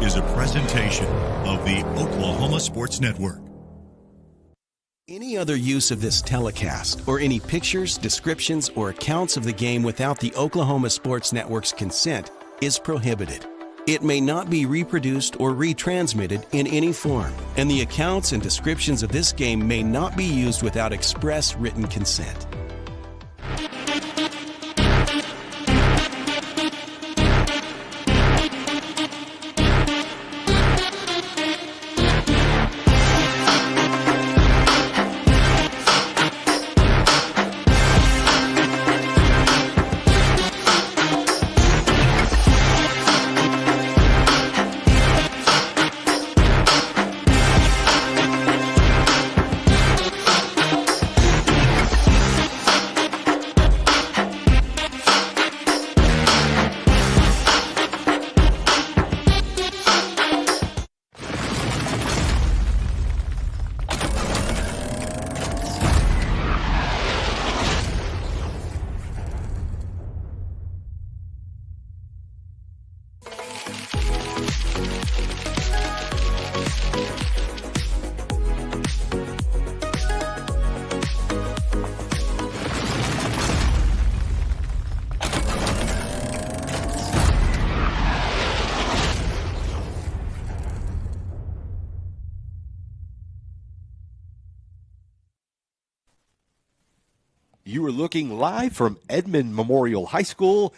is a presentation of the Oklahoma Sports Network. Any other use of this telecast or any pictures, descriptions, or accounts of the game without the Oklahoma Sports Network's consent is prohibited. It may not be reproduced or retransmitted in any form, and the accounts and descriptions of this game may not be used without express written consent. You are looking live from Edmond Memorial High School.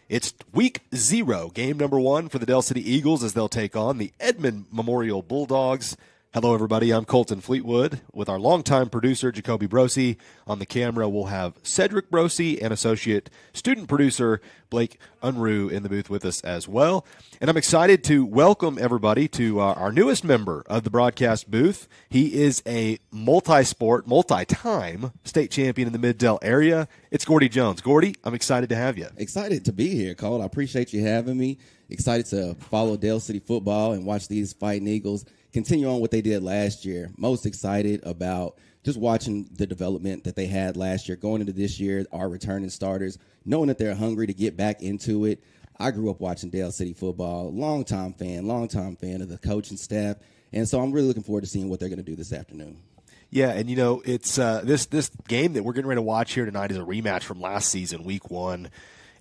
It's week 0, game number 1 for the Dell City Eagles as they'll take on the Edmond Memorial Bulldogs. Hello, everybody. I'm Colton Fleetwood with our longtime producer, Jacoby Brosi. On the camera, we'll have Cedric Brosi and associate student producer Blake Unruh in the booth with us as well. And I'm excited to welcome everybody to our newest member of the broadcast booth. He is a multi-sport, multi-time state champion in the Mid-Dell area. It's Gordy Jones. Gordy, I'm excited to have you. Excited to be here, Colt. I appreciate you having me. Excited to follow Dell City football and watch these Fighting Eagles continue on what they did last year. Most excited about just watching the development that they had last year, going into this year, our returning starters, knowing that they're hungry to get back into it. I grew up watching Dell City football, longtime fan of the coaching staff, and so I'm really looking forward to seeing what they're going to do this afternoon. Yeah, and, you know, it's this game that we're getting ready to watch here tonight is a rematch from last season, week 1.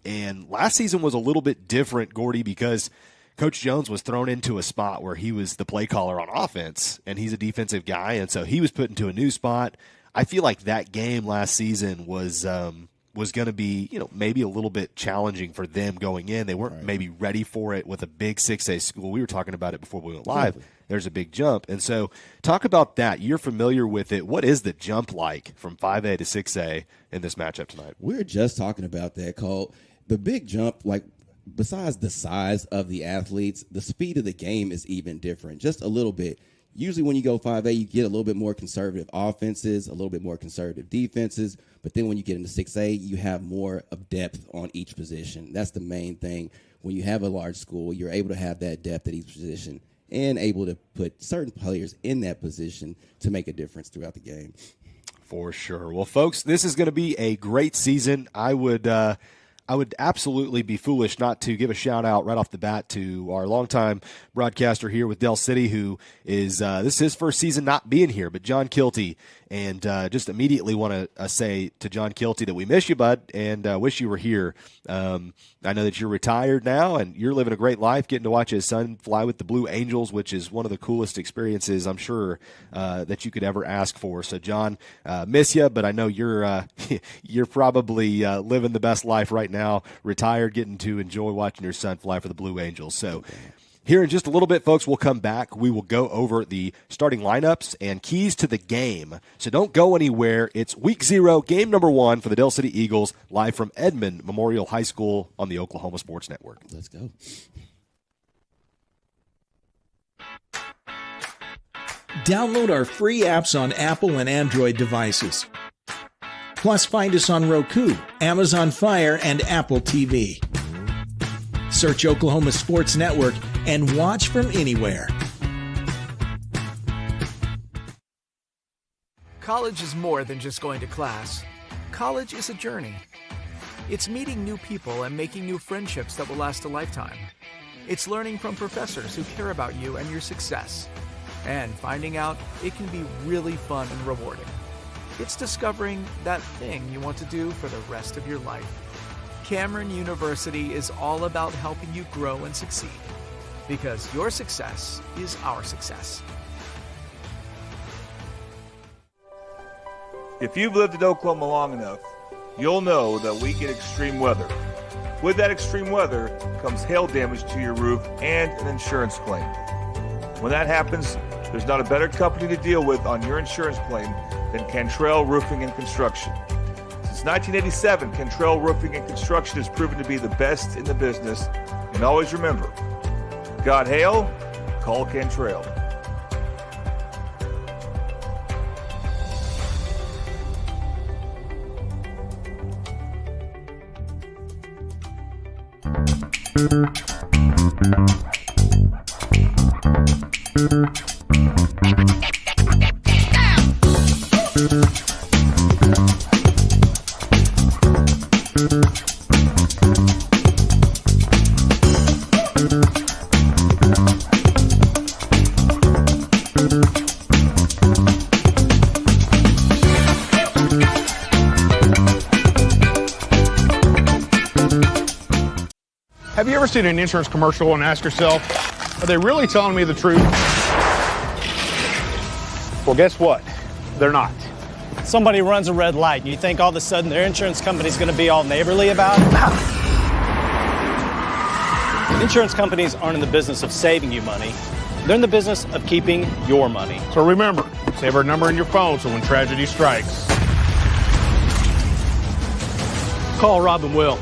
And last season was a little bit different, Gordy, because Coach Jones was thrown into a spot where he was the play caller on offense, and he's a defensive guy, and so he was put into a new spot. I feel like that game last season was going to be, you know, maybe a little bit challenging for them going in. They weren't maybe ready for it with a big 6A school. We were talking about it before we went live. Exactly. There's a big jump. And so talk about that. You're familiar with it. What is the jump like from 5A to 6A in this matchup tonight? We're just talking about that, Cole. The big jump, like, besides the size of the athletes, the speed of the game is even different, just a little bit. Usually when you go 5A, you get a little bit more conservative offenses, a little bit more conservative defenses. But then when you get into 6A, you have more of depth on each position. That's the main thing. When you have a large school, you're able to have that depth at each position and able to put certain players in that position to make a difference throughout the game. For sure. Well, folks, this is going to be a great season. I would absolutely be foolish not to give a shout-out right off the bat to our longtime broadcaster here with Dell City, who is this is his first season not being here, but John Kilty. And just immediately want to say to John Kilty that we miss you, bud, and wish you were here. I know that you're retired now, and you're living a great life, getting to watch his son fly with the Blue Angels, which is one of the coolest experiences, I'm sure, that you could ever ask for. So, John, miss you, but I know you're you're probably living the best life right now, retired, getting to enjoy watching your son fly for the Blue Angels. So, here in just a little bit, folks, we'll come back. We will go over the starting lineups and keys to the game. So don't go anywhere. It's week 0, game number 1 for the Dell City Eagles, live from Edmond Memorial High School on the Oklahoma Sports Network. Let's go. Download our free apps on Apple and Android devices. Plus, find us on Roku, Amazon Fire, and Apple TV. Search Oklahoma Sports Network and watch from anywhere. College is more than just going to class. College is a journey. It's meeting new people and making new friendships that will last a lifetime. It's learning from professors who care about you and your success. And finding out it can be really fun and rewarding. It's discovering that thing you want to do for the rest of your life. Cameron University is all about helping you grow and succeed. Because your success is our success. If you've lived in Oklahoma long enough, you'll know that we get extreme weather. With that extreme weather comes hail damage to your roof and an insurance claim. When that happens, there's not a better company to deal with on your insurance claim than Cantrell Roofing and Construction. Since 1987, Cantrell Roofing and Construction has proven to be the best in the business. And always remember, got hail? Call Cantrell. Have you ever seen an insurance commercial and ask yourself, are they really telling me the truth? Well, guess what? They're not. Somebody runs a red light and you think all of a sudden their insurance company's going to be all neighborly about it? Insurance companies aren't in the business of saving you money. They're in the business of keeping your money. So remember, save our number in your phone so when tragedy strikes, call Rob and Will.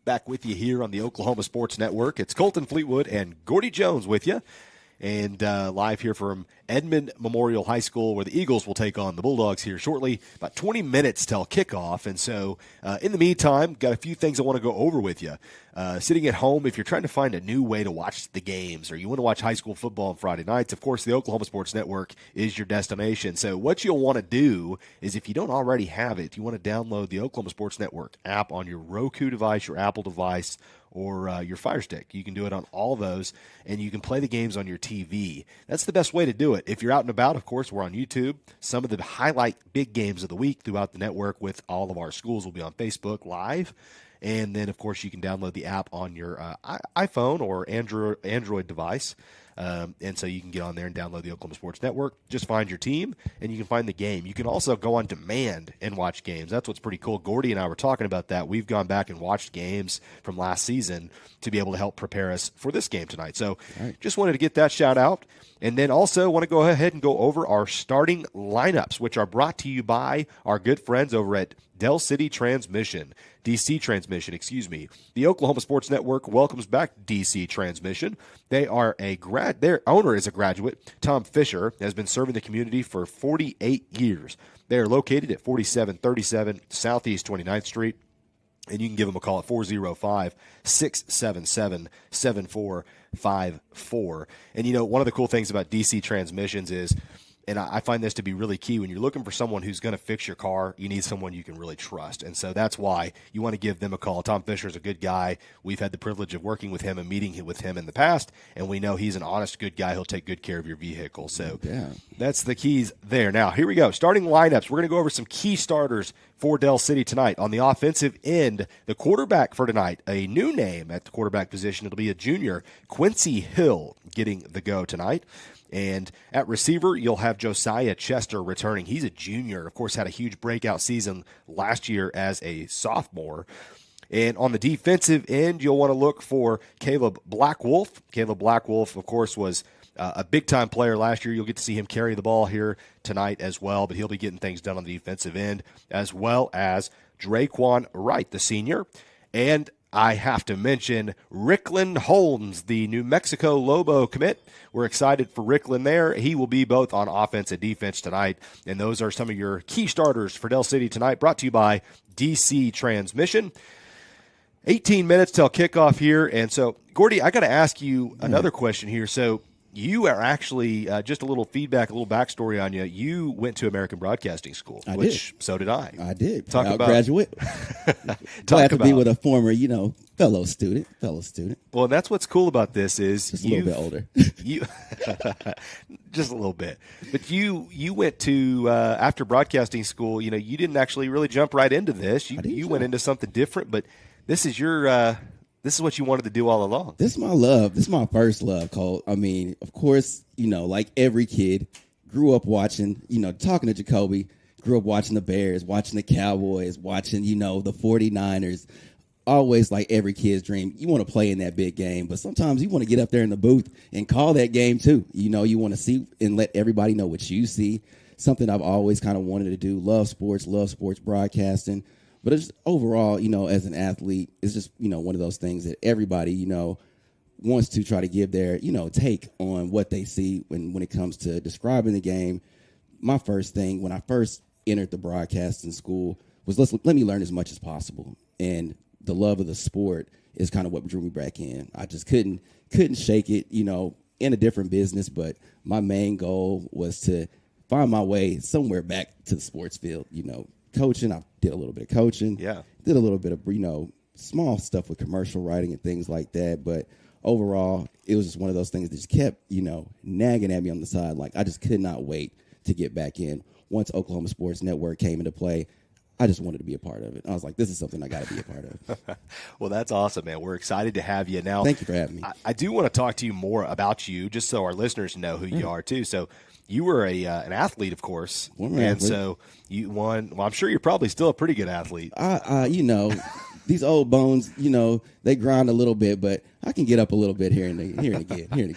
Back with you here on the Oklahoma Sports Network. It's Colton Fleetwood and Gordy Jones with you. And live here from Edmond Memorial High School, where the Eagles will take on the Bulldogs here shortly. About 20 minutes till kickoff. And so in the meantime, got a few things I want to go over with you. Sitting at home, if you're trying to find a new way to watch the games or you want to watch high school football on Friday nights, of course, the Oklahoma Sports Network is your destination. So what you'll want to do is, if you don't already have it, you want to download the Oklahoma Sports Network app on your Roku device, your Apple device, or your Fire Stick. You can do it on all those, and you can play the games on your TV. That's the best way to do it. If you're out and about, of course, we're on YouTube. Some of the highlight big games of the week throughout the network with all of our schools will be on Facebook Live. And then, of course, you can download the app on your iPhone or Android device. And so you can get on there and download the Oklahoma Sports Network. Just find your team, and you can find the game. You can also go on demand and watch games. That's what's pretty cool. Gordy and I were talking about that. We've gone back and watched games from last season to be able to help prepare us for this game tonight. So just wanted to get that shout out. And then also want to go ahead and go over our starting lineups, which are brought to you by our good friends over at Dell City Transmission. DC Transmission, excuse me. The Oklahoma Sports Network welcomes back DC Transmission. They are their owner is a graduate. Tom Fisher has been serving the community for 48 years. They are located at 4737 Southeast 29th Street. And you can give them a call at 405-677-7454. And, you know, one of the cool things about DC Transmissions is, and I find this to be really key, when you're looking for someone who's going to fix your car, you need someone you can really trust. And so that's why you want to give them a call. Tom Fisher is a good guy. We've had the privilege of working with him and meeting with him in the past, and we know he's an honest, good guy. He'll take good care of your vehicle. So that's the keys there. Now, here we go. Starting lineups. We're going to go over some key starters for Dell City tonight. On the offensive end, the quarterback for tonight, a new name at the quarterback position. It'll be a junior, Quincy Hill, getting the go tonight. And at receiver, you'll have Josiah Chester returning. He's a junior. Of course, had a huge breakout season last year as a sophomore. And on the defensive end, you'll want to look for Caleb Blackwolf. Caleb Blackwolf, of course, was a big-time player last year. You'll get to see him carry the ball here tonight as well, but he'll be getting things done on the defensive end, as well as Draquan Wright, the senior. And I have to mention Rickland Holmes, the New Mexico Lobo commit. We're excited for Rickland there. He will be both on offense and defense tonight, and those are some of your key starters for Dell City tonight, brought to you by DC Transmission. 18 minutes till kickoff here, and so, Gordy, I got to ask you another question here. So you are actually, just a little feedback, a little backstory on you. You went to American Broadcasting School, so did I. I did. Talk about graduate. Glad to be with a former, fellow student. Well, and that's what's cool about this is just a little bit older. You just a little bit, but you went to after broadcasting school. You didn't actually really jump right into this. You went into something different, but this is your this is what you wanted to do all along. This is my love. This is my first love, Colt. I mean, of course, like every kid, grew up watching, talking to Jacoby, grew up watching the Bears, watching the Cowboys, watching, the 49ers. Always like every kid's dream. You want to play in that big game, but sometimes you want to get up there in the booth and call that game too. You want to see and let everybody know what you see. Something I've always kind of wanted to do. Love sports broadcasting. But it's just overall, as an athlete, it's just, one of those things that everybody, wants to try to give their, take on what they see when it comes to describing the game. My first thing when I first entered the broadcasting school was let me learn as much as possible. And the love of the sport is kind of what drew me back in. I just couldn't shake it, in a different business. But my main goal was to find my way somewhere back to the sports field, Coaching, I did a little bit of coaching. Yeah. Did a little bit of, small stuff with commercial writing and things like that. But overall, it was just one of those things that just kept, nagging at me on the side. Like, I just could not wait to get back in. Once Oklahoma Sports Network came into play, I just wanted to be a part of it. I was like, this is something I got to be a part of. Well, that's awesome, man. We're excited to have you. Now, thank you for having me. I do want to talk to you more about you, just so our listeners know who you are, too. So you were an athlete, of course. So you won. Well, I'm sure you're probably still a pretty good athlete. These old bones, they grind a little bit, but I can get up a little bit here and again.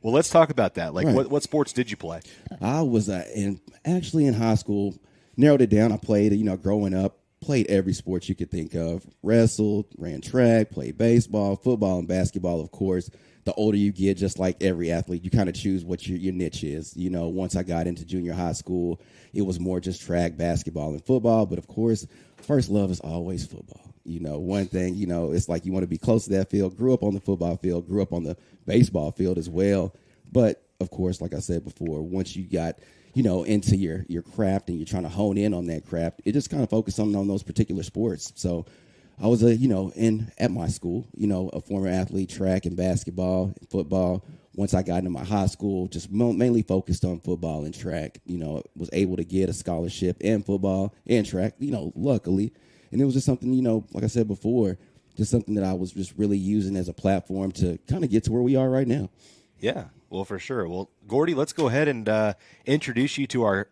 Well, let's talk about that. Like, right. What sports did you play? I was actually in high school. Narrowed it down. I played, growing up, played every sport you could think of. Wrestled, ran track, played baseball, football, and basketball, of course. The older you get, just like every athlete, you kind of choose what your niche is. Once I got into junior high school, it was more just track, basketball, and football. But, of course, first love is always football. One thing, it's like you want to be close to that field. Grew up on the football field, grew up on the baseball field as well. But, of course, like I said before, once you got – into your craft and you're trying to hone in on that craft, it just kind of focused on those particular sports. So I was at my school, a former athlete, track and basketball and football. Once I got into my high school, just mainly focused on football and track, was able to get a scholarship in football and track, luckily. And it was just something, like I said before, just something that I was just really using as a platform to kind of get to where we are right now. Yeah. Well, for sure. Well, Gordy, let's go ahead and introduce you to our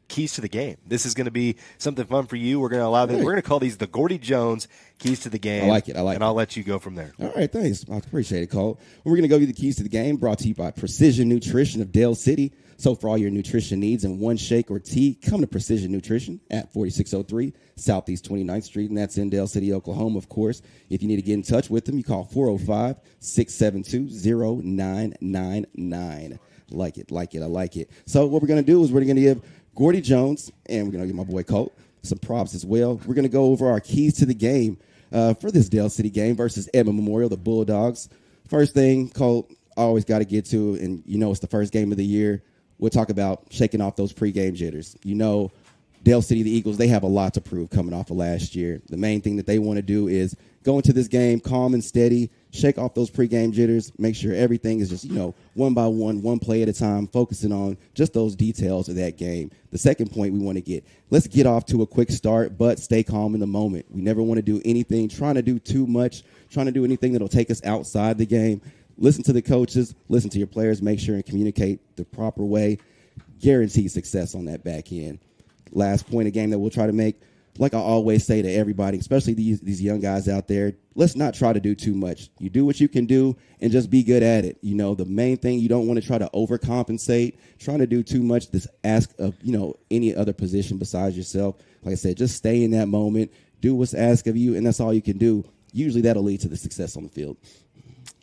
keys to the game. This is going to be something fun for you. We're going to allow them. We're going to call these the Gordy Jones keys to the game. I like it. And I'll let you go from there. All right, thanks. I appreciate it, Cole. We're going to go through the keys to the game, brought to you by Precision Nutrition of Dell City. So for all your nutrition needs in one shake or tea, come to Precision Nutrition at 4603 Southeast 29th Street, and that's in Dell City, Oklahoma, of course. If you need to get in touch with them, you call 405-672-0999. Like it. I like it. So what we're going to do is we're going to give Gordy Jones, and we're going to give my boy Colt some props as well. We're going to go over our keys to the game for this Dell City game versus Edmond Memorial, the Bulldogs. First thing, Colt, I always got to get to, and it's the first game of the year. We'll talk about shaking off those pregame jitters. Dell City, the Eagles, they have a lot to prove coming off of last year. The main thing that they want to do is go into this game calm and steady, shake off those pregame jitters, make sure everything is just, one by one play at a time, focusing on just those details of that game. The second point we want to let's get off to a quick start, but stay calm in the moment. We never want to do anything, trying to do too much, trying to do anything that'll take us outside the game. Listen to the coaches, listen to your players, make sure and communicate the proper way. Guaranteed success on that back end. Last point of game that we'll try to make, like I always say to everybody, especially these young guys out there, let's not try to do too much. You do what you can do and just be good at it. The main thing, you don't want to try to overcompensate, trying to do too much, just ask of, any other position besides yourself. Like I said, just stay in that moment, do what's asked of you, and that's all you can do. Usually that'll lead to the success on the field.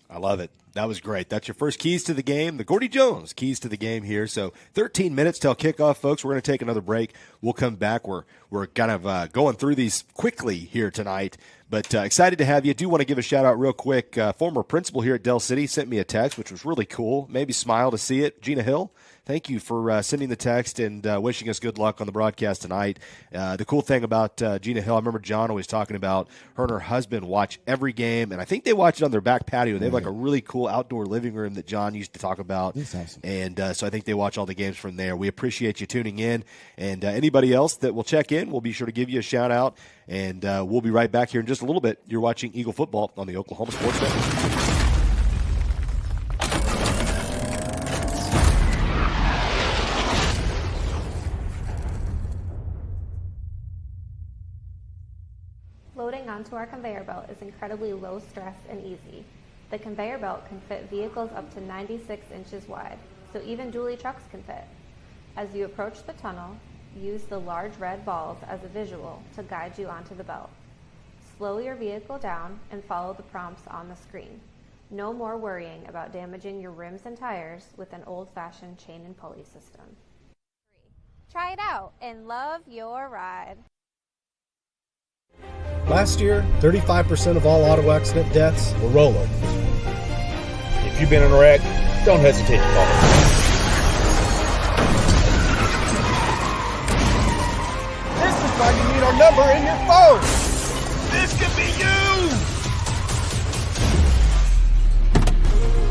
I love it. That was great. That's your first keys to the game, the Gordy Jones keys to the game here. So 13 minutes till kickoff, folks. We're going to take another break. We'll come back. We're kind of going through these quickly here tonight, but excited to have you. Do want to give a shout-out real quick. Former principal here at Dell City sent me a text, which was really cool. Maybe smile to see it. Gina Hill, thank you for sending the text and wishing us good luck on the broadcast tonight. The cool thing about Gina Hill, I remember John always talking about her and her husband watch every game, and I think they watch it on their back patio. They have like a really cool outdoor living room that John used to talk about. That's awesome. And so I think they watch all the games from there. We appreciate you tuning in, and anybody else that will check in, we'll be sure to give you a shout-out, and we'll be right back here in just a little bit. You're watching Eagle Football on the Oklahoma Sports Network. Loading onto our conveyor belt is incredibly low stress and easy. The conveyor belt can fit vehicles up to 96 inches wide, so even dually trucks can fit. As you approach the tunnel, use the large red balls as a visual to guide you onto the belt. Slow your vehicle down and follow the prompts on the screen. No more worrying about damaging your rims and tires with an old-fashioned chain and pulley system. Try it out and love your ride. Last year, 35% of all auto accident deaths were rollovers. If you've been in a wreck, don't hesitate to call. This is why you need our number in your phone. This could be you.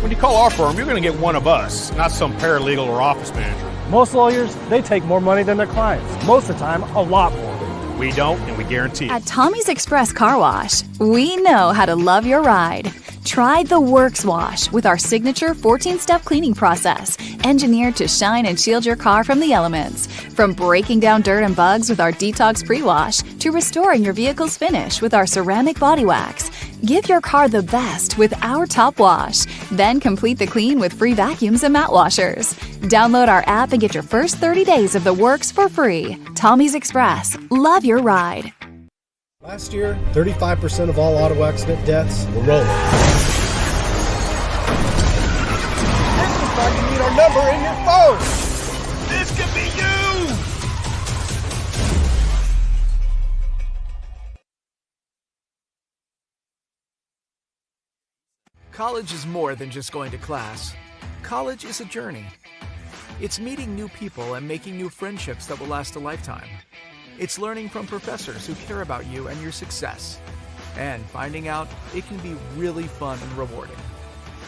When you call our firm, you're going to get one of us, not some paralegal or office manager. Most lawyers, they take more money than their clients. Most of the time, a lot more. We don't, and we guarantee. At Tommy's Express Car Wash, we know how to love your ride. Try the Works Wash with our signature 14-step cleaning process, engineered to shine and shield your car from the elements. From breaking down dirt and bugs with our Detox Pre-Wash to restoring your vehicle's finish with our ceramic body wax. Give your car the best with our Top Wash. Then complete the clean with free vacuums and mat washers. Download our app and get your first 30 days of the works for free. Tommy's Express. Love your ride. Last year, 35% of all auto accident deaths were rollovers. This is why you need our number in your phone. This could be you. College is more than just going to class. College is a journey. It's meeting new people and making new friendships that will last a lifetime. It's learning from professors who care about you and your success. And finding out it can be really fun and rewarding.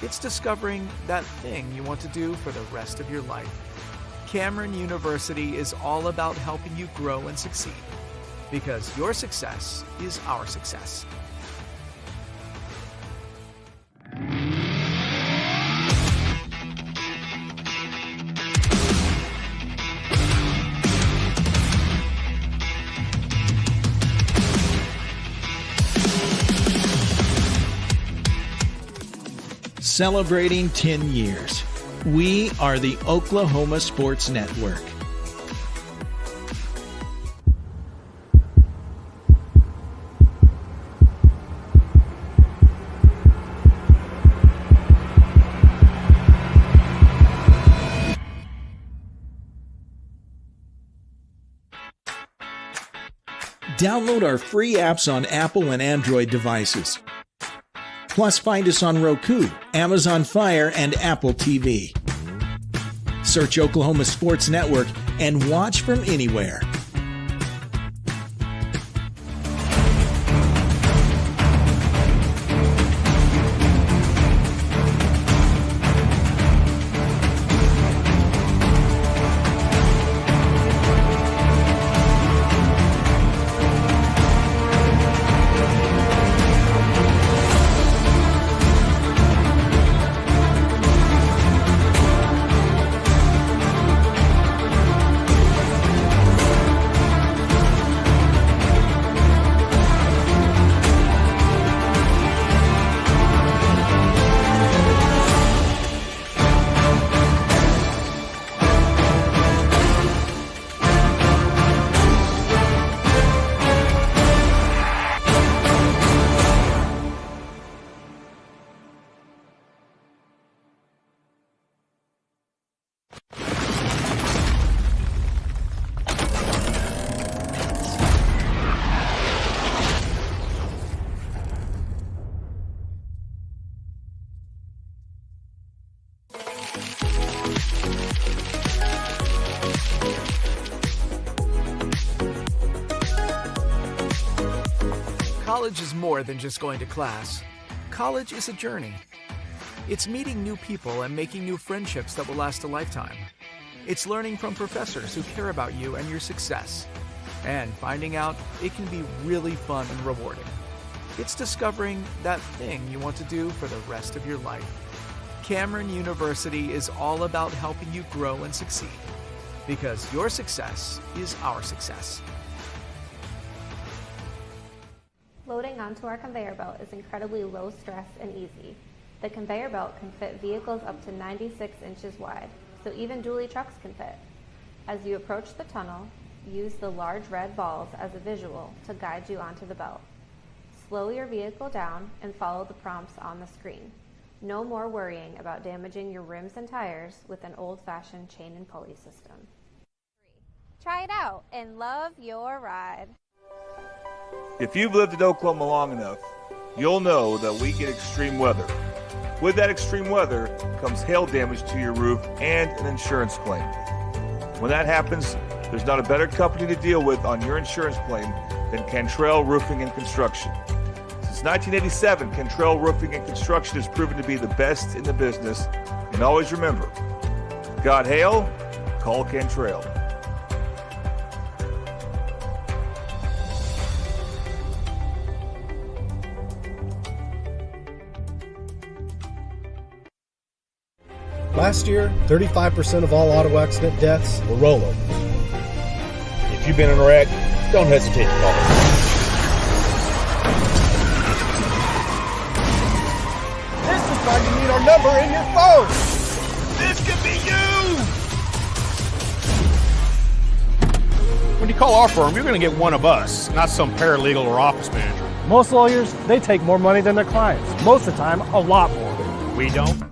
It's discovering that thing you want to do for the rest of your life. Cameron University is all about helping you grow and succeed. Because your success is our success. Celebrating 10 years. We are the Oklahoma Sports Network. Download our free apps on Apple and Android devices. Plus, find us on Roku, Amazon Fire, and Apple TV. Search Oklahoma Sports Network and watch from anywhere. College is more than just going to class. College is a journey. It's meeting new people and making new friendships that will last a lifetime. It's learning from professors who care about you and your success. And finding out it can be really fun and rewarding. It's discovering that thing you want to do for the rest of your life. Cameron University is all about helping you grow and succeed. Because your success is our success. Loading onto our conveyor belt is incredibly low stress and easy. The conveyor belt can fit vehicles up to 96 inches wide, so even dually trucks can fit. As you approach the tunnel, use the large red balls as a visual to guide you onto the belt. Slow your vehicle down and follow the prompts on the screen. No more worrying about damaging your rims and tires with an old-fashioned chain and pulley system. Try it out and love your ride. If you've lived in Oklahoma long enough, you'll know that we get extreme weather. With that extreme weather comes hail damage to your roof and an insurance claim. When that happens, there's not a better company to deal with on your insurance claim than Cantrell Roofing and Construction. Since 1987, Cantrell Roofing and Construction has proven to be the best in the business. And always remember, got hail? Call Cantrell. Last year, 35% of all auto accident deaths were rollovers. If you've been in a wreck, don't hesitate to call us. This is why you need our number in your phone. This could be you! When you call our firm, you're going to get one of us, not some paralegal or office manager. Most lawyers, they take more money than their clients. Most of the time, a lot more. We don't.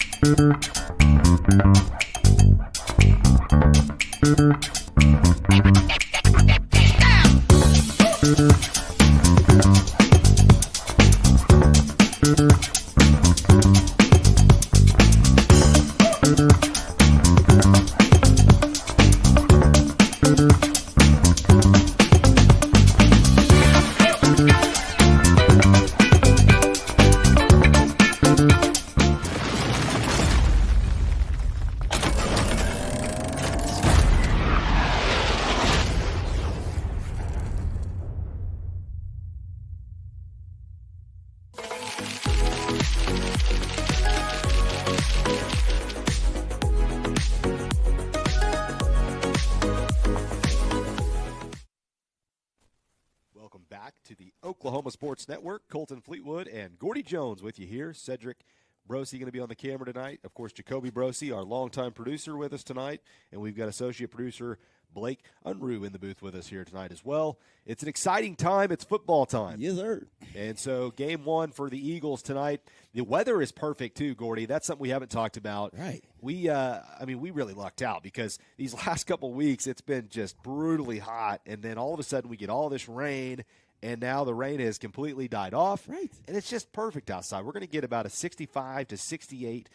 Welcome back to the Oklahoma Sports Network. Colton Fleetwood and Gordy Jones with you here. Cedric Brosey going to be on the camera tonight. Of course, Jacoby Brosey, our longtime producer, with us tonight. And we've got associate producer Blake Unruh in the booth with us here tonight as well. It's an exciting time. It's football time. Yes, sir. And so game one for the Eagles tonight. The weather is perfect too, Gordy. That's something we haven't talked about. Right. We really lucked out because these last couple weeks it's been just brutally hot, and then all of a sudden we get all this rain, and now the rain has completely died off. Right. And it's just perfect outside. We're going to get about a 65 to 68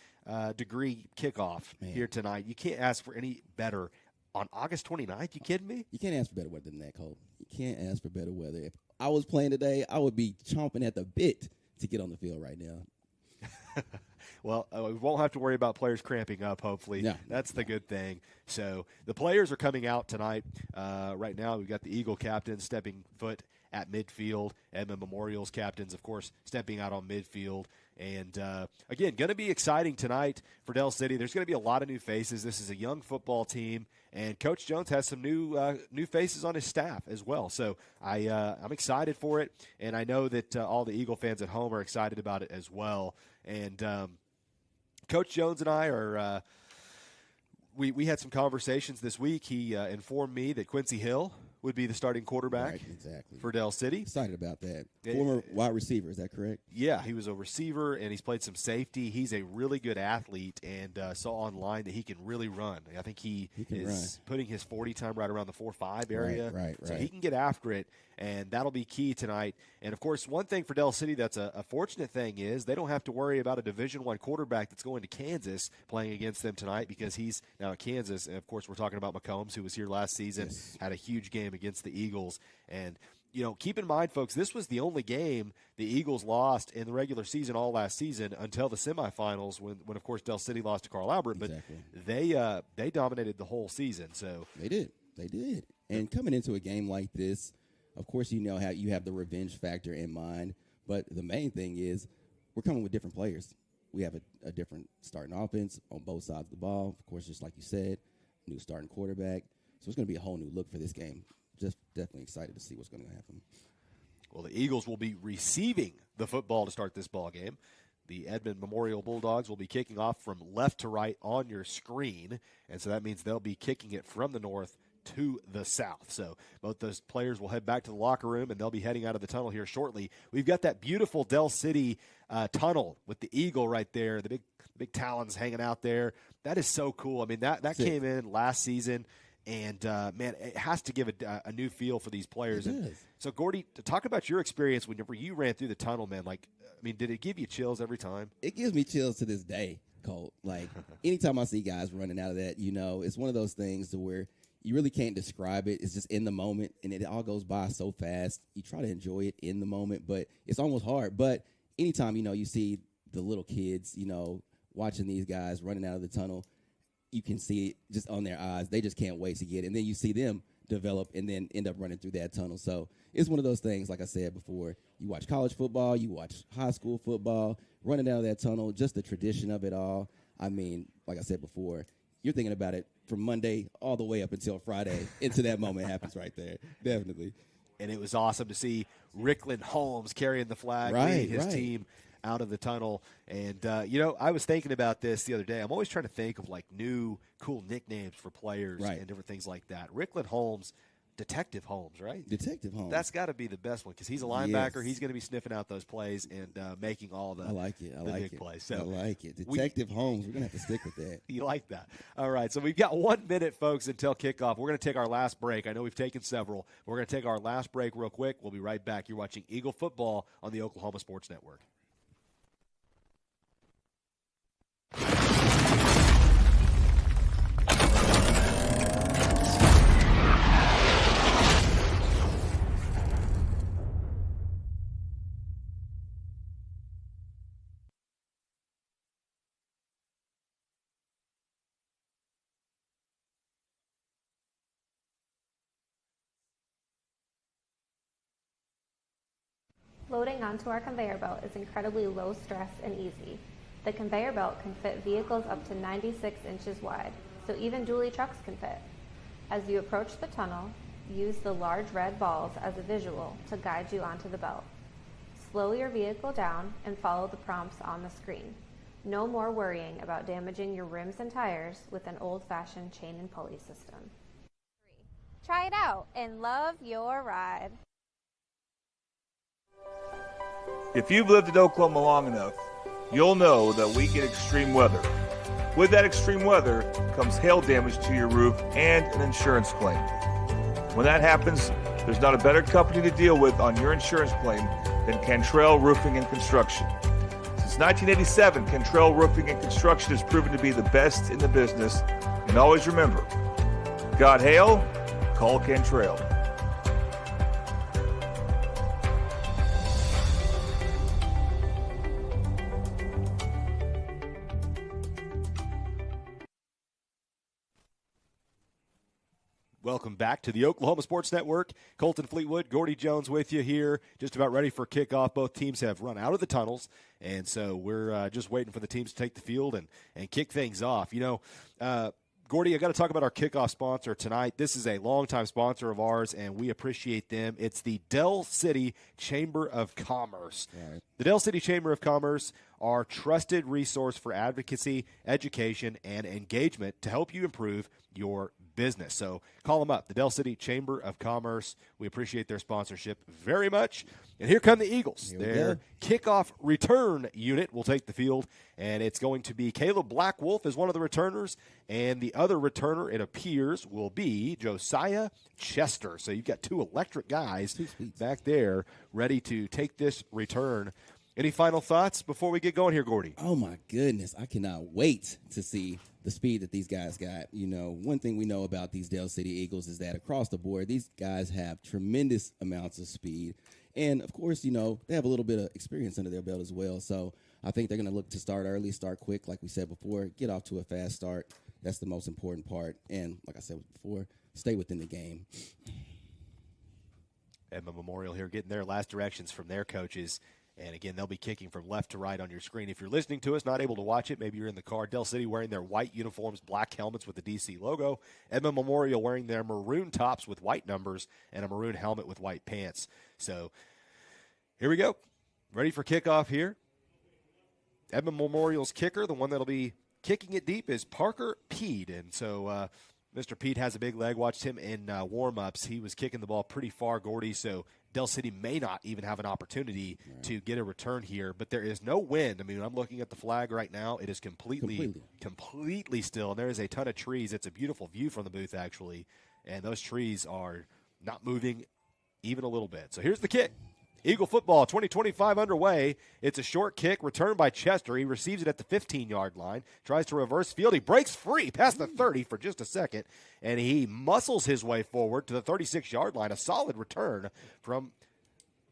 degree kickoff here tonight. You can't ask for any better. On August 29th, you kidding me? You can't ask for better weather than that, Cole. You can't ask for better weather. If I was playing today, I would be chomping at the bit to get on the field right now. Well, we won't have to worry about players cramping up, hopefully. No. That's the good thing. So the players are coming out tonight. Right now we've got the Eagle captains stepping foot at midfield. Edmond Memorial's captains, of course, stepping out on midfield. And, again, going to be exciting tonight for Dell City. There's going to be a lot of new faces. This is a young football team, and Coach Jones has some new faces on his staff as well. So I'm excited for it, and I know that all the Eagle fans at home are excited about it as well. And Coach Jones and I are we had some conversations this week. He informed me that Quincy Hill would be the starting quarterback for Dell City. Excited about that. Former wide receiver, is that correct? Yeah, he was a receiver, and he's played some safety. He's a really good athlete, and saw online that he can really run. I think he is putting his 40 time right around the 4.5 area. Right. So he can get after it, and that'll be key tonight. And, of course, one thing for Dell City that's a fortunate thing is they don't have to worry about a Division I quarterback that's going to Kansas playing against them tonight because he's now at Kansas. And, of course, we're talking about McCombs, who was here last season, had a huge game against the Eagles. And, keep in mind, folks, this was the only game the Eagles lost in the regular season all last season until the semifinals when of course, Dell City lost to Carl Albert. But they dominated the whole season. So They did. And coming into a game like this, of course, how you have the revenge factor in mind. But the main thing is we're coming with different players. We have a different starting offense on both sides of the ball. Of course, just like you said, new starting quarterback. So it's going to be a whole new look for this game. Just definitely excited to see what's going to happen. Well, the Eagles will be receiving the football to start this ball game. The Edmond Memorial Bulldogs will be kicking off from left to right on your screen, and so that means they'll be kicking it from the north to the south. So both those players will head back to the locker room, and they'll be heading out of the tunnel here shortly. We've got that beautiful Dell City tunnel with the eagle right there, the big talons hanging out there. That is so cool. I mean, that came in last season. And, man, it has to give a new feel for these players. So, Gordy, to talk about your experience whenever you ran through the tunnel, man, did it give you chills every time? It gives me chills to this day, Colt. Like, anytime I see guys running out of that, it's one of those things to where you really can't describe it. It's just in the moment, and it all goes by so fast. You try to enjoy it in the moment, but it's almost hard. But anytime, you see the little kids, watching these guys running out of the tunnel, you can see it just on their eyes. They just can't wait to get it. And then you see them develop and then end up running through that tunnel. So it's one of those things, like I said before, you watch college football, you watch high school football, running out of that tunnel, just the tradition of it all. I mean, like I said before, you're thinking about it from Monday all the way up until Friday into that moment happens right there. Definitely. And it was awesome to see Rickland Holmes carrying the flag, leading his team out of the tunnel. And, I was thinking about this the other day. I'm always trying to think of, new, cool nicknames for players and different things like that. Rickland Holmes, Detective Holmes, right? Detective Holmes. That's got to be the best one because he's a linebacker. Yes. He's going to be sniffing out those plays and making all the big plays. So I like it. Detective Holmes. We're going to have to stick with that. You like that. All right, so we've got 1 minute, folks, until kickoff. We're going to take our last break. I know we've taken several. We're going to take our last break real quick. We'll be right back. You're watching Eagle Football on the Oklahoma Sports Network. Loading onto our conveyor belt is incredibly low stress and easy. The conveyor belt can fit vehicles up to 96 inches wide, so even dually trucks can fit. As you approach the tunnel, use the large red balls as a visual to guide you onto the belt. Slow your vehicle down and follow the prompts on the screen. No more worrying about damaging your rims and tires with an old-fashioned chain and pulley system. Try it out and love your ride. If you've lived in Oklahoma long enough, you'll know that we get extreme weather. With that extreme weather comes hail damage to your roof and an insurance claim. When that happens, there's not a better company to deal with on your insurance claim than Cantrell Roofing and Construction. Since 1987, Cantrell Roofing and Construction has proven to be the best in the business. And always remember, got hail? Call Cantrell. Welcome back to the Oklahoma Sports Network. Colton Fleetwood, Gordy Jones with you here, just about ready for kickoff. Both teams have run out of the tunnels, and so we're just waiting for the teams to take the field and kick things off. Gordy, I got to talk about our kickoff sponsor tonight. This is a longtime sponsor of ours, and we appreciate them. It's the Dell City Chamber of Commerce. Right. The Dell City Chamber of Commerce, our trusted resource for advocacy, education, and engagement to help you improve your business. So call them up, the Dell City Chamber of Commerce. We appreciate their sponsorship very much. And here come the Eagles. Their kickoff return unit will take the field, and it's going to be Caleb Blackwolf as one of the returners, and the other returner, it appears, will be Josiah Chester. So you've got two electric guys back there ready to take this return. Any final thoughts before we get going here, Gordy? Oh, my goodness. I cannot wait to see the speed that these guys got. You know, one thing we know about these Dell City Eagles is that across the board, these guys have tremendous amounts of speed. And, of course, you know, they have a little bit of experience under their belt as well. So I think they're going to look to start early, start quick, like we said before, get off to a fast start. That's the most important part. And, like I said before, stay within the game. Edmond Memorial here getting their last directions from their coaches. And, again, they'll be kicking from left to right on your screen. If you're listening to us, not able to watch it, maybe you're in the car. Dell City wearing their white uniforms, black helmets with the DC logo. Edmond Memorial wearing their maroon tops with white numbers and a maroon helmet with white pants. So here we go. Ready for kickoff here. Edmond Memorial's kicker, the one that'll be kicking it deep, is Parker Peed. And so Mr. Peed has a big leg. Watched him in warm-ups. He was kicking the ball pretty far, Gordy, so Dell City may not even have an opportunity to get a return here, but there is no wind. I mean, I'm looking at the flag right now. It is completely still, and there is a ton of trees. It's a beautiful view from the booth, actually, and those trees are not moving even a little bit. So here's the kick. Eagle football 2025 underway. It's a short kick returned by Chester. He receives it at the 15-yard line, tries to reverse field. He breaks free past the 30 for just a second, and he muscles his way forward to the 36-yard line. A solid return from,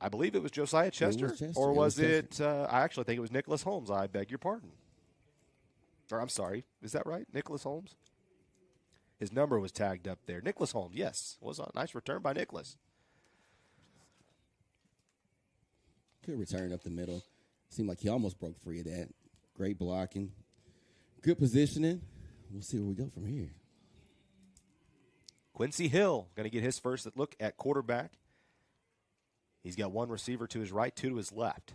I believe it was Josiah Chester, or was it I actually think it was Nicholas Holmes. I beg your pardon. Or I'm sorry. Is that right? Nicholas Holmes? His number was tagged up there. Nicholas Holmes, yes. Was a nice return by Nicholas. Good return up the middle. Seemed like he almost broke free of that. Great blocking. Good positioning. We'll see where we go from here. Quincy Hill going to get his first look at quarterback. He's got one receiver to his right, two to his left.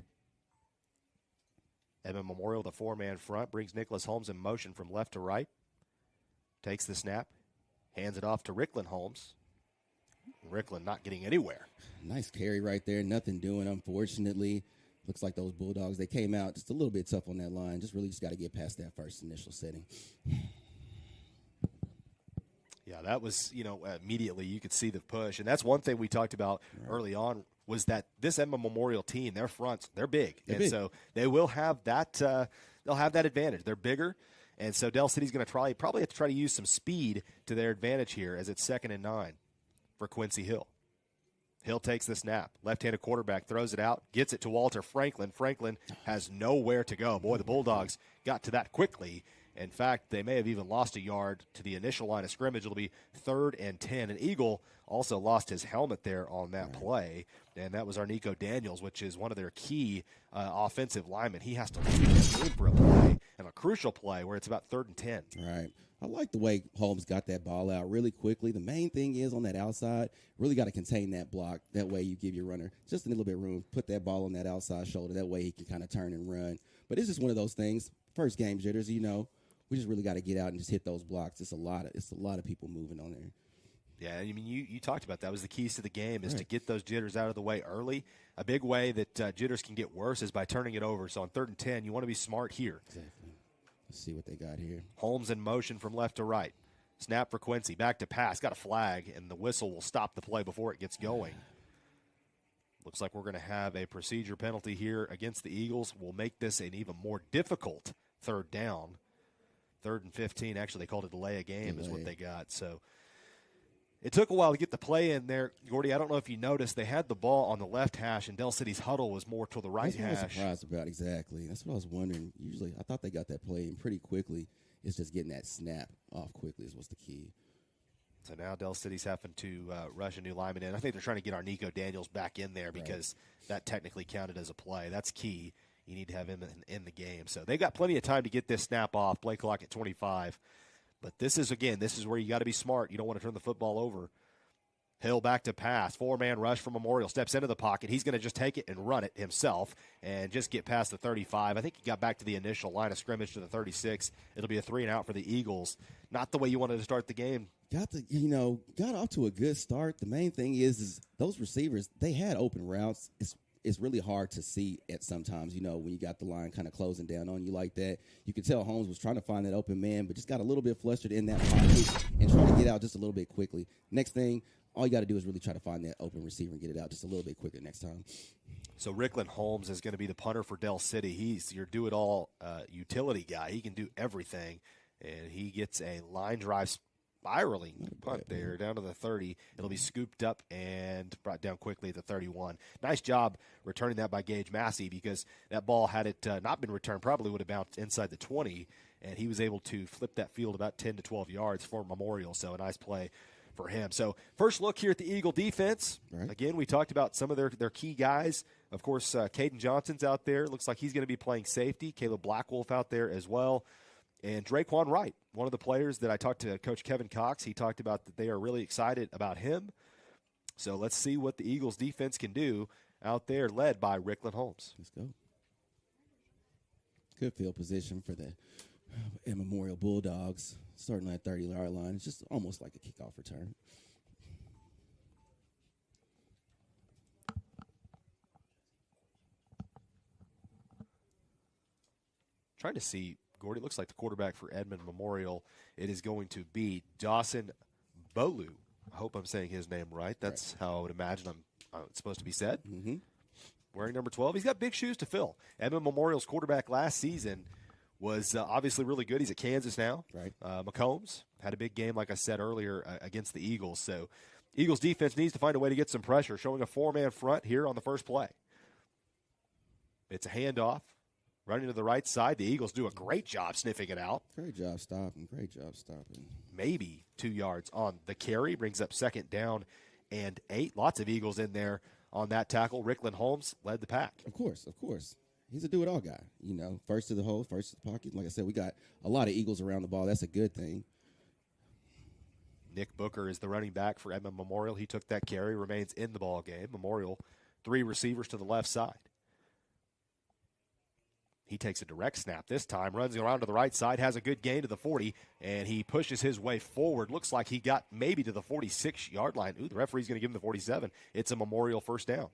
Edmond Memorial, the four-man front, brings Nicholas Holmes in motion from left to right. Takes the snap, hands it off to Ricklin Holmes. Ricklin not getting anywhere. Nice carry right there. Nothing doing, unfortunately. Looks like those Bulldogs, they came out just a little bit tough on that line. Just got to get past that first initial setting. Yeah, that was, immediately you could see the push. And that's one thing we talked about early on was that this Edmond Memorial team, their fronts, they're big. So they will have that they'll have that advantage. They're bigger. And so Dell City's going to probably have to try to use some speed to their advantage here as it's 2nd and 9 for Quincy Hill. Hill takes the snap. Left-handed quarterback throws it out, gets it to Walter Franklin. Franklin has nowhere to go. Boy, the Bulldogs got to that quickly. In fact, they may have even lost a yard to the initial line of scrimmage. It'll be 3rd and 10. And Eagle also lost his helmet there on that play, and that was our Nico Daniels, which is one of their key offensive linemen. He has to leave the game for a play, and a crucial play where it's about 3rd and 10. Right. I like the way Holmes got that ball out really quickly. The main thing is on that outside, really got to contain that block. That way you give your runner just a little bit of room, put that ball on that outside shoulder. That way he can kind of turn and run. But it's just one of those things. First game jitters, we just really got to get out and just hit those blocks. It's a lot of people moving on there. Yeah, I mean, you talked about that was the keys to the game is to get those jitters out of the way early. A big way that jitters can get worse is by turning it over. So on 3rd and 10, you want to be smart here. Exactly. Let's see what they got here. Holmes in motion from left to right. Snap for Quincy. Back to pass. Got a flag, and the whistle will stop the play before it gets going. Looks like we're going to have a procedure penalty here against the Eagles. We'll make this an even more difficult 3rd down. 3rd and 15. Actually, they called it delay a game is what they got. So it took a while to get the play in there. Gordy, I don't know if you noticed, they had the ball on the left hash, and Dell City's huddle was more to the right hash. That's what I was surprised about, exactly. That's what I was wondering. Usually, I thought they got that play in pretty quickly. It's just getting that snap off quickly is what's the key. So now Dell City's having to rush a new lineman in. I think they're trying to get our Nico Daniels back in there because that technically counted as a play. That's key. You need to have him in the game. So they got plenty of time to get this snap off. Play clock at 25. But this is where you got to be smart. You don't want to turn the football over. Hill back to pass. Four-man rush from Memorial. Steps into the pocket. He's going to just take it and run it himself and just get past the 35. I think he got back to the initial line of scrimmage to the 36. It'll be a 3-and-out for the Eagles. Not the way you wanted to start the game. Got off to a good start. The main thing is those receivers, they had open routes. It's really hard to see at sometimes, when you got the line kind of closing down on you like that. You could tell Holmes was trying to find that open man, but just got a little bit flustered in that pocket and trying to get out just a little bit quickly. Next thing, all you got to do is really try to find that open receiver and get it out just a little bit quicker next time. So Rickland Holmes is going to be the punter for Dell City. He's your do-it-all utility guy. He can do everything, and he gets a line drive spiraling punt there down to the 30. It'll be scooped up and brought down quickly at the 31. Nice job returning that by Gage Massey, because that ball, had it not been returned, probably would have bounced inside the 20, and he was able to flip that field about 10 to 12 yards for Memorial. So a nice play for him. So first look here at the Eagle defense. Right. Again, we talked about some of their key guys. Of course, Caden Johnson's out there. Looks like he's going to be playing safety. Caleb Blackwolf out there as well. And Draquan Wright, one of the players that I talked to Coach Kevin Cox. He talked about that they are really excited about him. So let's see what the Eagles defense can do out there, led by Rickland Holmes. Let's go. Good field position for the Memorial Bulldogs. Starting at 30-yard line. It's just almost like a kickoff return. Trying to see, Gordy, looks like the quarterback for Edmond Memorial. It is going to be Dawson Bolu. I hope I'm saying his name right. That's how I would imagine it's supposed to be said. Mm-hmm. Wearing number 12. He's got big shoes to fill. Edmond Memorial's quarterback last season was obviously really good. He's at Kansas now. Right. McCombs had a big game, like I said earlier, against the Eagles. So Eagles defense needs to find a way to get some pressure, showing a four-man front here on the first play. It's a handoff, running to the right side. The Eagles do a great job sniffing it out. Great job stopping. Maybe 2 yards on the carry. Brings up 2nd down and 8. Lots of Eagles in there on that tackle. Rickland Holmes led the pack. Of course. He's a do-it-all guy. First to the hole, first to the pocket. Like I said, we got a lot of Eagles around the ball. That's a good thing. Nick Booker is the running back for Edmond Memorial. He took that carry, remains in the ball game. Memorial, 3 receivers to the left side. He takes a direct snap this time, runs around to the right side, has a good gain to the 40, and he pushes his way forward. Looks like he got maybe to the 46-yard line. Ooh, the referee's going to give him the 47. It's a Memorial first down.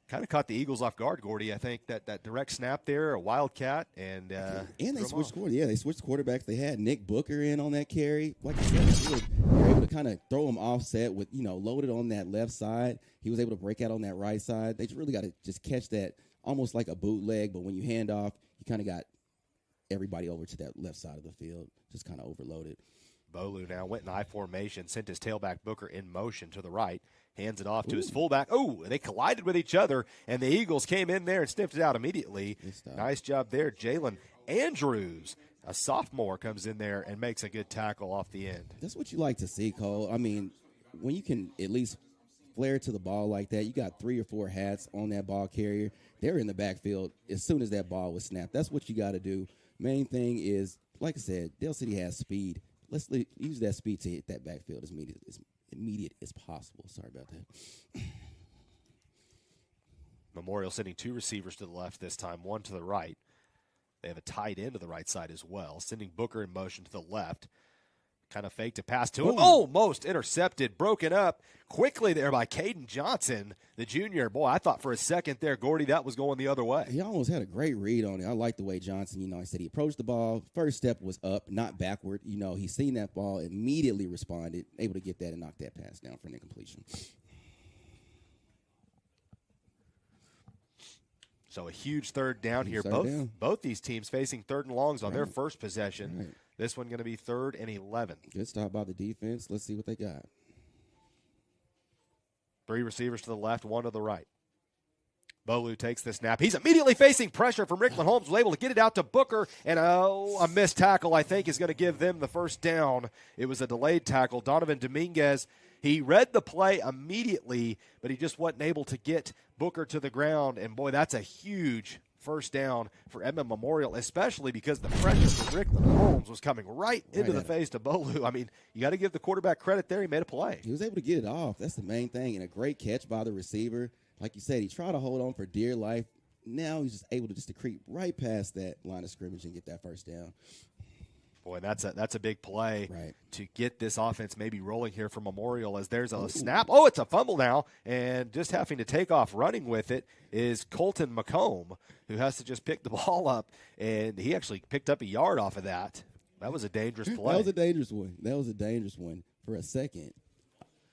Kind of caught the Eagles off guard, Gordy. I think that direct snap there, a wildcat, and they switched quarterbacks. Yeah, they switched quarterbacks. They had Nick Booker in on that carry. Like I said, they were able to kind of throw him offset with, loaded on that left side. He was able to break out on that right side. They just really got to just catch that almost like a bootleg, but when you hand off, you kind of got everybody over to that left side of the field, just kind of overloaded. Bolu now went in I formation, sent his tailback Booker in motion to the right, hands it off to his fullback. Oh, they collided with each other, and the Eagles came in there and sniffed it out immediately. Nice job there. Jalen Andrews, a sophomore, comes in there and makes a good tackle off the end. That's what you like to see, Cole. I mean, when you can at least flare to the ball like that, you got 3 or 4 hats on that ball carrier. They're in the backfield as soon as that ball was snapped. That's what you got to do. Main thing is, like I said, Dell City has speed. Let's use that speed to hit that backfield as immediate as possible. Sorry about that. Memorial sending 2 receivers to the left this time, 1 to the right. They have a tight end to the right side as well, sending Booker in motion to the left. Kind of faked a pass to him. Almost intercepted, broken up quickly there by Caden Johnson, the junior. Boy, I thought for a second there, Gordy, that was going the other way. He almost had a great read on it. I like the way Johnson, I said he approached the ball. First step was up, not backward. He seen that ball, immediately responded, able to get that and knock that pass down for an incompletion. So a huge third down here. Both these teams facing 3rd and longs on their first possession. Right. This one going to be 3rd and 11. Good stop by the defense. Let's see what they got. 3 receivers to the left, 1 to the right. Bolu takes the snap. He's immediately facing pressure from Rickland Holmes, was able to get it out to Booker, and a missed tackle, I think, is going to give them the first down. It was a delayed tackle. Donovan Dominguez, he read the play immediately, but he just wasn't able to get Booker to the ground, and boy, that's a huge first down for Edmond Memorial, especially because the pressure from Rickland Holmes was coming right into the face to Bolu. I mean, you got to give the quarterback credit there. He made a play. He was able to get it off. That's the main thing, and a great catch by the receiver. Like you said, he tried to hold on for dear life. Now he's just able to creep right past that line of scrimmage and get that first down. Boy, that's a big play to get this offense maybe rolling here for Memorial as there's a snap. Oh, it's a fumble now, and just having to take off running with it is Colton McComb, who has to just pick the ball up, and he actually picked up a yard off of that. That was a dangerous play. That was a dangerous one. For a second,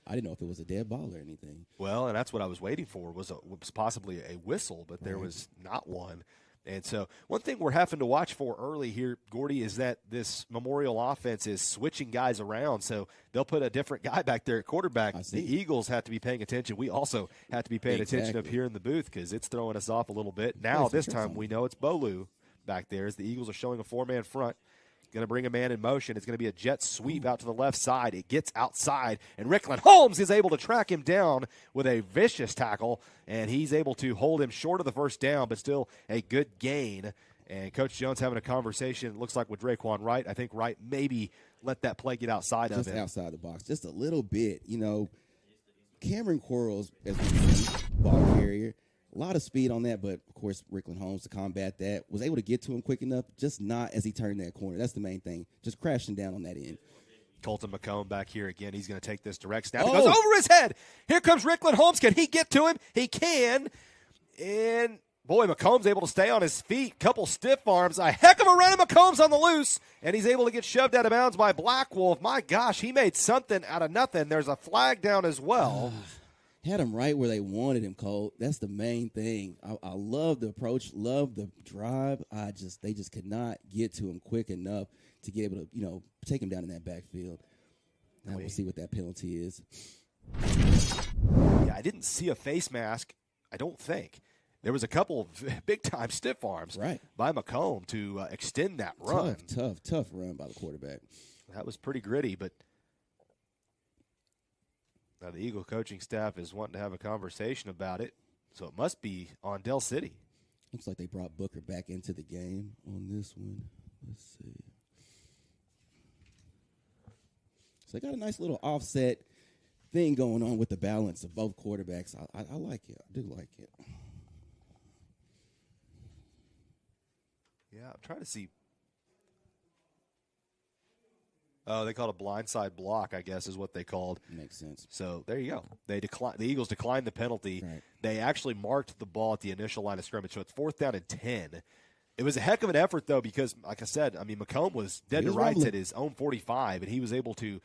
I didn't know if it was a dead ball or anything. Well, and that's what I was waiting for was possibly a whistle, but there was not one. And so one thing we're having to watch for early here, Gordy, is that this Memorial offense is switching guys around. So they'll put a different guy back there at quarterback. The Eagles have to be paying attention. We also have to be paying attention up here in the booth because it's throwing us off a little bit. Now, this time, we know it's Bolu back there as the Eagles are showing a four-man front. Going to bring a man in motion. It's going to be a jet sweep out to the left side. It gets outside, and Rickland Holmes is able to track him down with a vicious tackle, and he's able to hold him short of the first down, but still a good gain. And Coach Jones having a conversation, it looks like, with Draquan Wright. I think Wright maybe let that play get outside of him. Just outside the box, just a little bit. You know, Cameron Quarles, as we see, ball carrier, a lot of speed on that, but, of course, Rickland Holmes to combat that, was able to get to him quick enough, just not as he turned that corner. That's the main thing, just crashing down on that end. Colton McComb back here again. He's going to take this direct snap. It goes over his head. Here comes Rickland Holmes. Can he get to him? He can. And, boy, McComb's able to stay on his feet. Couple stiff arms. A heck of a run, and McComb's on the loose. And he's able to get shoved out of bounds by Black Wolf. My gosh, he made something out of nothing. There's a flag down as well. Had him right where they wanted him, Colt. That's the main thing. I love the approach, love the drive. They just could not get to him quick enough to get able to, take him down in that backfield. Now we'll see what that penalty is. Yeah, I didn't see a face mask, I don't think. There was a couple of big-time stiff arms by McComb to extend that run. Tough run by the quarterback. That was pretty gritty, but now the Eagle coaching staff is wanting to have a conversation about it, so it must be on Dell City. Looks like they brought Booker back into the game on this one. Let's see. So they got a nice little offset thing going on with the balance of both quarterbacks. I like it. I do like it. Yeah, I'm trying to see. Oh, they called a blindside block, I guess, is what they called. Makes sense. So there you go. The Eagles declined the penalty. Right. They actually marked the ball at the initial line of scrimmage, so it's 4th down and 10. It was a heck of an effort, though, because, like I said, McComb was dead to rights at his own 45, and he was able to,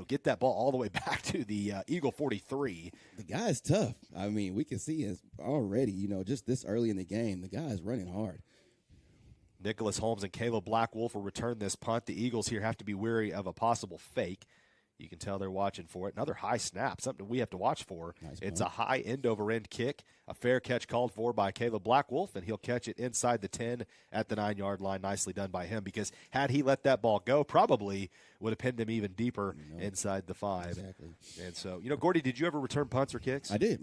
get that ball all the way back to the Eagle 43. The guy's tough. I mean, we can see it already, just this early in the game. The guy's running hard. Nicholas Holmes and Caleb Blackwolf will return this punt. The Eagles here have to be wary of a possible fake. You can tell they're watching for it. Another high snap, something we have to watch for. Nice it's punt. A high end-over-end kick. A fair catch called for by Caleb Blackwolf, and he'll catch it inside the 10 at the 9-yard line. Nicely done by him, because had he let that ball go, probably would have pinned him even deeper inside the 5. Exactly. And so, Gordy, did you ever return punts or kicks? I did.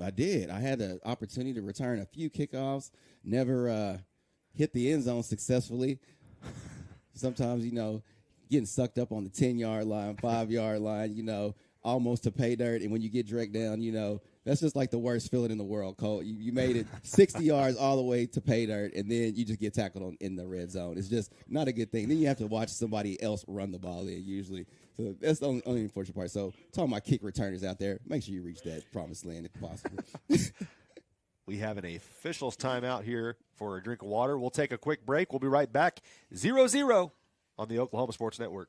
I had the opportunity to return a few kickoffs. Never hit the end zone successfully. Sometimes, getting sucked up on the 10-yard line, 5-yard line, almost to pay dirt. And when you get dragged down, that's just like the worst feeling in the world, Colt. You made it 60 yards all the way to pay dirt, and then you just get tackled in the red zone. It's just not a good thing. Then you have to watch somebody else run the ball in usually. So that's the only unfortunate part. So talking about kick returners out there, make sure you reach that promised land if possible. We have an officials timeout here for a drink of water. We'll take a quick break. We'll be right back. 0-0 on the Oklahoma Sports Network.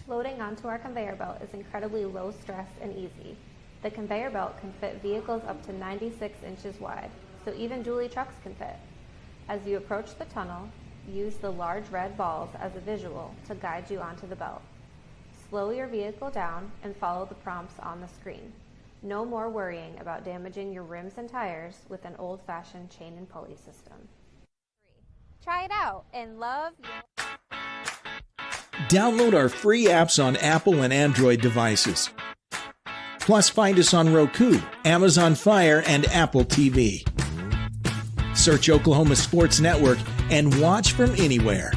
Loading onto our conveyor belt is incredibly low stress and easy. The conveyor belt can fit vehicles up to 96 inches wide, so even dually trucks can fit. As you approach the tunnel, use the large red balls as a visual to guide you onto the belt. Slow your vehicle down and follow the prompts on the screen. No more worrying about damaging your rims and tires with an old-fashioned chain and pulley system. Try it out and love your... Download our free apps on Apple and Android devices. Plus, find us on Roku, Amazon Fire, and Apple TV. Search Oklahoma Sports Network and watch from anywhere.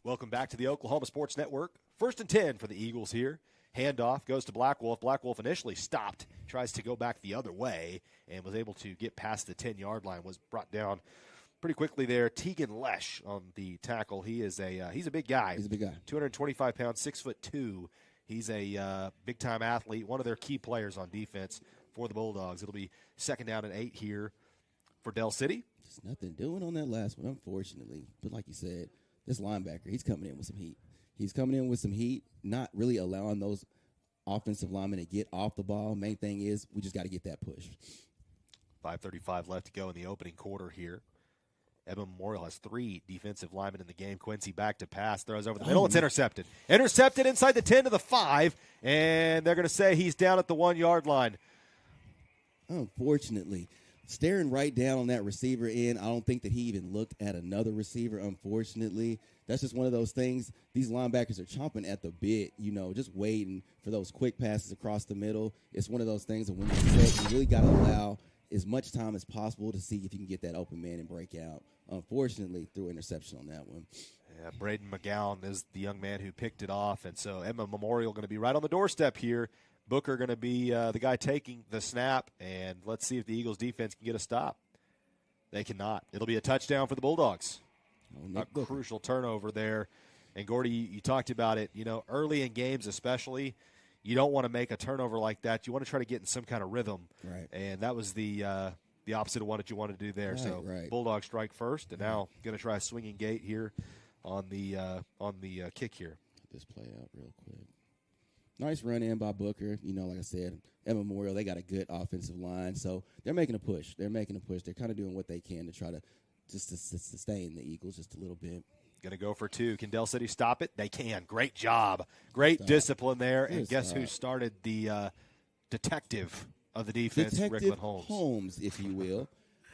Welcome back to the Oklahoma Sports Network. 1st and 10 for the Eagles here. Handoff goes to Black Wolf. Black Wolf initially stopped, tries to go back the other way, and was able to get past the 10-yard line, was brought down pretty quickly there. Tegan Lesh on the tackle. He's a big guy. He's a big guy. 225 pounds, 6'2". He's a big-time athlete, one of their key players on defense for the Bulldogs. It'll be 2nd down and 8 here for Dell City. There's nothing doing on that last one, unfortunately. But like you said, this linebacker, he's coming in with some heat. He's coming in with some heat, not really allowing those offensive linemen to get off the ball. Main thing is we just got to get that push. 5:35 left to go in the opening quarter here. Edmond Memorial has 3 defensive linemen in the game. Quincy back to pass, throws over the middle. It's intercepted. Intercepted inside the 10 to the 5, and they're going to say he's down at the 1-yard line. Unfortunately, staring right down on that receiver end, I don't think that he even looked at another receiver, unfortunately. That's just one of those things. These linebackers are chomping at the bit, just waiting for those quick passes across the middle. It's one of those things that when you're set, you really got to allow as much time as possible to see if you can get that open man and break out. Unfortunately, threw interception on that one. Yeah, Braden McGowan is the young man who picked it off, and so Edmond Memorial going to be right on the doorstep here. Booker going to be the guy taking the snap, and let's see if the Eagles defense can get a stop. They cannot. It'll be a touchdown for the Bulldogs. A crucial turnover there. And, Gordy, you talked about it, early in games especially, you don't want to make a turnover like that. You want to try to get in some kind of rhythm. Right. And that was the opposite of what you want to do there. Right. Bulldogs strike first, and now going to try a swinging gate here on the kick here. Get this play out real quick. Nice run in by Booker. Like I said, at Memorial, they got a good offensive line. So they're making a push. They're kind of doing what they can to try to just to sustain the Eagles just a little bit. Going to go for 2. Can Dell City stop it? They can. Great job. Great discipline there. And guess who started the detective of the defense, Detective Rickland Holmes. Holmes, if you will.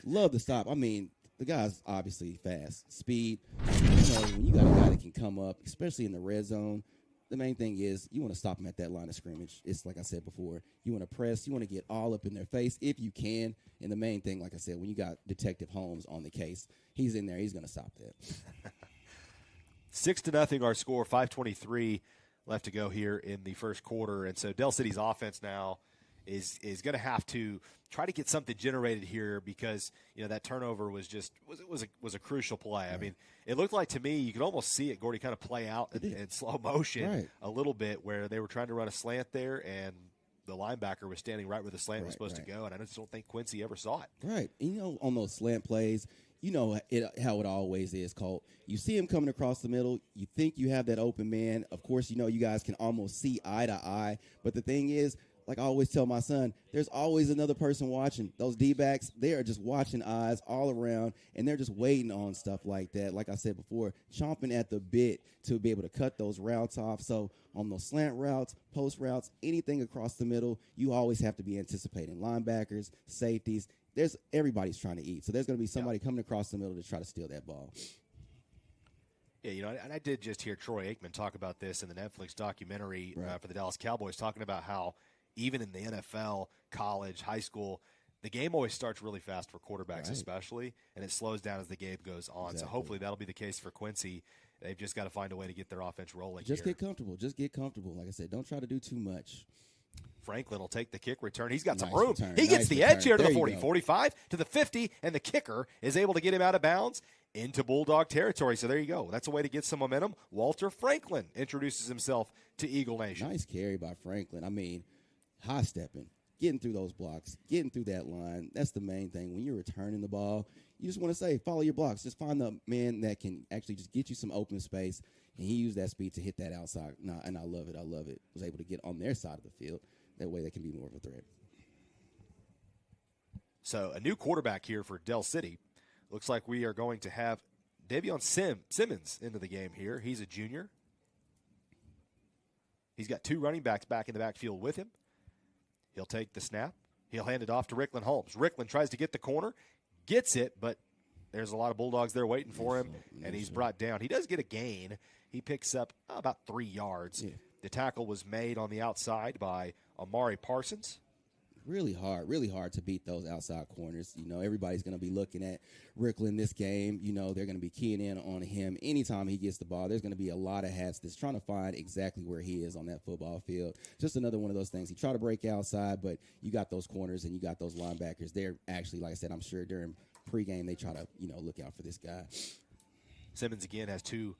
Love the stop. I mean, the guy's obviously fast. Speed. When you got a guy that can come up, especially in the red zone, the main thing is you want to stop him at that line of scrimmage. It's like I said before, you want to press, you want to get all up in their face if you can. And the main thing, like I said, when you got Detective Holmes on the case, he's in there, he's going to stop that. 6-0 our score, 5:23 left to go here in the first quarter. And so Dell City's offense now is going to have to try to get something generated here because, that turnover was a crucial play. Right. I mean, it looked like to me you could almost see it, Gordy, kind of play out in slow motion a little bit where they were trying to run a slant there and the linebacker was standing right where the slant was supposed to go, and I just don't think Quincy ever saw it. Right. And, on those slant plays, how it always is, Colt. You see him coming across the middle. You think you have that open man. Of course, you guys can almost see eye to eye. But the thing is, like I always tell my son, there's always another person watching. Those D-backs, they are just watching eyes all around, and they're just waiting on stuff like that. Like I said before, chomping at the bit to be able to cut those routes off. So on those slant routes, post routes, anything across the middle, you always have to be anticipating linebackers, safeties. Everybody's trying to eat. So there's going to be somebody coming across the middle to try to steal that ball. Yeah, and I did just hear Troy Aikman talk about this in the Netflix documentary for the Dallas Cowboys, talking about how even in the NFL, college, high school, the game always starts really fast for quarterbacks especially, and it slows down as the game goes on. Exactly. So hopefully that'll be the case for Quincy. They've just got to find a way to get their offense rolling Just get comfortable. Like I said, don't try to do too much. Franklin will take the kick return. He's got some room. He gets the edge here to the 40, 45, to the 50, and the kicker is able to get him out of bounds into Bulldog territory. So there you go. That's a way to get some momentum. Walter Franklin introduces himself to Eagle Nation. Nice carry by Franklin. I mean, high stepping, getting through those blocks, getting through that line. That's the main thing. When you're returning the ball, you just want to say, follow your blocks. Just find the man that can actually just get you some open space, and he used that speed to hit that outside. And I love it. Was able to get on their side of the field. That way they can be more of a threat. So a new quarterback here for Dell City. Looks like we are going to have Davion Simmons into the game here. He's a junior. He's got 2 running backs back in the backfield with him. He'll take the snap. He'll hand it off to Rickland Holmes. Rickland tries to get the corner, gets it, but There's a lot of Bulldogs there waiting for him, and he's brought down. He does get a gain. He picks up about 3 yards. Yeah. The tackle was made on the outside by Amari Parsons. Really hard to beat those outside corners. Everybody's going to be looking at Ricklin this game. They're going to be keying in on him anytime he gets the ball. There's going to be a lot of hats that's trying to find exactly where he is on that football field. Just another one of those things. He tried to break outside, but you got those corners and you got those linebackers. They're actually, like I said, I'm sure during pregame they try to, look out for this guy. Simmons again has 2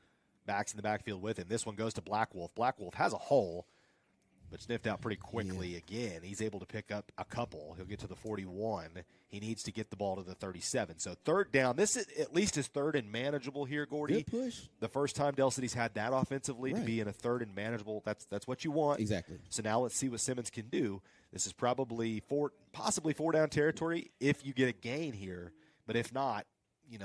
backs in the backfield with him. This one goes to Black Wolf. Black Wolf has a hole, but sniffed out pretty quickly again. He's able to pick up a couple. He'll get to the 41. He needs to get the ball to the 37. So 3rd down. This is at least his 3rd and manageable here, Gordy. Good push. The first time Dell City's had that offensively to be in a 3rd and manageable. That's what you want. Exactly. So now let's see what Simmons can do. This is probably possibly 4-down territory if you get a gain here. But if not,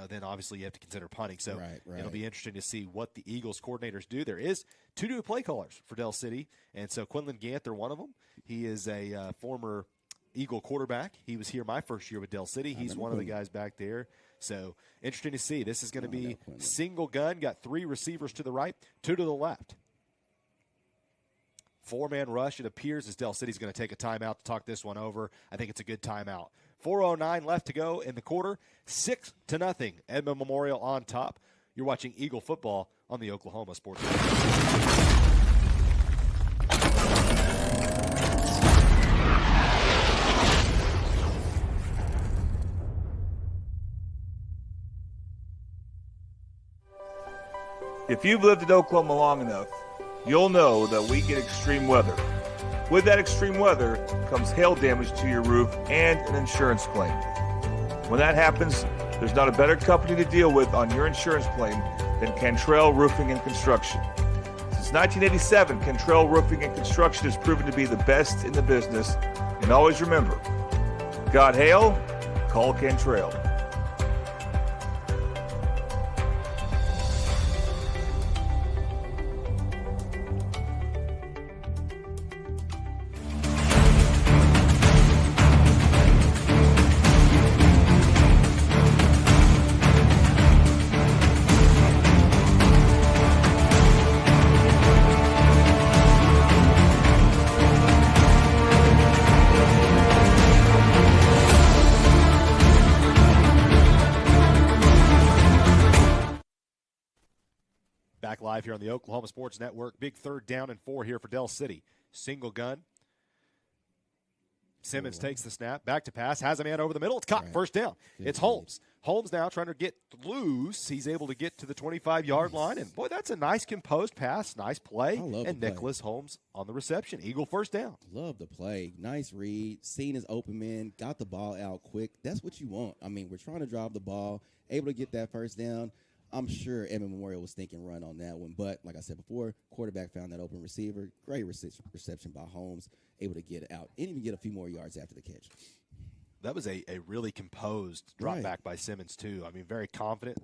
then obviously you have to consider punting. So it'll be interesting to see what the Eagles coordinators do. There is 2 new play callers for Dell City, and so Quinlan Ganther, one of them. He is a former Eagle quarterback. He was here my first year with Dell City. He's one of the guys back there. So interesting to see. This is going to be single gun. Got 3 receivers to the right, 2 to the left. 4-man rush, it appears, as Dell City's going to take a timeout to talk this one over. I think it's a good timeout. 4:09 left to go in the quarter. 6-0. Edmond Memorial on top. You're watching Eagle football on the Oklahoma Sports Network. If you've lived in Oklahoma long enough, you'll know that we get extreme weather. With that extreme weather comes hail damage to your roof and an insurance claim. When that happens, there's not a better company to deal with on your insurance claim than Cantrell Roofing and Construction. Since 1987, Cantrell Roofing and Construction has proven to be the best in the business. And always remember, got hail? Call Cantrell. Back live here on the Oklahoma Sports Network. Big 3rd down and 4 here for Dell City. Single gun. Simmons takes the snap. Back to pass. Has a man over the middle. It's caught. First down. It's Holmes. Holmes now trying to get loose. He's able to get to the 25-yard line. And, boy, that's a nice composed pass. Nice play. And Nicholas Holmes on the reception. Eagle first down. Love the play. Nice read. Seen his open man. Got the ball out quick. That's what you want. I mean, we're trying to drive the ball. Able to get that first down. I'm sure Edmond Memorial was thinking run on that one. But like I said before, quarterback found that open receiver. Great reception by Holmes. Able to get it out. And even get a few more yards after the catch. That was a really composed drop back by Simmons, too. I mean, very confident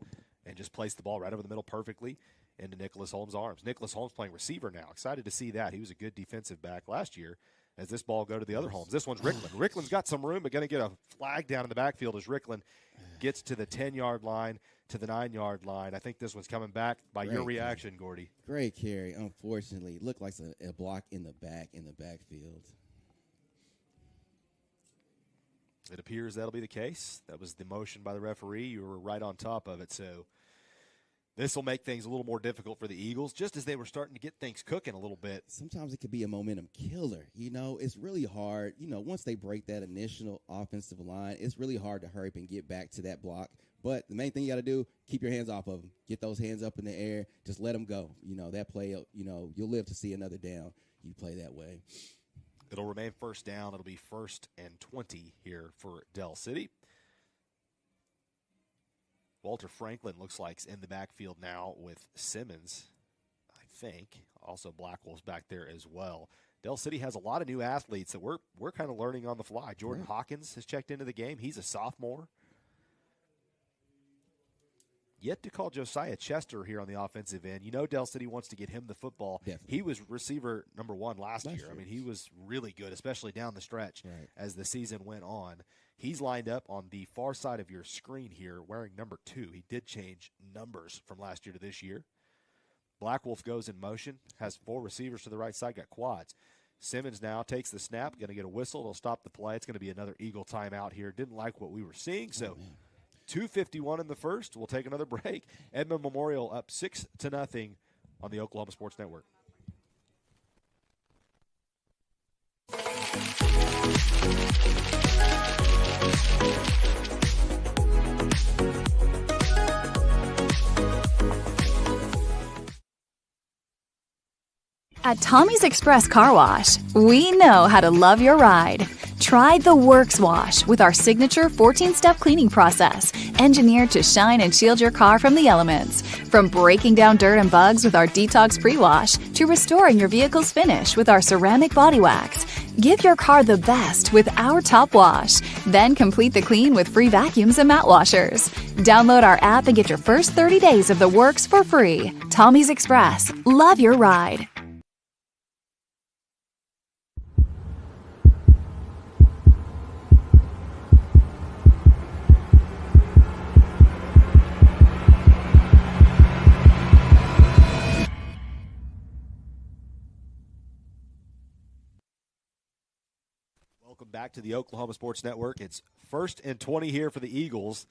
and just placed the ball right over the middle perfectly into Nicholas Holmes' arms. Nicholas Holmes playing receiver now. Excited to see that. He was a good defensive back last year as this ball go to the other Holmes. This one's Ricklin. Ricklin's got some room, but going to get a flag down in the backfield as Ricklin gets to the 10-yard line, to the 9-yard line. I think this one's coming back by your reaction, Gordy. Great carry. Unfortunately, it looked like a block in the backfield. It appears that'll be the case. That was the motion by the referee. You were right on top of it. So this will make things a little more difficult for the Eagles, just as they were starting to get things cooking a little bit. Sometimes it could be a momentum killer. It's really hard. Once they break that initial offensive line, it's really hard to hurry up and get back to that block. But the main thing you got to do, keep your hands off of them. Get those hands up in the air. Just let them go. That play, you'll live to see another down. You play that way. It'll remain first down. It'll be 1st and 20 here for Dell City. Walter Franklin looks like in the backfield now with Simmons, I think. Also Blackwell's back there as well. Dell City has a lot of new athletes that we're kind of learning on the fly. Jordan Hawkins has checked into the game. He's a sophomore. Yet to call Josiah Chester here on the offensive end. Dell City wants to get him the football. Definitely. He was receiver number 1 last year. I mean, he was really good, especially down the stretch as the season went on. He's lined up on the far side of your screen here wearing number 2. He did change numbers from last year to this year. Black Wolf goes in motion, has 4 receivers to the right side, got quads. Simmons now takes the snap, going to get a whistle. It'll stop the play. It's going to be another Eagle timeout here. Didn't like what we were seeing, so 2:51 in the first. We'll take another break. Edmond Memorial up 6-0 on the Oklahoma Sports Network. At Tommy's Express Car Wash, we know how to love your ride. Try the Works Wash with our signature 14-step cleaning process, engineered to shine and shield your car from the elements. From breaking down dirt and bugs with our Detox Pre-Wash to restoring your vehicle's finish with our ceramic body wax. Give your car the best with our Top Wash. Then complete the clean with free vacuums and mat washers. Download our app and get your first 30 days of the works for free. Tommy's Express. Love your ride. Welcome back to the Oklahoma Sports Network. It's 1st and 20 here for the Eagles.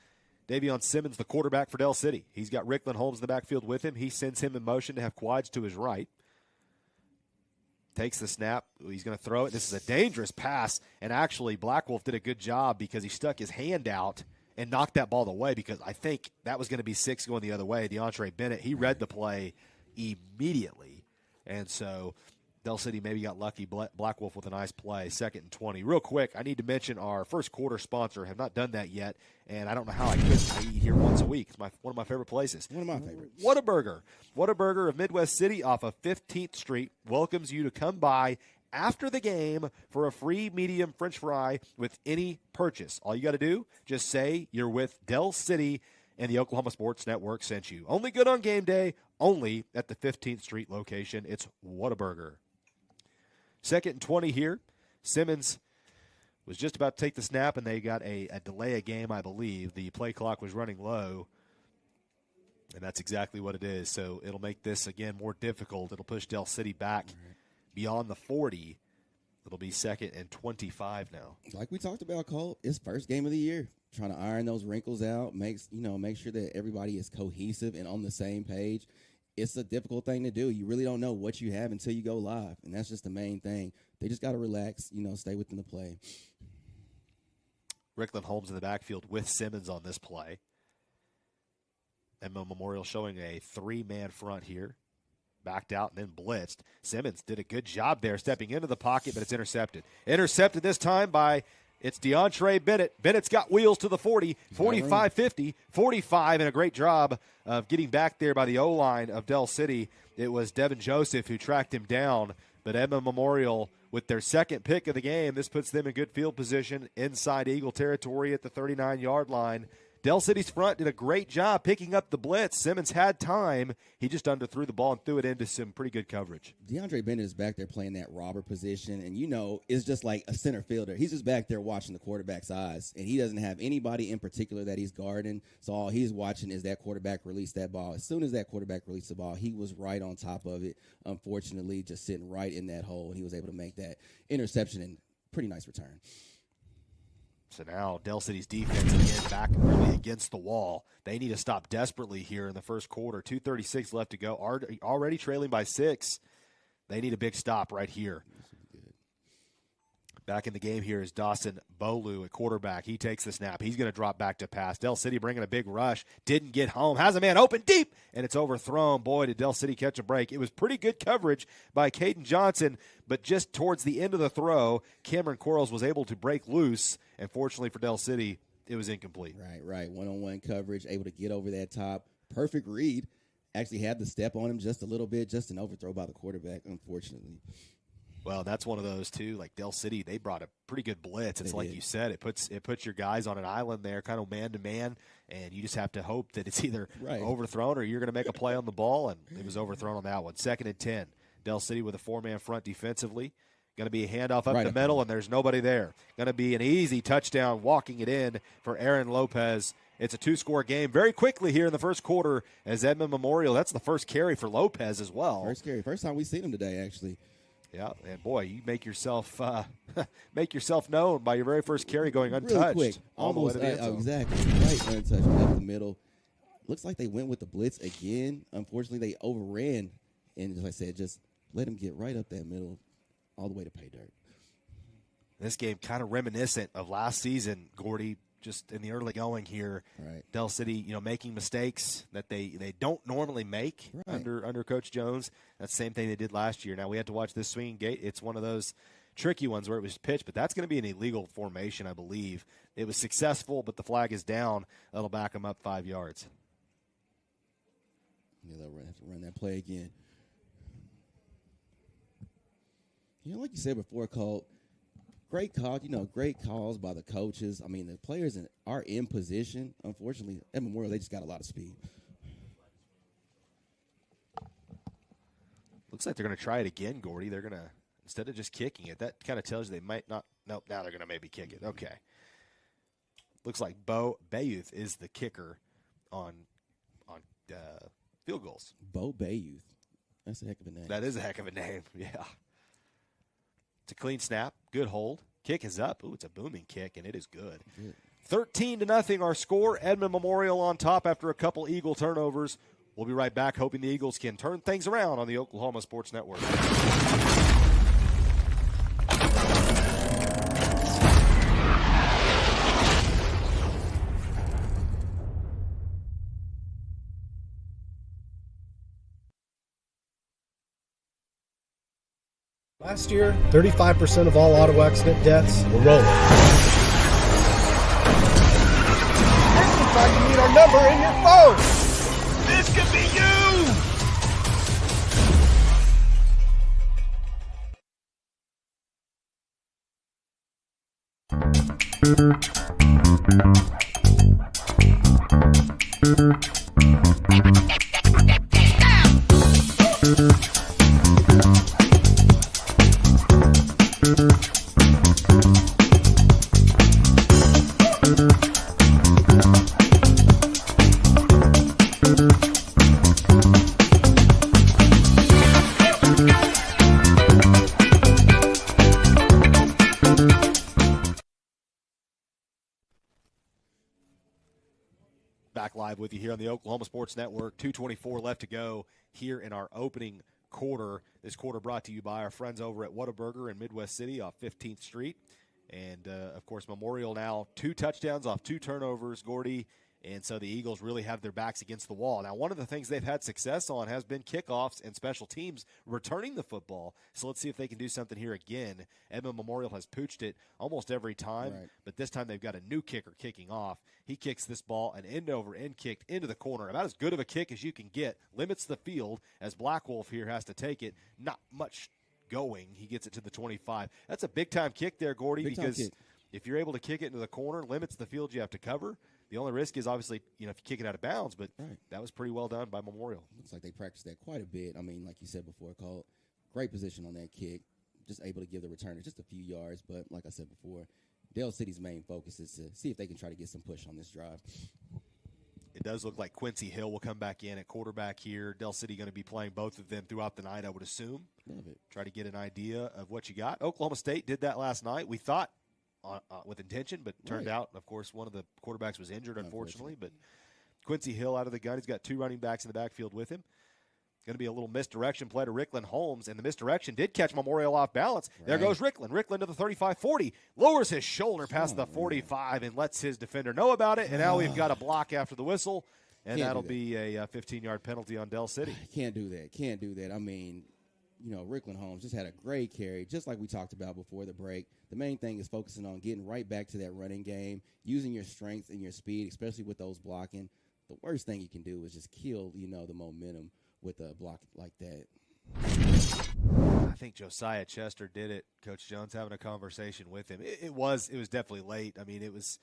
Davion Simmons, the quarterback for Dell City. He's got Rickland Holmes in the backfield with him. He sends him in motion to have quads to his right. Takes the snap. He's going to throw it. This is a dangerous pass, and actually Black Wolf did a good job because he stuck his hand out and knocked that ball away because I think that was going to be 6 going the other way. DeAndre Bennett, he read the play immediately, and so Dell City maybe got lucky. Black Wolf with a nice play, 2nd and 20. Real quick, I need to mention our first quarter sponsor. Have not done that yet, and I don't know how I could. I eat here once a week. It's one of my favorite places. One of my favorites. Whataburger. Whataburger of Midwest City off of 15th Street welcomes you to come by after the game for a free medium French fry with any purchase. All you got to do, just say you're with Dell City and the Oklahoma Sports Network sent you. Only good on game day, only at the 15th Street location. It's Whataburger. 2nd and 20 here. Simmons was just about to take the snap, and they got a delay of game, I believe. The play clock was running low, and that's exactly what it is. So it'll make this, again, more difficult. It'll push Dell City back beyond the 40. It'll be 2nd and 25 now. Like we talked about, Cole, it's first game of the year. Trying to iron those wrinkles out, make sure that everybody is cohesive and on the same page. It's a difficult thing to do. You really don't know what you have until you go live, and that's just the main thing. They just got to relax, stay within the play. Rickland Holmes in the backfield with Simmons on this play. Edmond Memorial showing a 3-man front here. Backed out and then blitzed. Simmons did a good job there stepping into the pocket, but it's intercepted. Intercepted this time by it's DeAndre Bennett. Bennett's got wheels to the 40, 45, 50, 45, and a great job of getting back there by the O-line of Dell City. It was Devin Joseph who tracked him down, but Edmond Memorial with their 2nd pick of the game. This puts them in good field position inside Eagle territory at the 39-yard line. Dell City's front did a great job picking up the blitz. Simmons had time. He just underthrew the ball and threw it into some pretty good coverage. DeAndre Bennett is back there playing that robber position, and it's just like a center fielder. He's just back there watching the quarterback's eyes, and he doesn't have anybody in particular that he's guarding, so all he's watching is that quarterback release that ball. As soon as that quarterback released the ball, he was right on top of it, unfortunately, just sitting right in that hole, and he was able to make that interception and pretty nice return. So now Dell City's defense again back really against the wall. They need to stop desperately here in the first quarter. 2:36 left to go. Already trailing by 6. They need a big stop right here. Back in the game here is Dawson Bolu at quarterback. He takes the snap. He's going to drop back to pass. Dell City bringing a big rush. Didn't get home. Has a man open deep, and it's overthrown. Boy, did Dell City catch a break. It was pretty good coverage by Caden Johnson, but just towards the end of the throw, Cameron Quarles was able to break loose, and fortunately for Dell City, it was incomplete. Right. One-on-one coverage, able to get over that top. Perfect read. Actually had the step on him just a little bit, just an overthrow by the quarterback, unfortunately. Well, that's one of those, too. Like Dell City, they brought a pretty good blitz. It's like you said, it puts your guys on an island there, kind of man-to-man, and you just have to hope that it's either overthrown or you're going to make a play on the ball, and it was overthrown on that one. 2nd and 10. Dell City with a 4-man front defensively. Going to be a handoff up Right the up middle, there. and there's nobody there. Going to be an easy touchdown walking it in for Aaron Lopez. It's a 2-score game very quickly here in the first quarter as Edmond Memorial. That's the first carry for Lopez as well. First carry. First time we've seen him today, actually. Yeah, and boy, you make yourself known by your very first carry going untouched. Really quick. All the way Almost to the end zone. exactly. Right untouched up the middle. Looks like they went with the blitz again. Unfortunately, they overran. And as I said, just let him get right up that middle all the way to pay dirt. This game kind of reminiscent of last season, Gordy, just in the early going here. Right. Dell City, making mistakes that they don't normally make under Coach Jones. That's the same thing they did last year. Now we have to watch this swinging gate. It's one of those tricky ones where it was pitched, but that's going to be an illegal formation, I believe. It was successful, but the flag is down. That'll back them up 5 yards. Yeah, they'll have to run that play again. Like you said before, Colt, great call. Great calls by the coaches. I mean, the players are in position. Unfortunately, at Memorial, they just got a lot of speed. Looks like they're going to try it again, Gordy. They're going to, instead of just kicking it, that kind of tells you they might not. Nope, now they're going to maybe kick it. Okay. Looks like Bo Bayouth is the kicker on field goals. Bo Bayouth. That's a heck of a name. That is a heck of a name, yeah. It's a clean snap, good hold. Kick is up. Ooh, it's a booming kick, and it is good. 13-0 our score. Edmond Memorial on top after a couple Eagle turnovers. We'll be right back, hoping the Eagles can turn things around on the Oklahoma Sports Network. Last year, 35% of all auto accident deaths were rolling. This looks like you need our number in your phone. This could be you. Back live with you here on the Oklahoma Sports Network. 2:24 left to go here in our opening quarter. This quarter brought to you by our friends over at Whataburger in Midwest City off 15th Street. And, of course, Memorial now 2 touchdowns off 2 turnovers, Gordy. And so the Eagles really have their backs against the wall. Now, one of the things they've had success on has been kickoffs and special teams returning the football. So let's see if they can do something here again. Edmond Memorial has pooched it almost every time, but this time they've got a new kicker kicking off. He kicks this ball an end-over-end kick into the corner. About as good of a kick as you can get. Limits the field as Black Wolf here has to take it. Not much going. He gets it to the 25. That's a big-time kick there, Gordy, because if you're able to kick it into the corner, limits the field you have to cover. The only risk is obviously, if you kick it out of bounds, but that was pretty well done by Memorial. Looks like they practiced that quite a bit. I mean, like you said before, Colt, great position on that kick. Just able to give the returner just a few yards. But like I said before, Dell City's main focus is to see if they can try to get some push on this drive. It does look like Quincy Hill will come back in at quarterback here. Dell City going to be playing both of them throughout the night, I would assume. Love it. Try to get an idea of what you got. Oklahoma State did that last night. We thought with intention, but turned out, of course, one of the quarterbacks was injured, unfortunately. But Quincy Hill out of the gun. He's got 2 running backs in the backfield with him. Going to be a little misdirection play to Rickland Holmes, and the misdirection did catch Memorial off balance. There goes Rickland. Rickland to the 35-40. Lowers his shoulder past the 45 and lets his defender know about it. And now we've got a block after the whistle, and that'll be a 15-yard penalty on Dell City. Can't do that. I mean, Rickland Holmes just had a great carry, just like we talked about before the break. The main thing is focusing on getting right back to that running game, using your strength and your speed, especially with those blocking. The worst thing you can do is just kill, the momentum with a block like that. I think Josiah Chester did it. Coach Jones having a conversation with him. It was definitely late. I mean, it was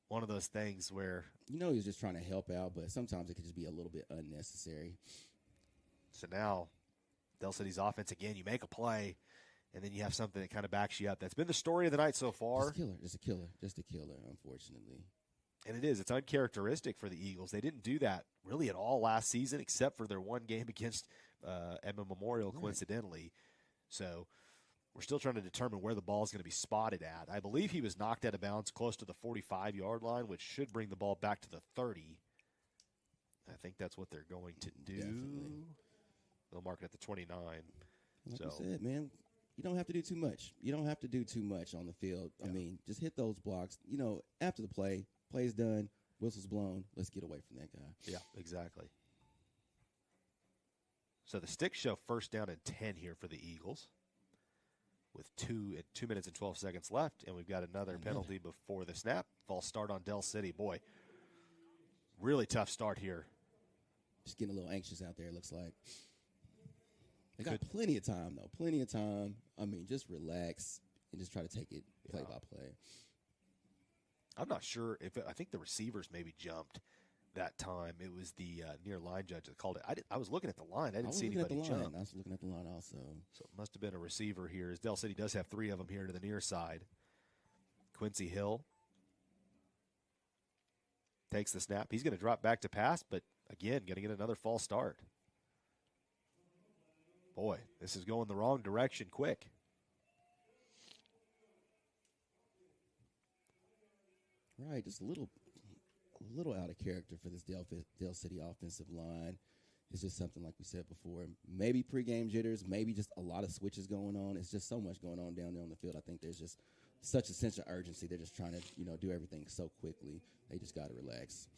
one of those things where he was just trying to help out, but sometimes it could just be a little bit unnecessary. So now Dell City's offense again. You make a play, and then you have something that kind of backs you up. That's been the story of the night so far. Just a killer, unfortunately. And it is. It's uncharacteristic for the Eagles. They didn't do that really at all last season, except for their one game against Edmond Memorial, coincidentally. So we're still trying to determine where the ball is going to be spotted at. I believe he was knocked out of bounds close to the 45-yard line, which should bring the ball back to the 30. I think that's what they're going to do. Definitely. They'll mark it at the 29. Like I said, man, you don't have to do too much. You don't have to do too much on the field. Yeah. I mean, just hit those blocks. You know, after the play's done, whistle's blown, let's get away from that guy. Yeah, exactly. So the sticks show first down and 10 here for the Eagles with 2 minutes and 12 seconds left, and we've got another penalty before the snap. False start on Dell City. Boy, really tough start here. Just getting a little anxious out there, it looks like. They got plenty of time, though. Plenty of time. I mean, just relax and just try to take it play by play. I'm not sure if I think the receivers maybe jumped that time. It was the near line judge that called it. I was looking at the line. I didn't see anybody jump. I was looking at the line also. So it must have been a receiver here, as Dell City does have 3 of them here to the near side. Quincy Hill takes the snap. He's going to drop back to pass, but again, going to get another false start. Boy, this is going the wrong direction quick. Right, just a little out of character for this Dell City offensive line. It's just something like we said before. Maybe pregame jitters, maybe just a lot of switches going on. It's just so much going on down there on the field. I think there's just such a sense of urgency. They're just trying to, do everything so quickly. They just got to relax.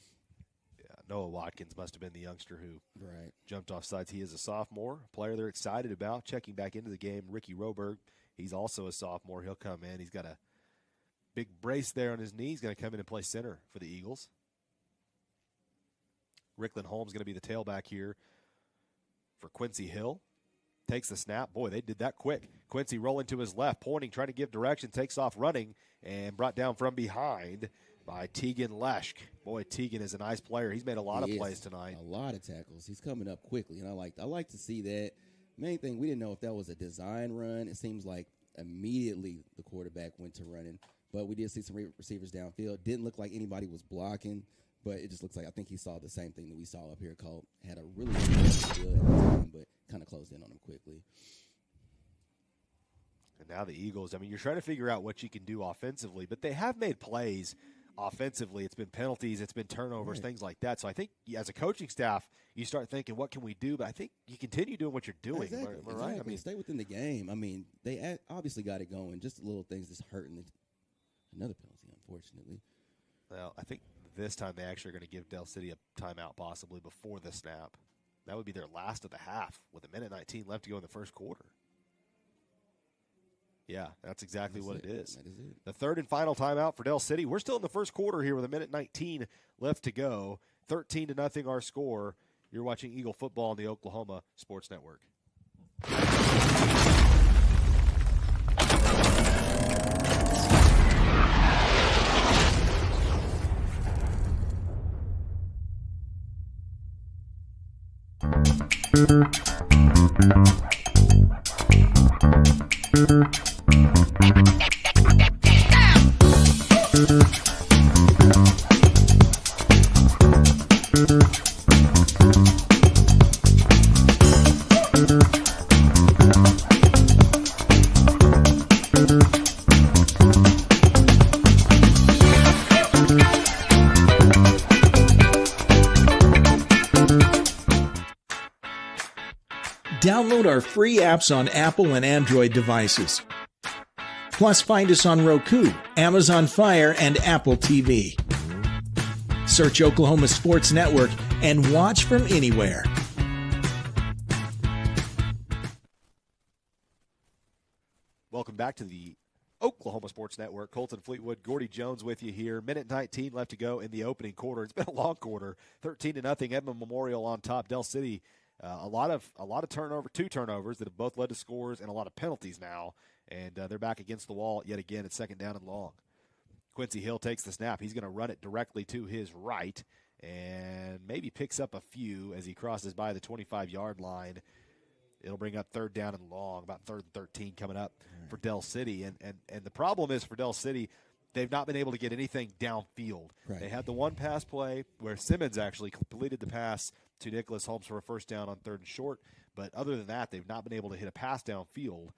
Yeah, Noah Watkins must have been the youngster who jumped off sides. He is a sophomore, a player they're excited about. Checking back into the game, Ricky Roberg. He's also a sophomore. He'll come in. He's got a big brace there on his knee. He's going to come in and play center for the Eagles. Rickland Holmes going to be the tailback here for Quincy Hill. Takes the snap. Boy, they did that quick. Quincy rolling to his left, pointing, trying to give direction, takes off running, and brought down from behind by Teagan Leschk. Boy, Teagan is a nice player. He's made a lot of plays tonight. A lot of tackles. He's coming up quickly, and I like to see that. Main thing, we didn't know if that was a design run. It seems like immediately the quarterback went to running, but we did see some receivers downfield. Didn't look like anybody was blocking, but it just looks like I think he saw the same thing that we saw up here. Colt had a really good time, but kind of closed in on him quickly. And now the Eagles, I mean, you're trying to figure out what you can do offensively, but they have made plays offensively. It's been penalties, it's been turnovers, things like that. So I think as a coaching staff, you start thinking, what can we do? But I think you continue doing what you're doing. Exactly. Right? I mean, stay within the game. I mean, they obviously got it going. Just the little things just hurting. Another penalty, unfortunately. Well, I think this time they actually are going to give Dell City a timeout possibly before the snap. That would be their last of the half with 1:19 left to go in the first quarter. Yeah, that's exactly what it is. That is it. The third and final timeout for Dell City. We're still in the first quarter here with 1:19 left to go. 13-0 our score. You're watching Eagle football on the Oklahoma Sports Network. Download our free apps on Apple and Android devices. Plus, find us on Roku, Amazon Fire, and Apple TV. Search Oklahoma Sports Network and watch from anywhere. Welcome back to the Oklahoma Sports Network. Colton Fleetwood, Gordy Jones with you here. 1:19 left to go in the opening quarter. It's been a long quarter. 13-0 Edmond Memorial on top. Dell City, a lot of turnover, 2 turnovers that have both led to scores, and a lot of penalties now. And they're back against the wall yet again. It's second down and long. Quincy Hill takes the snap. He's going to run it directly to his right and maybe picks up a few as he crosses by the 25-yard line. It'll bring up 3rd down and long, about 3rd and 13 coming up for Dell City. And the problem is for Dell City, they've not been able to get anything downfield. Right. They had the one pass play where Simmons actually completed the pass to Nicholas Holmes for a 1st down on 3rd and short. But other than that, they've not been able to hit a pass downfield.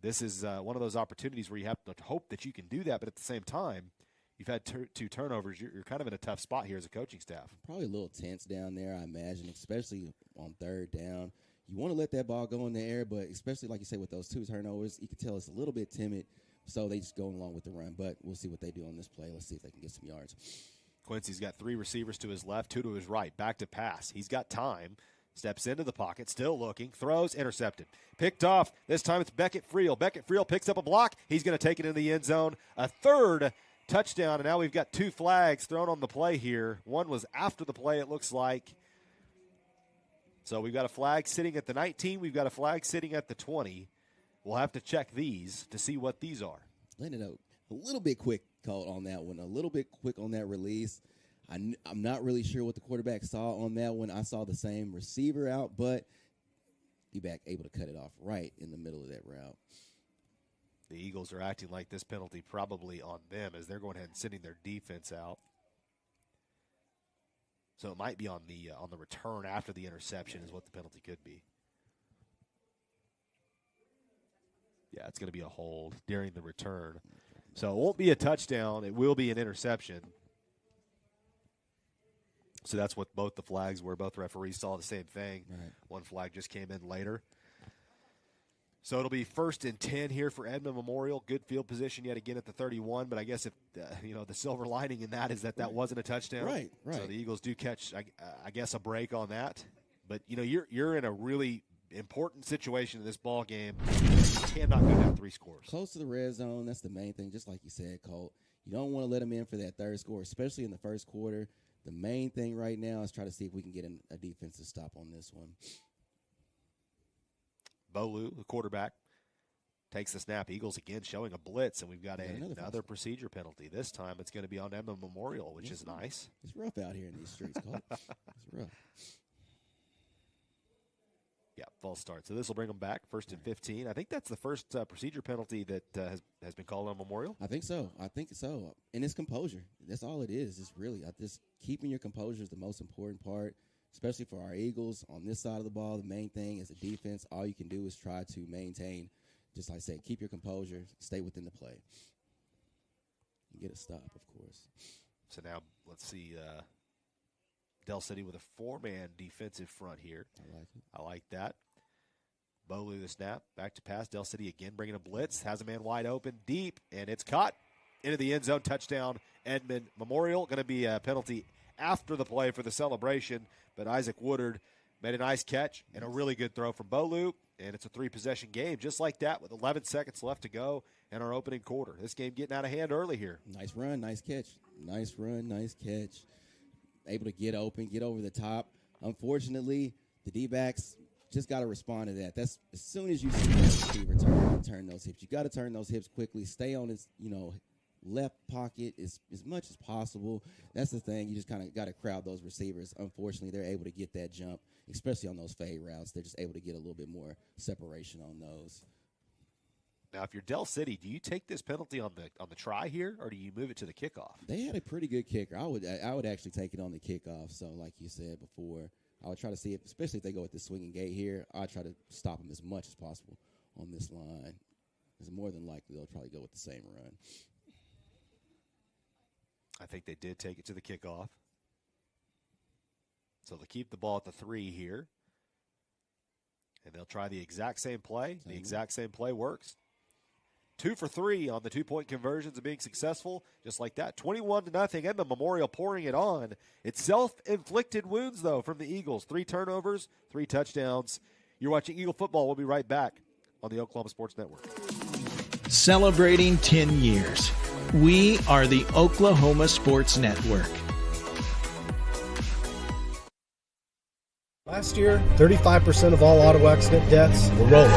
This is one of those opportunities where you have to hope that you can do that, but at the same time, you've had 2 turnovers. You're kind of in a tough spot here as a coaching staff. Probably a little tense down there, I imagine, especially on 3rd down. You want to let that ball go in the air, but especially, like you say, with those 2 turnovers, you can tell it's a little bit timid, so they just go along with the run. But we'll see what they do on this play. Let's see if they can get some yards. Quincy's got 3 receivers to his left, 2 to his right. Back to pass. He's got time. Steps into the pocket, still looking, throws, intercepted. Picked off. This time it's Beckett Friel. Beckett Friel picks up a block. He's going to take it in the end zone. A 3rd touchdown, and now we've got 2 flags thrown on the play here. One was after the play, it looks like. So we've got a flag sitting at the 19. We've got a flag sitting at the 20. We'll have to check these to see what these are. Letting it out a little bit quick call on that one, a little bit quick on that release. I'm not really sure what the quarterback saw on that one. I saw the same receiver out, but D-back able to cut it off right in the middle of that route. The Eagles are acting like this penalty probably on them as they're going ahead and sending their defense out. So it might be on the return after the interception is what the penalty could be. Yeah, it's going to be a hold during the return. So it won't be a touchdown. It will be an interception. So that's what both the flags were. Both referees saw the same thing. Right. One flag just came in later. So it'll be 1st and 10 here for Edmond Memorial. Good field position yet again at the 31. But I guess if the silver lining in that is that wasn't a touchdown. Right. So the Eagles do catch, I guess, a break on that. But you're in a really important situation in this ball game. You cannot go down 3 scores. Close to the red zone. That's the main thing. Just like you said, Colt. You don't want to let them in for that 3rd score, especially in the 1st quarter. The main thing right now is try to see if we can get a defensive stop on this one. Bolu, the quarterback, takes the snap. Eagles again showing a blitz, and we've got another procedure penalty. This time it's going to be on Edmond Memorial, which is nice. It's rough out here in these streets, Colt. It's rough. Yeah, false start. So this will bring them back, 1st and 15. I think that's the first procedure penalty that has been called on Memorial. I think so. And it's composure. That's all it is. It's really just keeping your composure is the most important part, especially for our Eagles. On this side of the ball, the main thing is the defense. All you can do is try to maintain, just like I said, keep your composure, stay within the play. And get a stop, of course. So now let's see Dell City with a 4-man defensive front here. I like that. Bolu the snap, back to pass. Dell City again bringing a blitz, has a man wide open, deep, and it's caught into the end zone. Touchdown, Edmond Memorial. Going to be a penalty after the play for the celebration, but Isaac Woodard made a nice catch and a really good throw from Bolu, and it's a 3-possession game just like that with 11 seconds left to go in our opening quarter. This game getting out of hand early here. Nice run, nice catch. Nice run, nice catch. Able to get open, get over the top. Unfortunately, the D-backs just got to respond to that. That's as soon as you see that receiver turn those hips. You got to turn those hips quickly. Stay on his, left pocket as much as possible. That's the thing. You just kind of got to crowd those receivers. Unfortunately, they're able to get that jump, especially on those fade routes. They're just able to get a little bit more separation on those. Now, if you're Dell City, do you take this penalty on the try here, or do you move it to the kickoff? They had a pretty good kicker. I would actually take it on the kickoff. So, like you said before, I would try to see if, especially if they go with the swinging gate here, I'd try to stop them as much as possible on this line. It's more than likely they'll probably go with the same run. I think they did take it to the kickoff. So they'll keep the ball at the 3 here. And they'll try the exact same play. The exact same play works. 2 for 3 on the 2-point conversions and being successful. Just like that. 21-0. Edmond Memorial pouring it on. It's self-inflicted wounds, though, from the Eagles. 3 turnovers, 3 touchdowns. You're watching Eagle Football. We'll be right back on the Oklahoma Sports Network. Celebrating 10 years. We are the Oklahoma Sports Network. Last year, 35% of all auto accident deaths were rolling.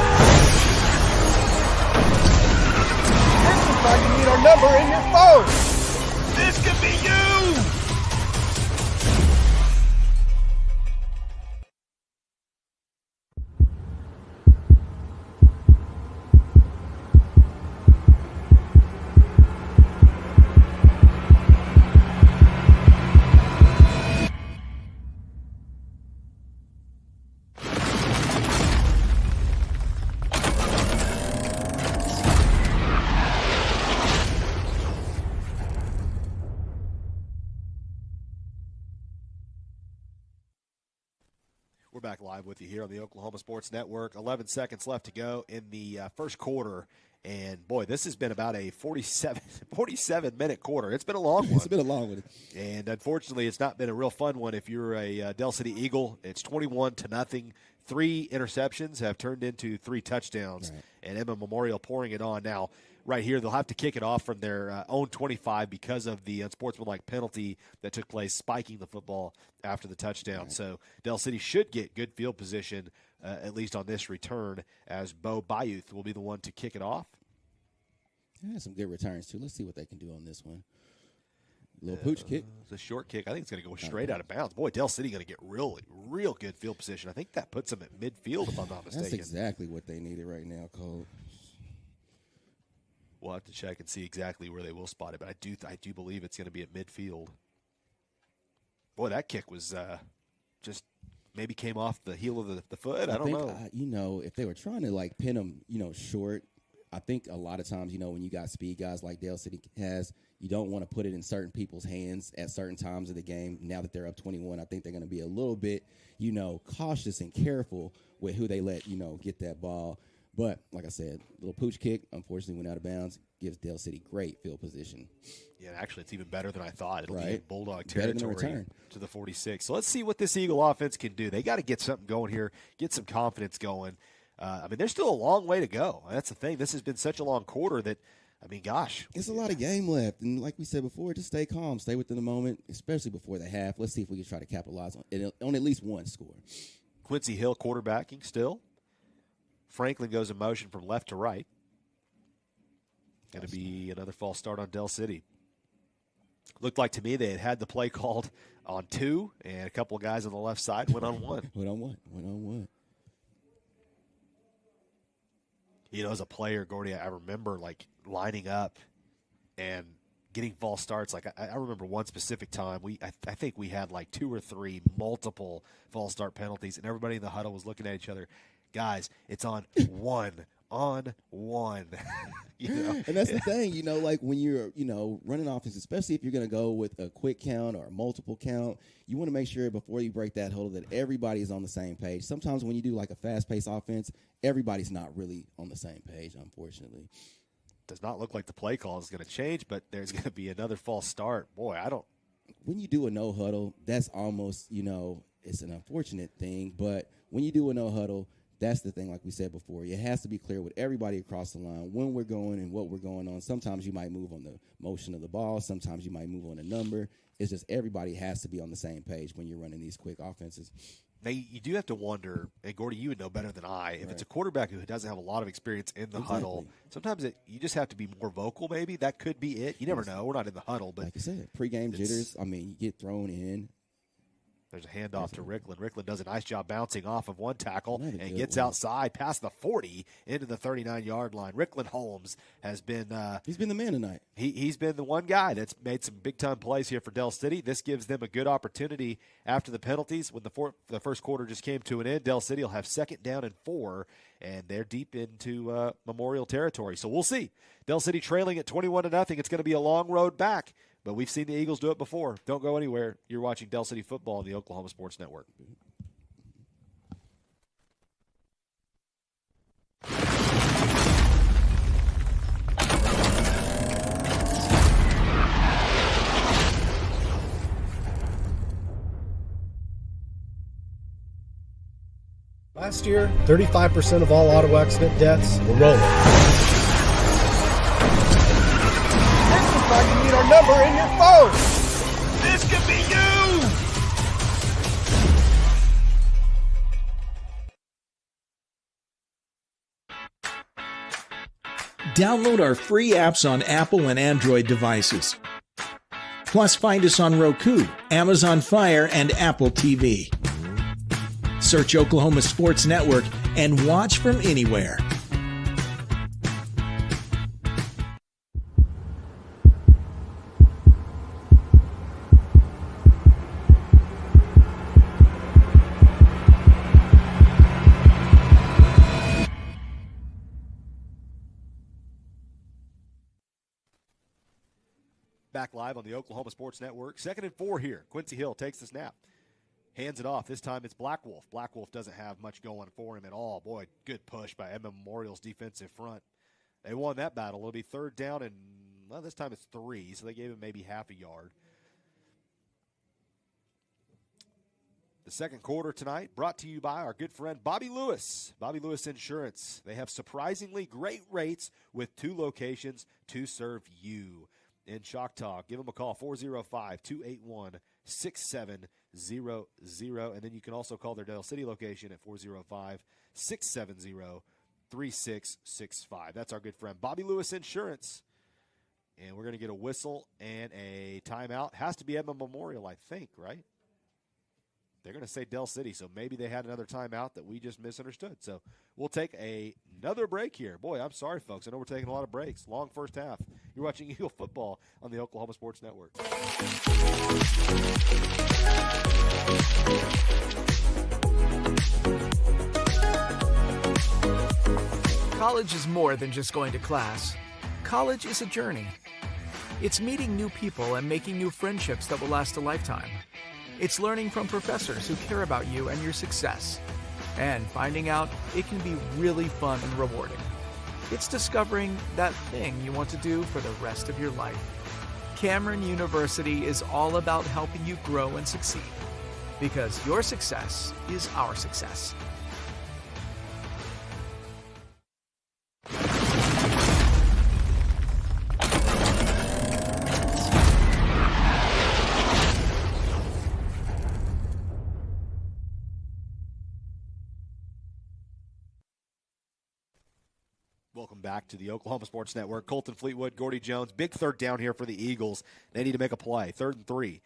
You need our number in your phone. This could be you. back live with you here on the Oklahoma Sports Network. 11 seconds left to go in the first quarter. And, boy, this has been about a 47-minute quarter. It's been a long one. It's been a long one. And, unfortunately, it's not been a real fun one if you're a Dell City Eagle. It's 21-0. 3 interceptions have turned into 3 touchdowns. Right. And Edmond Memorial pouring it on. Now, right here, they'll have to kick it off from their own 25 because of the unsportsmanlike penalty that took place, spiking the football after the touchdown. Right. So Dell City should get good field position, at least on this return, as Bo Bayouth will be the one to kick it off. Yeah, some good returns, too. Let's see what they can do on this one. Little pooch kick. It's a short kick. I think it's going to go straight out of bounds. Boy, Dell City going to get real good field position. I think that puts them at midfield, if I'm not mistaken. That's exactly what they needed right now, Cole. We'll have to check and see exactly where they will spot it, but I do believe it's going to be at midfield. Boy, that kick was just maybe came off the heel of the foot. I don't know. If they were trying to like pin them, short, I think a lot of times, when you got speed guys like Dell City has, you don't want to put it in certain people's hands at certain times of the game. Now that they're up 21, I think they're going to be a little bit, cautious and careful with who they let, get that ball. But, like I said, little pooch kick, unfortunately, went out of bounds, gives Dell City great field position. Yeah, actually, it's even better than I thought. It'll be right. in Bulldog territory return to the 46. So let's see what this Eagle offense can do. They got to get something going here, get some confidence going. There's still a long way to go. That's the thing. This has been such a long quarter that, gosh. It's a lot of game left. And like we said before, just stay calm, stay within the moment, especially before the half. Let's see if we can try to capitalize on at least one score. Quincy Hill quarterbacking still. Franklin goes in motion from left to right. Going to be another false start on Dell City. Looked like to me they had the play called on 2, and a couple of guys on the left side went on 1. Went on one. As a player, Gordy, I remember lining up and getting false starts. I remember one specific time. I think we had 2 or 3 multiple false start penalties, and everybody in the huddle was looking at each other. Guys, it's on 1. On 1. And that's the thing, when you're, running offense, especially if you're going to go with a quick count or a multiple count, you want to make sure before you break that huddle that everybody is on the same page. Sometimes when you do a fast-paced offense, everybody's not really on the same page, unfortunately. Does not look like the play call is going to change, but there's going to be another false start. Boy, when you do a no huddle, that's almost, it's an unfortunate thing, but when you do a no huddle, that's the thing, like we said before. It has to be clear with everybody across the line when we're going and what we're going on. Sometimes you might move on the motion of the ball. Sometimes you might move on a number. It's just everybody has to be on the same page when you're running these quick offenses. Now, you do have to wonder, and Gordy, you would know better than I, if it's a quarterback who doesn't have a lot of experience in the huddle, sometimes you just have to be more vocal maybe. That could be it. You never know. We're not in the huddle. But like I said, pregame jitters, you get thrown in. There's a handoff to Ricklin. Ricklin does a nice job bouncing off of one tackle and gets outside past the 40 into the 39-yard line. Ricklin Holmes has been he's been the man tonight. He's been the one guy that's made some big-time plays here for Dell City. This gives them a good opportunity after the penalties. When the first quarter just came to an end, Dell City will have 2nd down and 4, and they're deep into Memorial territory. So we'll see. Dell City trailing at 21-0. It's going to be a long road back. But we've seen the Eagles do it before. Don't go anywhere. You're watching Dell City football on the Oklahoma Sports Network. Last year, 35% of all auto accident deaths were rollovers. You need our number in your phone. This could be you. Download our free apps on Apple and Android devices. Plus, find us on Roku, Amazon Fire, and Apple TV. Search Oklahoma Sports Network and watch from anywhere. Back live on the Oklahoma Sports Network. 2nd and 4 here. Quincy Hill takes the snap. Hands it off. This time it's Black Wolf. Black Wolf doesn't have much going for him at all. Boy, good push by Edmond Memorial's defensive front. They won that battle. It'll be third down, and well, this time it's 3, so they gave him maybe half a yard. The second quarter tonight brought to you by our good friend Bobby Lewis. Bobby Lewis Insurance. They have surprisingly great rates with 2 locations to serve you. In Choctaw, give them a call, 405-281-6700. And then you can also call their Dell City location at 405-670-3665. That's our good friend Bobby Lewis Insurance. And we're going to get a whistle and a timeout. Has to be Edmond Memorial, I think, right? They're going to say Dell City, so maybe they had another timeout that we just misunderstood. So we'll take another break here. Boy, I'm sorry, folks. I know we're taking a lot of breaks. Long first half. You're watching Eagle football on the Oklahoma Sports Network. College is more than just going to class. College is a journey. It's meeting new people and making new friendships that will last a lifetime. It's learning from professors who care about you and your success, and finding out it can be really fun and rewarding. It's discovering that thing you want to do for the rest of your life. Cameron University is all about helping you grow and succeed, because your success is our success. Welcome back to the Oklahoma Sports Network. Colton Fleetwood, Gordy Jones. Big third down here for the Eagles. They need to make a play. 3rd and 3.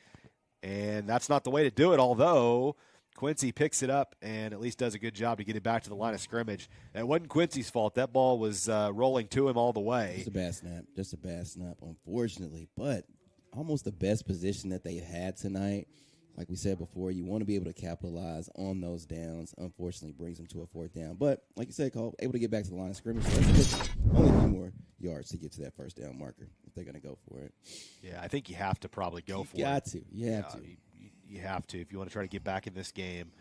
And that's not the way to do it, although Quincy picks it up and at least does a good job to get it back to the line of scrimmage. And it wasn't Quincy's fault. That ball was rolling to him all the way. Just a bad snap, unfortunately. But almost the best position that they had tonight. Like we said before, you want to be able to capitalize on those downs. Unfortunately, brings them to a 4th down. But like you said, Cole, able to get back to the line of scrimmage. So that's only a few more yards to get to that first down marker if they're going to go for it. Yeah, I think you have to probably go for it. You have to. You have to if you want to try to get back in this game.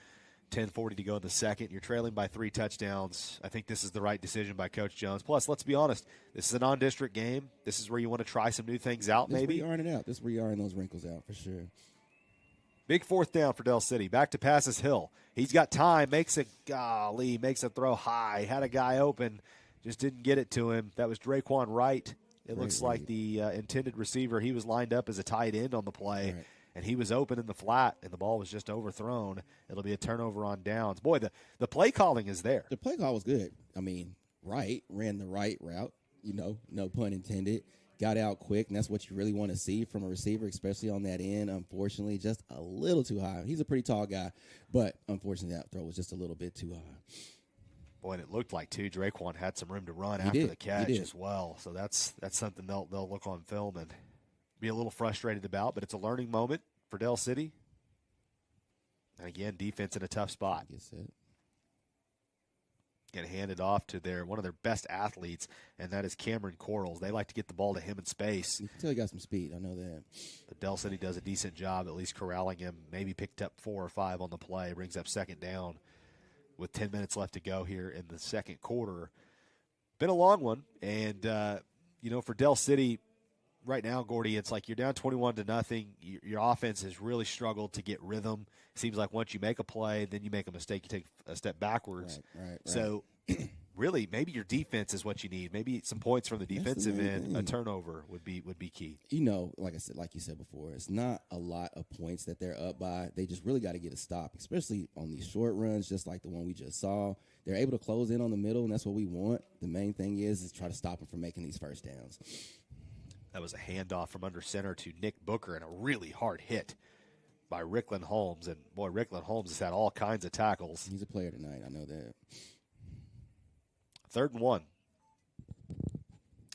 10:40 to go in the second. You're trailing by 3 touchdowns. I think this is the right decision by Coach Jones. Plus, let's be honest, this is a non-district game. This is where you want to try some new things out, maybe. This is where you iron it out. This is where you iron those wrinkles out for sure. Big 4th down for Dell City. Back to passes Hill. He's got time. Makes a throw high. Had a guy open. Just didn't get it to him. That was Draquan Wright. It looks like the intended receiver. He was lined up as a tight end on the play. Right. And he was open in the flat, and the ball was just overthrown. It'll be a turnover on downs. Boy, the play calling is there. The play call was good. I mean, Wright ran the right route, no pun intended. Got out quick, and that's what you really want to see from a receiver, especially on that end. Unfortunately, just a little too high. He's a pretty tall guy, but unfortunately that throw was just a little bit too high. Boy, and it looked like, too, Draquan had some room to run after the catch as well. So that's something they'll look on film and be a little frustrated about, but it's a learning moment for Dell City. And, again, defense in a tough spot. Get handed off to one of their best athletes, and that is Cameron Corrals. They like to get the ball to him in space. You can tell he got some speed. I know that. But Dell City does a decent job at least corralling him. Maybe picked up 4 or 5 on the play. Brings up 2nd down with 10 minutes left to go here in the second quarter. Been a long one. And, for Dell City right now, Gordy, it's like you're down 21-0. Your offense has really struggled to get rhythm. Seems like once you make a play, then you make a mistake, you take a step backwards. Right. So, really, maybe your defense is what you need. Maybe some points from the defensive end, a turnover would be key. Like you said before, it's not a lot of points that they're up by. They just really got to get a stop, especially on these short runs, just like the one we just saw. They're able to close in on the middle, and that's what we want. The main thing is try to stop them from making these first downs. That was a handoff from under center to Nick Booker and a really hard hit by Rickland Holmes. And, boy, Rickland Holmes has had all kinds of tackles. He's a player tonight. I know that. 3rd and 1.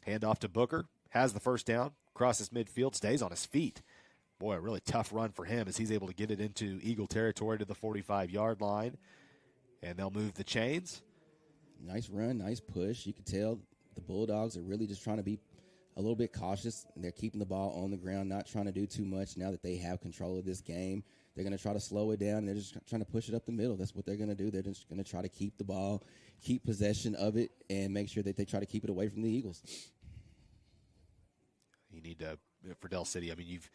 Handoff to Booker. Has the first down. Crosses midfield. Stays on his feet. Boy, a really tough run for him as he's able to get it into Eagle territory to the 45-yard line. And they'll move the chains. Nice run. Nice push. You can tell the Bulldogs are really just trying to be a little bit cautious, and they're keeping the ball on the ground, not trying to do too much now that they have control of this game. They're going to try to slow it down, and they're just trying to push it up the middle. That's what they're going to do. They're just going to try to keep the ball, keep possession of it, and make sure that they try to keep it away from the Eagles. You need to, for Dell City, I mean, you've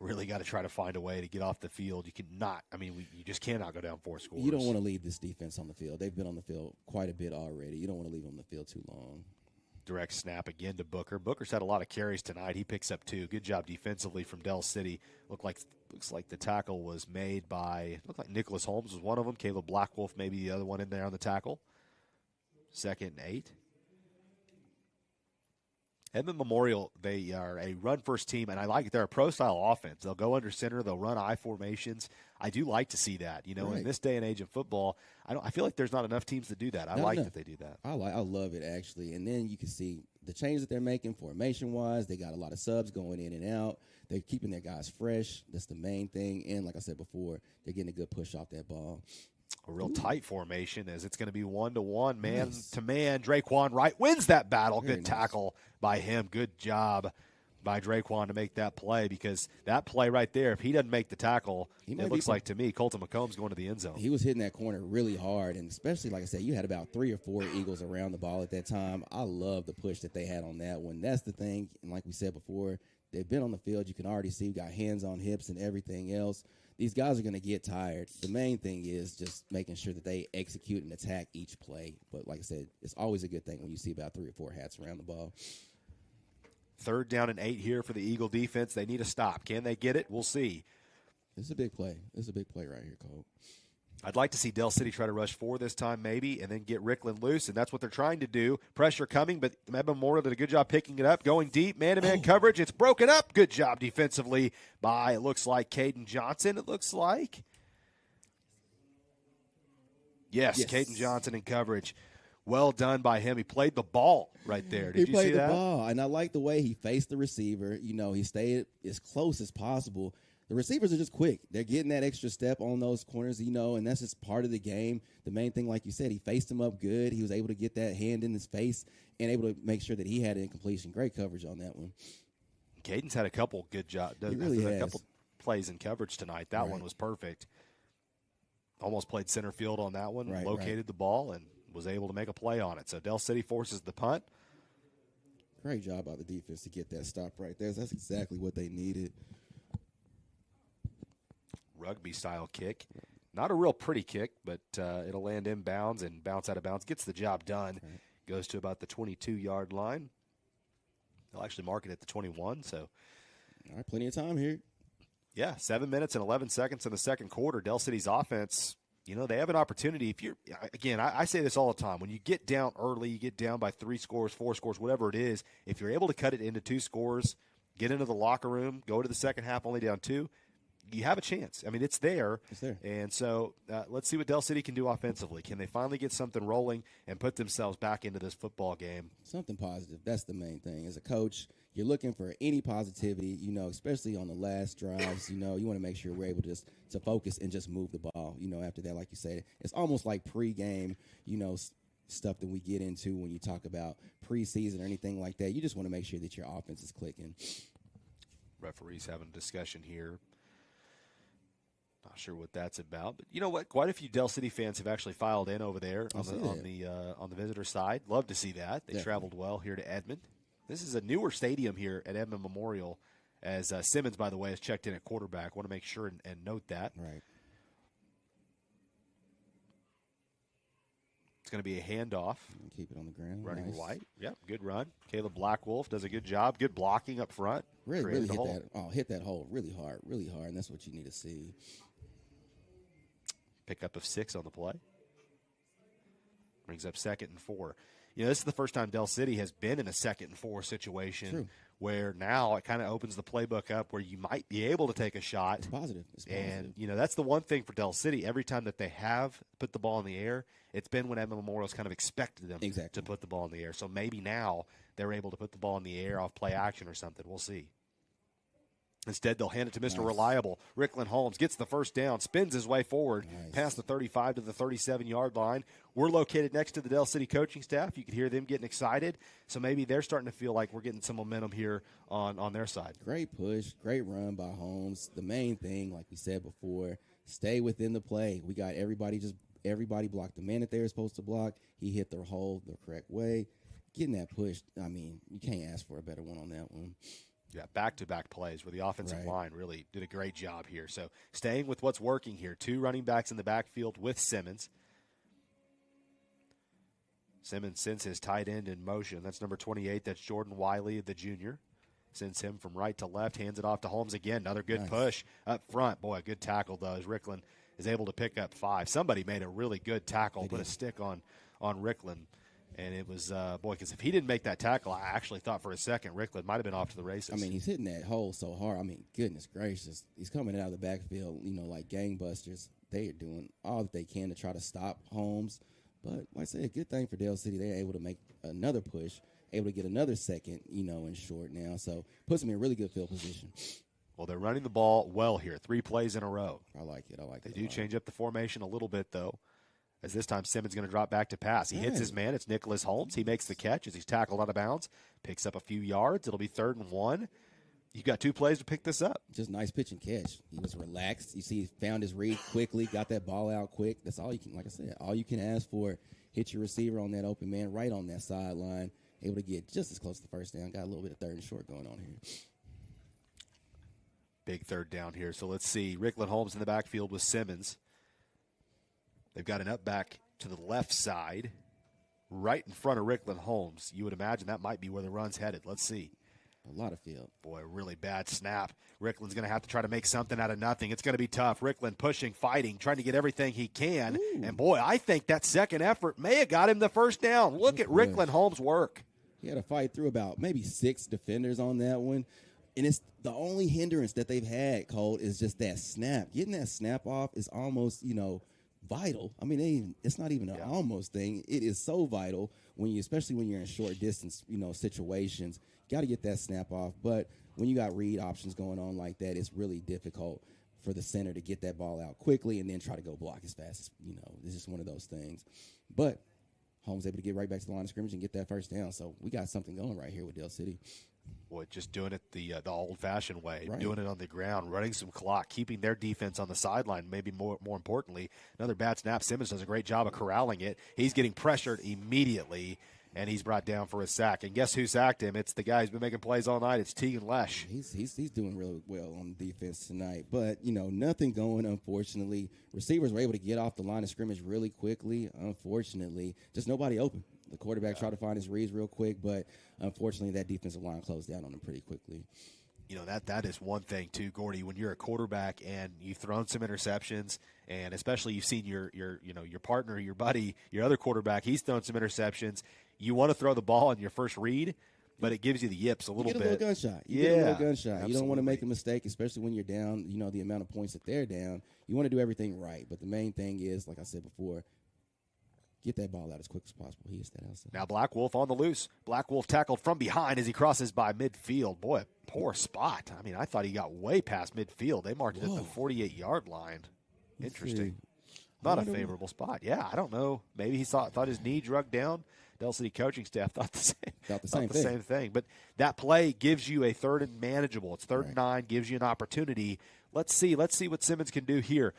really got to try to find a way to get off the field. You cannot, I mean, you just cannot go down 4 scores. You don't want to leave this defense on the field. They've been on the field quite a bit already. You don't want to leave them on the field too long. Direct snap again to Booker. Booker's had a lot of carries tonight. He picks up 2. Good job defensively from Dell City. Looks like the tackle was made by, looked like Nicholas Holmes was one of them. Caleb Blackwolf maybe the other one in there on the tackle. 2nd and 8. Edmond Memorial, they are a run-first team, and I like it. They're a pro-style offense. They'll go under center. They'll run I formations. I do like to see that. You know, right. In this day and age of football, I feel like there's not enough teams that do that. I like that they do that. I love it, actually. And then you can see the changes that they're making formation-wise. They got a lot of subs going in and out. They're keeping their guys fresh. That's the main thing. And like I said before, they're getting a good push off that ball. A real tight formation as it's going to be 1-to-1, man to man. Draquan Wright wins that battle. Good tackle by him. Good job by Draquan to make that play, because that play right there, if he doesn't make the tackle, it looks like to me Colton McComb's going to the end zone. He was hitting that corner really hard, and especially, like I said, you had about 3 or 4 Eagles around the ball at that time. I love the push that they had on that one. That's the thing, and like we said before, they've been on the field. You can already see got hands on hips and everything else. These guys are going to get tired. The main thing is just making sure that they execute and attack each play. But like I said, it's always a good thing when you see about 3 or 4 hats around the ball. 3rd down and 8 here for the Eagle defense. They need a stop. Can they get it? We'll see. This is a big play. This is a big play right here, Cole. I'd like to see Dell City try to rush 4 this time maybe and then get Rickland loose, and that's what they're trying to do. Pressure coming, but Edmond Memorial did a good job picking it up, going deep, man-to-man coverage. It's broken up. Good job defensively by, it looks like, Caden Johnson, it looks like. Yes. Caden Johnson in coverage. Well done by him. He played the ball right there. Did you see that? He played the ball, and I like the way he faced the receiver. You know, he stayed as close as possible. The receivers are just quick. They're getting that extra step on those corners, you know, and that's just part of the game. The main thing, like you said, he faced him up good. He was able to get that hand in his face and able to make sure that he had an incompletion. Great coverage on that one. Caden's had a couple good jobs. He really has. A couple plays in coverage tonight. That one was perfect. Almost played center field on that one, located the ball, and was able to make a play on it. So Dell City forces the punt. Great job by the defense to get that stop right there. That's exactly what they needed. Rugby-style kick. Not a real pretty kick, but it'll land inbounds and bounce out of bounds. Gets the job done. Goes to about the 22-yard line. They'll actually mark it at the 21. So, all right, plenty of time here. Yeah, 7 minutes and 11 seconds in the second quarter. Dell City's offense, you know, they have an opportunity. If you're, again, I say this all the time. When you get down early, you get down by 3 scores, 4 scores, whatever it is, if you're able to cut it into 2 scores, get into the locker room, go to the second half only down 2, you have a chance. I mean, it's there. It's there. And so let's see what Dell City can do offensively. Can they finally get something rolling and put themselves back into this football game? Something positive. That's the main thing. As a coach, you're looking for any positivity, you know, especially on the last drives. You know, you want to make sure we're able to focus and just move the ball. You know, after that, like you said, it's almost like pregame, you know, stuff that we get into when you talk about preseason or anything like that. You just want to make sure that your offense is clicking. Referees having a discussion here. Not sure what that's about, but you know what? Quite a few Dell City fans have actually filed in over there on the visitor side. Love to see that. They traveled well here to Edmond. This is a newer stadium here at Edmond Memorial, as Simmons, by the way, has checked in at quarterback. Want to make sure and note that. Right. It's going to be a handoff. Keep it on the ground. Running nice. White. Yep, good run. Caleb Blackwolf does a good job. Good blocking up front. Really hit that hole really hard, and that's what you need to see. Pickup of 6 on the play. Brings up 2nd and 4. You know, this is the first time Dell City has been in a 2nd and 4 situation where now it kind of opens the playbook up where you might be able to take a shot. It's positive. And, you know, that's the one thing for Dell City. Every time that they have put the ball in the air, it's been when Edmond Memorial's kind of expected them to put the ball in the air. So maybe now they're able to put the ball in the air off play action or something. We'll see. Instead, they'll hand it to Mr. Reliable. Rickland Holmes gets the first down, spins his way forward, past the 35 to the 37-yard line. We're located next to the Dell City coaching staff. You could hear them getting excited. So maybe they're starting to feel like we're getting some momentum here on their side. Great push, great run by Holmes. The main thing, like we said before, stay within the play. We got everybody blocked the man that they were supposed to block. He hit the hole the correct way. Getting that push, I mean, you can't ask for a better one on that one. Yeah, back-to-back plays where the offensive line really did a great job here. So staying with what's working here. 2 running backs in the backfield with Simmons. Simmons sends his tight end in motion. That's number 28. That's Jordan Wiley, the junior. Sends him from right to left, hands it off to Holmes again. Another good push up front. Boy, a good tackle, though, as Rickland is able to pick up 5. Somebody made a really good tackle, put a stick on Rickland. And it was, because if he didn't make that tackle, I actually thought for a second Rickland might have been off to the races. I mean, he's hitting that hole so hard. I mean, goodness gracious. He's coming out of the backfield, like gangbusters. They are doing all that they can to try to stop Holmes. But like I said, a good thing for Dell City, they're able to make another push, able to get another second, in short now. So puts them in a really good field position. Well, they're running the ball well here, 3 plays in a row. I like it. They do change up the formation a little bit, though. As this time Simmons going to drop back to pass. He hits his man. It's Nicholas Holmes. He makes the catch as he's tackled out of bounds. Picks up a few yards. It'll be 3rd and 1. You've got 2 plays to pick this up. Just nice pitch and catch. He was relaxed. You see, he found his read quickly, got that ball out quick. That's all you can, like I said, all you can ask for. Hit your receiver on that open man right on that sideline. Able to get just as close to the first down. Got a little bit of 3rd and short going on here. Big 3rd down here. So let's see. Rickland Holmes in the backfield with Simmons. They've got an up back to the left side, right in front of Rickland Holmes. You would imagine that might be where the run's headed. Let's see. A lot of field. Boy, really bad snap. Rickland's going to have to try to make something out of nothing. It's going to be tough. Rickland pushing, fighting, trying to get everything he can. Ooh. And, boy, I think that second effort may have got him the first down. Look at Rickland Holmes' work. He had to fight through about maybe 6 defenders on that one. And it's the only hindrance that they've had, Cole, is just that snap. Getting that snap off is almost, vital. I mean, it's not even an almost thing. It is so vital especially when you're in short distance, situations. Got to get that snap off. But when you got read options going on like that, it's really difficult for the center to get that ball out quickly and then try to go block as fast as, it's just one of those things. But Holmes able to get right back to the line of scrimmage and get that first down. So we got something going right here with Dell City. Boy, just doing it the old-fashioned way, doing it on the ground, running some clock, keeping their defense on the sideline. Maybe more importantly, another bad snap. Simmons does a great job of corralling it. He's getting pressured immediately, and he's brought down for a sack. And guess who sacked him? It's the guy who's been making plays all night. It's Tegan Lesh. He's doing really well on defense tonight. But, nothing going, unfortunately. Receivers were able to get off the line of scrimmage really quickly. Unfortunately, just nobody open. The quarterback tried to find his reads real quick, but unfortunately that defensive line closed down on him pretty quickly. That is one thing too, Gordy. When you're a quarterback and you've thrown some interceptions, and especially you've seen your partner, your buddy, your other quarterback, he's thrown some interceptions. You want to throw the ball in your first read, but it gives you the yips a little bit. You get a little gunshot. You get a little gunshot. Absolutely. You don't want to make a mistake, especially when you're down. The amount of points that they're down. You want to do everything right, but the main thing is, like I said before, get that ball out as quick as possible. He hits that outside. Now Black Wolf on the loose. Black Wolf tackled from behind as he crosses by midfield. Boy, poor spot. I mean, I thought he got way past midfield. They marked it at the 48-yard line. Interesting. Not a favorable spot. Yeah, I don't know. Maybe he thought his knee drugged down. Dell City coaching staff thought the same thing. But that play gives you a 3rd and manageable. It's 3rd and 9, gives you an opportunity. Let's see what Simmons can do here.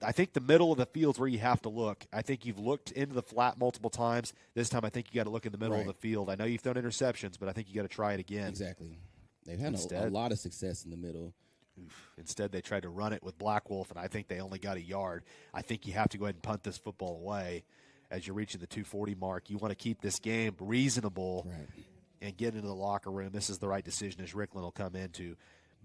I think the middle of the field is where you have to look. I think you've looked into the flat multiple times. This time I think you got to look in the middle of the field. I know you've thrown interceptions, but I think you got to try it again. Exactly. They've had a lot of success in the middle. Instead, they tried to run it with Black Wolf, and I think they only got a yard. I think you have to go ahead and punt this football away as you're reaching the 240 mark. You want to keep this game reasonable and get into the locker room. This is the right decision as Rickland will come in to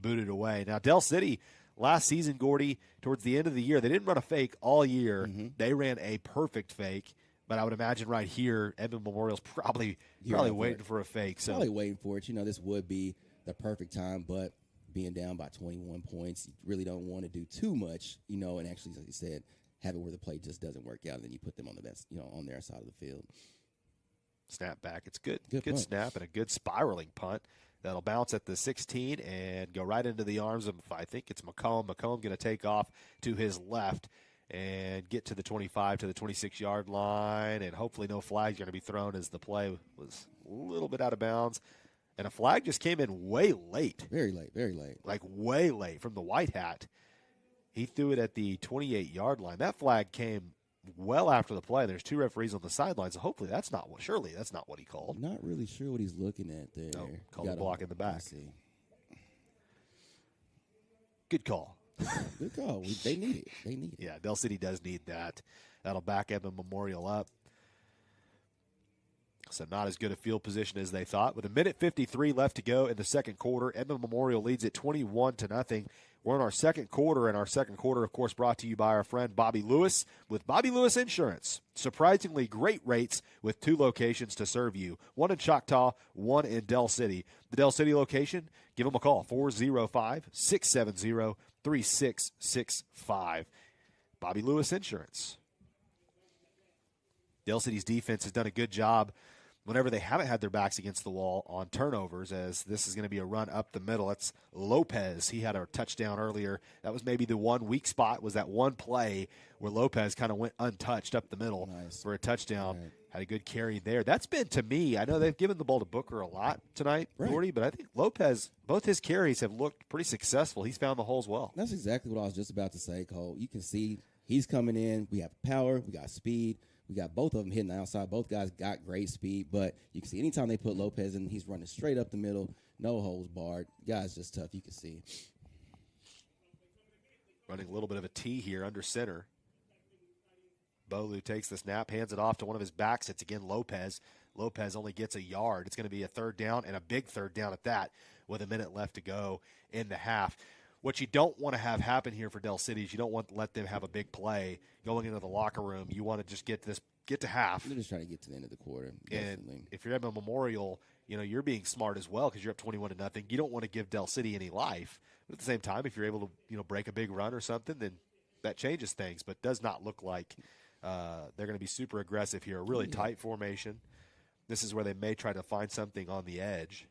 boot it away. Now, Dell City, last season, Gordy, towards the end of the year, they didn't run a fake all year. Mm-hmm. They ran a perfect fake. But I would imagine right here, Edmond Memorial's probably waiting for a fake. So probably waiting for it. This would be the perfect time, but being down by 21 points, you really don't want to do too much, and actually, like you said, have it where the play just doesn't work out, and then you put them on the best, on their side of the field. Snap back. It's good. Good snap and a good spiraling punt. That'll bounce at the 16 and go right into the arms of, I think it's McComb. McComb going to take off to his left and get to the 25 to the 26-yard line, and hopefully no flags going to be thrown as the play was a little bit out of bounds. And a flag just came in way late. Very late, very late. Like way late from the white hat. He threw it at the 28-yard line. That flag came well after the play. There's 2 referees on the sidelines, so hopefully that's not what he called. Not really sure what he's looking at there. No, called a block in the back. See. Good call. Good call. They need it. They need it. Yeah, Dell City does need that. That'll back Edmond Memorial up. So not as good a field position as they thought. With 1:53 left to go in the second quarter, Edmond Memorial leads it 21-0. We're in our second quarter, and our second quarter, of course, brought to you by our friend Bobby Lewis with Bobby Lewis Insurance. Surprisingly great rates with 2 locations to serve you, one in Choctaw, one in Dell City. The Dell City location, give them a call, 405-670-3665. Bobby Lewis Insurance. Dell City's defense has done a good job whenever they haven't had their backs against the wall on turnovers, as this is going to be a run up the middle. That's Lopez. He had a touchdown earlier. That was maybe the one weak spot, was that one play where Lopez kind of went untouched up the middle for a touchdown. Right. Had a good carry there. That's been, to me, I know they've given the ball to Booker a lot tonight, Gordy, but I think Lopez, both his carries have looked pretty successful. He's found the holes well. That's exactly what I was just about to say, Cole. You can see he's coming in. We have power. We got speed. We got both of them hitting the outside. Both guys got great speed, but you can see anytime they put Lopez in, he's running straight up the middle, no holes barred. Guy's just tough, you can see. Running a little bit of a T here under center. Bolu takes the snap, hands it off to one of his backs. It's again Lopez. Lopez only gets a yard. It's going to be a third down, and a big third down at that, with a minute left to go in the half. What you don't want to have happen here for Dell City is you don't want to let them have a big play going into the locker room. You want to just get to half. They're just trying to get to the end of the quarter. Definitely. And if you're Edmond Memorial, you're being smart as well because you're up 21-0. You don't want to give Dell City any life. But at the same time, if you're able to break a big run or something, then that changes things. But does not look like they're going to be super aggressive here. A really tight formation. This is where they may try to find something on the edge.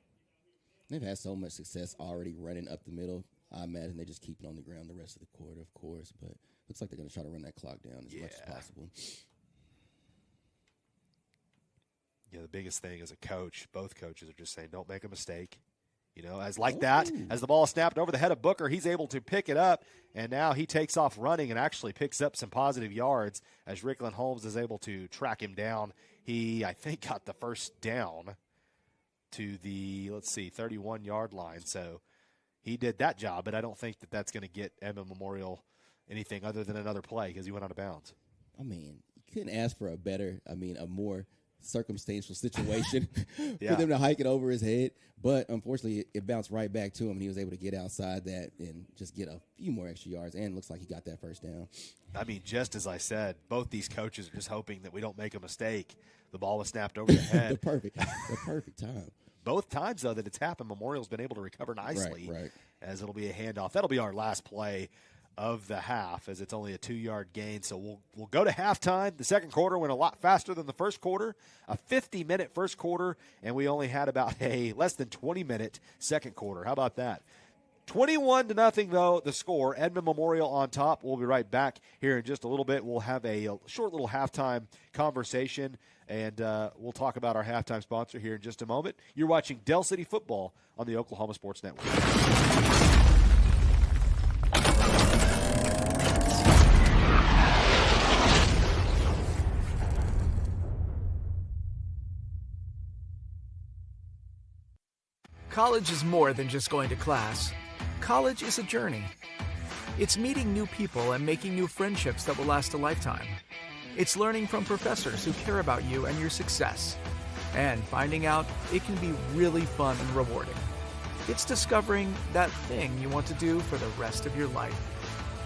They've had so much success already running up the middle. I imagine they just keep it on the ground the rest of the quarter, of course, but looks like they're going to try to run that clock down as much as possible. Yeah, the biggest thing as a coach, both coaches are just saying, don't make a mistake. As the ball is snapped over the head of Booker, he's able to pick it up, and now he takes off running and actually picks up some positive yards as Rickland Holmes is able to track him down. He, I think, got the first down to the, 31-yard line, so he did that job, but I don't think that that's going to get Edmond Memorial anything other than another play because he went out of bounds. I mean, you couldn't ask for a more circumstantial situation for them to hike it over his head. But unfortunately, it bounced right back to him, and he was able to get outside that and just get a few more extra yards, and it looks like he got that first down. I mean, just as I said, both these coaches are just hoping that we don't make a mistake. The ball was snapped over the head. the perfect time. Both times, though, that it's happened, Memorial's been able to recover nicely as it'll be a handoff. That'll be our last play of the half as it's only a 2-yard gain. So we'll go to halftime. The second quarter went a lot faster than the first quarter, a 50-minute first quarter, and we only had about a less than 20-minute second quarter. How about that? 21-0, though, the score. Edmond Memorial on top. We'll be right back here in just a little bit. We'll have a short little halftime conversation, and we'll talk about our halftime sponsor here in just a moment. You're watching Dell City Football on the Oklahoma Sports Network. College is more than just going to class. College is a journey. It's meeting new people and making new friendships that will last a lifetime. It's learning from professors who care about you and your success. And finding out it can be really fun and rewarding. It's discovering that thing you want to do for the rest of your life.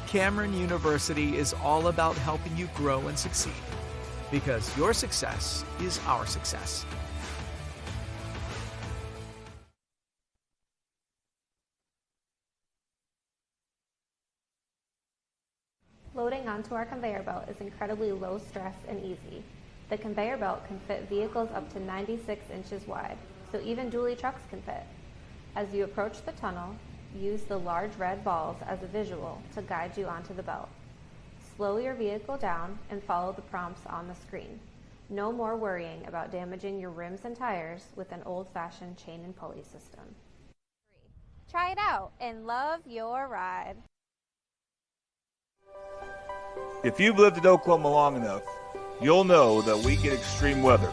Cameron University is all about helping you grow and succeed. Because your success is our success. Loading onto our conveyor belt is incredibly low stress and easy. The conveyor belt can fit vehicles up to 96 inches wide, so even dually trucks can fit. As you approach the tunnel, use the large red balls as a visual to guide you onto the belt. Slow your vehicle down and follow the prompts on the screen. No more worrying about damaging your rims and tires with an old-fashioned chain and pulley system. Try it out and love your ride. If you've lived in Oklahoma long enough, you'll know that we get extreme weather.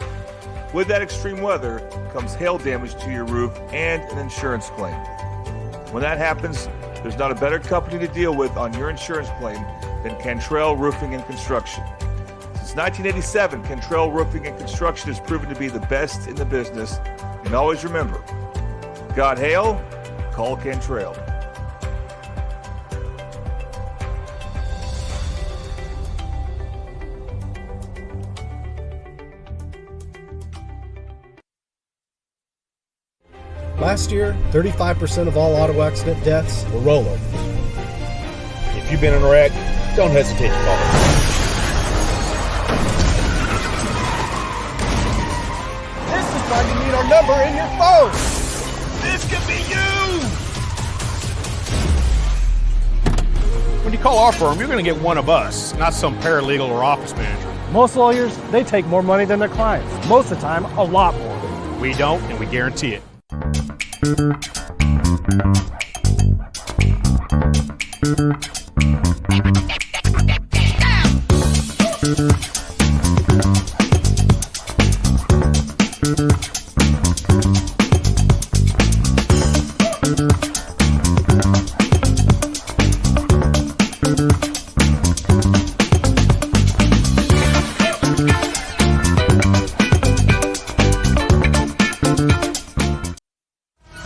With that extreme weather comes hail damage to your roof and an insurance claim. When that happens, there's not a better company to deal with on your insurance claim than Cantrell Roofing and Construction. Since 1987, Cantrell Roofing and Construction has proven to be the best in the business. And always remember, got hail? Call Cantrell. Last year, 35% of all auto accident deaths were rollovers. If you've been in a wreck, don't hesitate to call us. This is why you need our number in your phone. This could be you! When you call our firm, you're going to get one of us, not some paralegal or office manager. Most lawyers, they take more money than their clients. Most of the time, a lot more. We don't, and we guarantee it.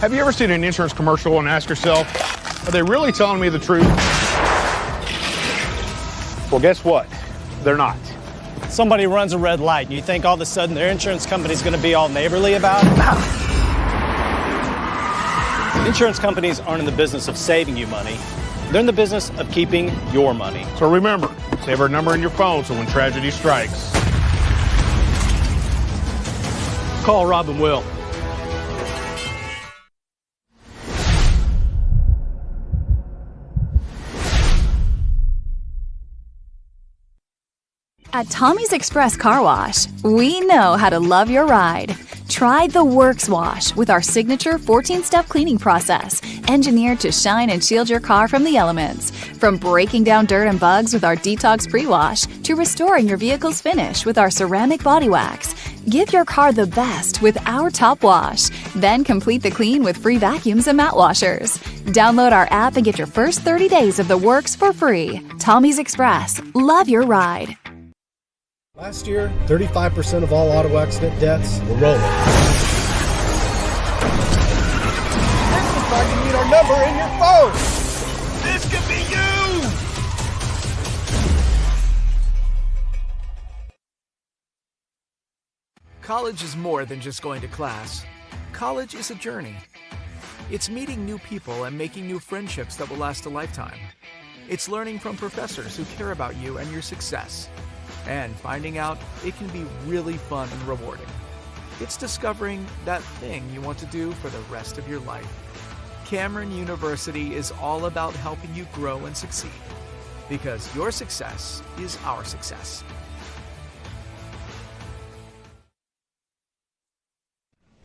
Have you ever seen an insurance commercial and ask yourself, are they really telling me the truth? Well, guess what? They're not. Somebody runs a red light and you think all of a sudden their insurance company's going to be all neighborly about it? Insurance companies aren't in the business of saving you money. They're in the business of keeping your money. So remember, save our number in your phone so when tragedy strikes, Call Rob and Will. At Tommy's Express Car Wash, we know how to love your ride. Try the Works Wash with our signature 14-step cleaning process, engineered to shine and shield your car from the elements. From breaking down dirt and bugs with our Detox Pre-Wash to restoring your vehicle's finish with our ceramic body wax. Give your car the best with our Top Wash. Then complete the clean with free vacuums and mat washers. Download our app and get your first 30 days of the works for free. Tommy's Express. Love your ride. Last year, 35% of all auto accident deaths were rollovers. This is why you need our number in your phone. this could be you! College is more than just going to class. College is a journey. It's meeting new people and making new friendships that will last a lifetime. It's learning from professors who care about you and your success. And finding out it can be really fun and rewarding. It's discovering that thing you want to do for the rest of your life. Cameron University is all about helping you grow and succeed. Because your success is our success.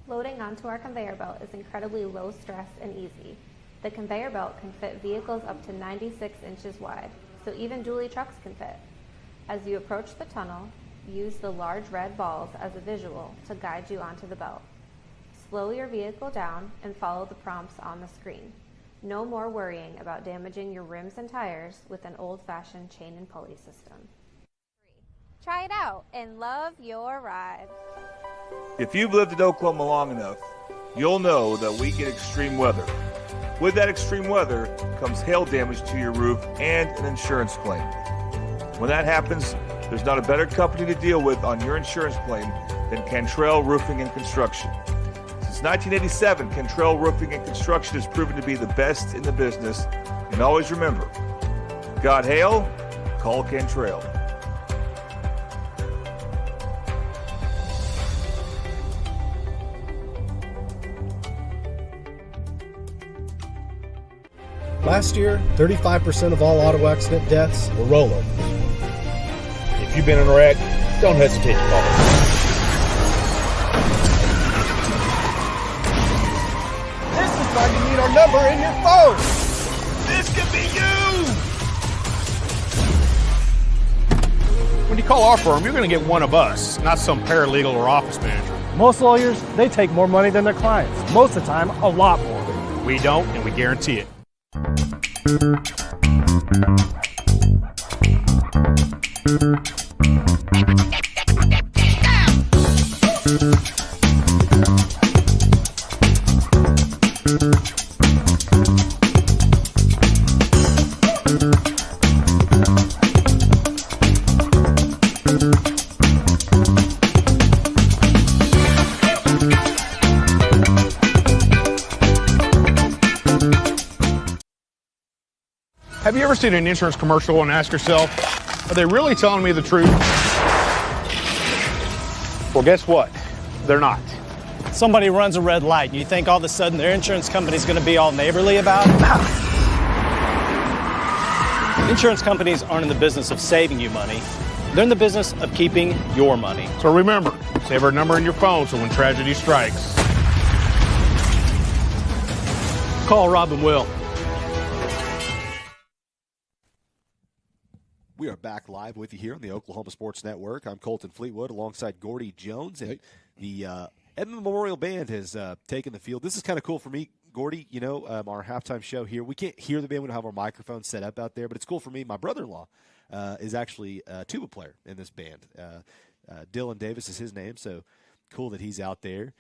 Loading onto our conveyor belt is incredibly low stress and easy. The conveyor belt can fit vehicles up to 96 inches wide, so even dually trucks can fit. As you approach the tunnel, use the large red balls as a visual to guide you onto the belt. Slow your vehicle down and follow the prompts on the screen. No more worrying about damaging your rims and tires with an old-fashioned chain and pulley system. Try it out and love your ride. If you've lived in Oklahoma long enough, you'll know that we get extreme weather. With that extreme weather comes hail damage to your roof and an insurance claim. When that happens, there's not a better company to deal with on your insurance claim than Cantrell Roofing and Construction. Since 1987, Cantrell Roofing and Construction has proven to be the best in the business. And always remember, got hail? Call Cantrell. Last year, 35% of all auto accident deaths were rollovers. If you've been in a wreck, don't hesitate to call us. This is why you need our number in your phone. This could be you! When you call our firm, you're going to get one of us, not some paralegal or office manager. Most lawyers, they take more money than their clients. Most of the time, a lot more. We don't, and we guarantee it. Have you ever seen an insurance commercial and asked yourself, are they really telling me the truth? Well, guess what? They're not. Somebody runs a red light and you think all of a sudden their insurance company's going to be all neighborly about it? Insurance companies aren't in the business of saving you money. They're in the business of keeping your money. So remember, save our number in your phone so when tragedy strikes, call Rob and Will. We are back live with you here on the Oklahoma Sports Network. I'm Colton Fleetwood alongside Gordy Jones, and the Edmond Memorial Band has taken the field. This is kind of cool for me, Gordy. You know, our halftime show here, we can't hear the band. We don't have our microphones set up out there, but it's cool for me. My brother-in-law is actually a tuba player in this band. Dylan Davis is his name, so cool that he's out there.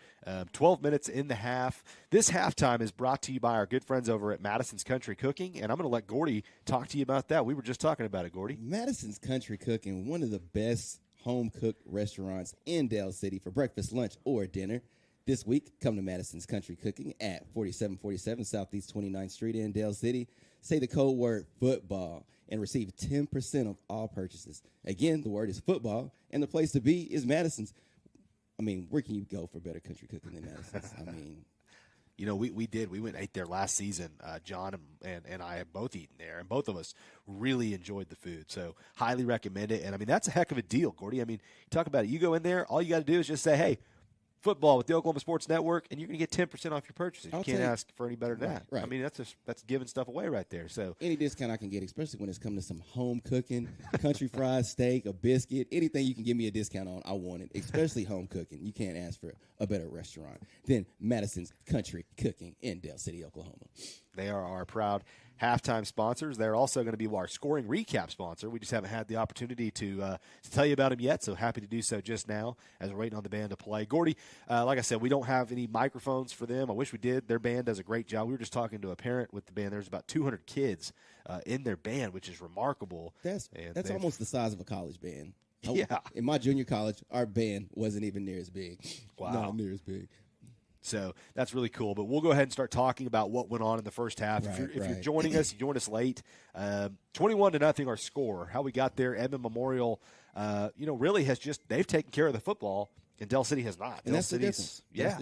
12 minutes in the half. This halftime is brought to you by our good friends over at Madison's Country Cooking, and I'm going to let Gordy talk to you about that. We were just talking about it, Gordy. Madison's Country Cooking, one of the best home-cooked restaurants in Dell City for breakfast, lunch, or dinner. This week, come to Madison's Country Cooking at 4747 Southeast 29th Street in Dell City. Say the code word football and receive 10% of all purchases. Again, the word is football, and the place to be is Madison's. I mean, where can you go for better country cooking than Madison's? I mean, you know, we did. We went and ate there last season. John and I have both eaten there, and both of us really enjoyed the food. So highly recommend it. And, I mean, that's a heck of a deal, Gordy. I mean, you talk about it. You go in there, all you got to do is just say, hey, football with the Oklahoma Sports Network, and you're going to get 10% off your purchases. You can't ask for any better than that. Right. I mean, that's giving stuff away right there. So any discount I can get, especially when it's come to some home cooking, country fried steak, a biscuit, anything you can give me a discount on, I want it, especially home cooking. You can't ask for a better restaurant than Madison's Country Cooking in Dell City, Oklahoma. They are our proud halftime sponsors. They're also going to be our scoring recap sponsor. We just haven't had the opportunity to tell you about them yet, so happy to do so just now as we're waiting on the band to play. Gordy, like I said, we don't have any microphones for them. I wish we did. Their band does a great job. We were just talking to a parent with the band. There's about 200 kids in their band, which is remarkable. That's almost the size of a college band. Yeah. In my junior college, our band wasn't even near as big. Wow. Not near as big. So that's really cool. But we'll go ahead and start talking about what went on in the first half. Right, if you're joining us, you joined us late. 21-0 our score. How we got there, Edmond Memorial, really has they've taken care of the football, and Dell City has not. And that's the difference. Yeah.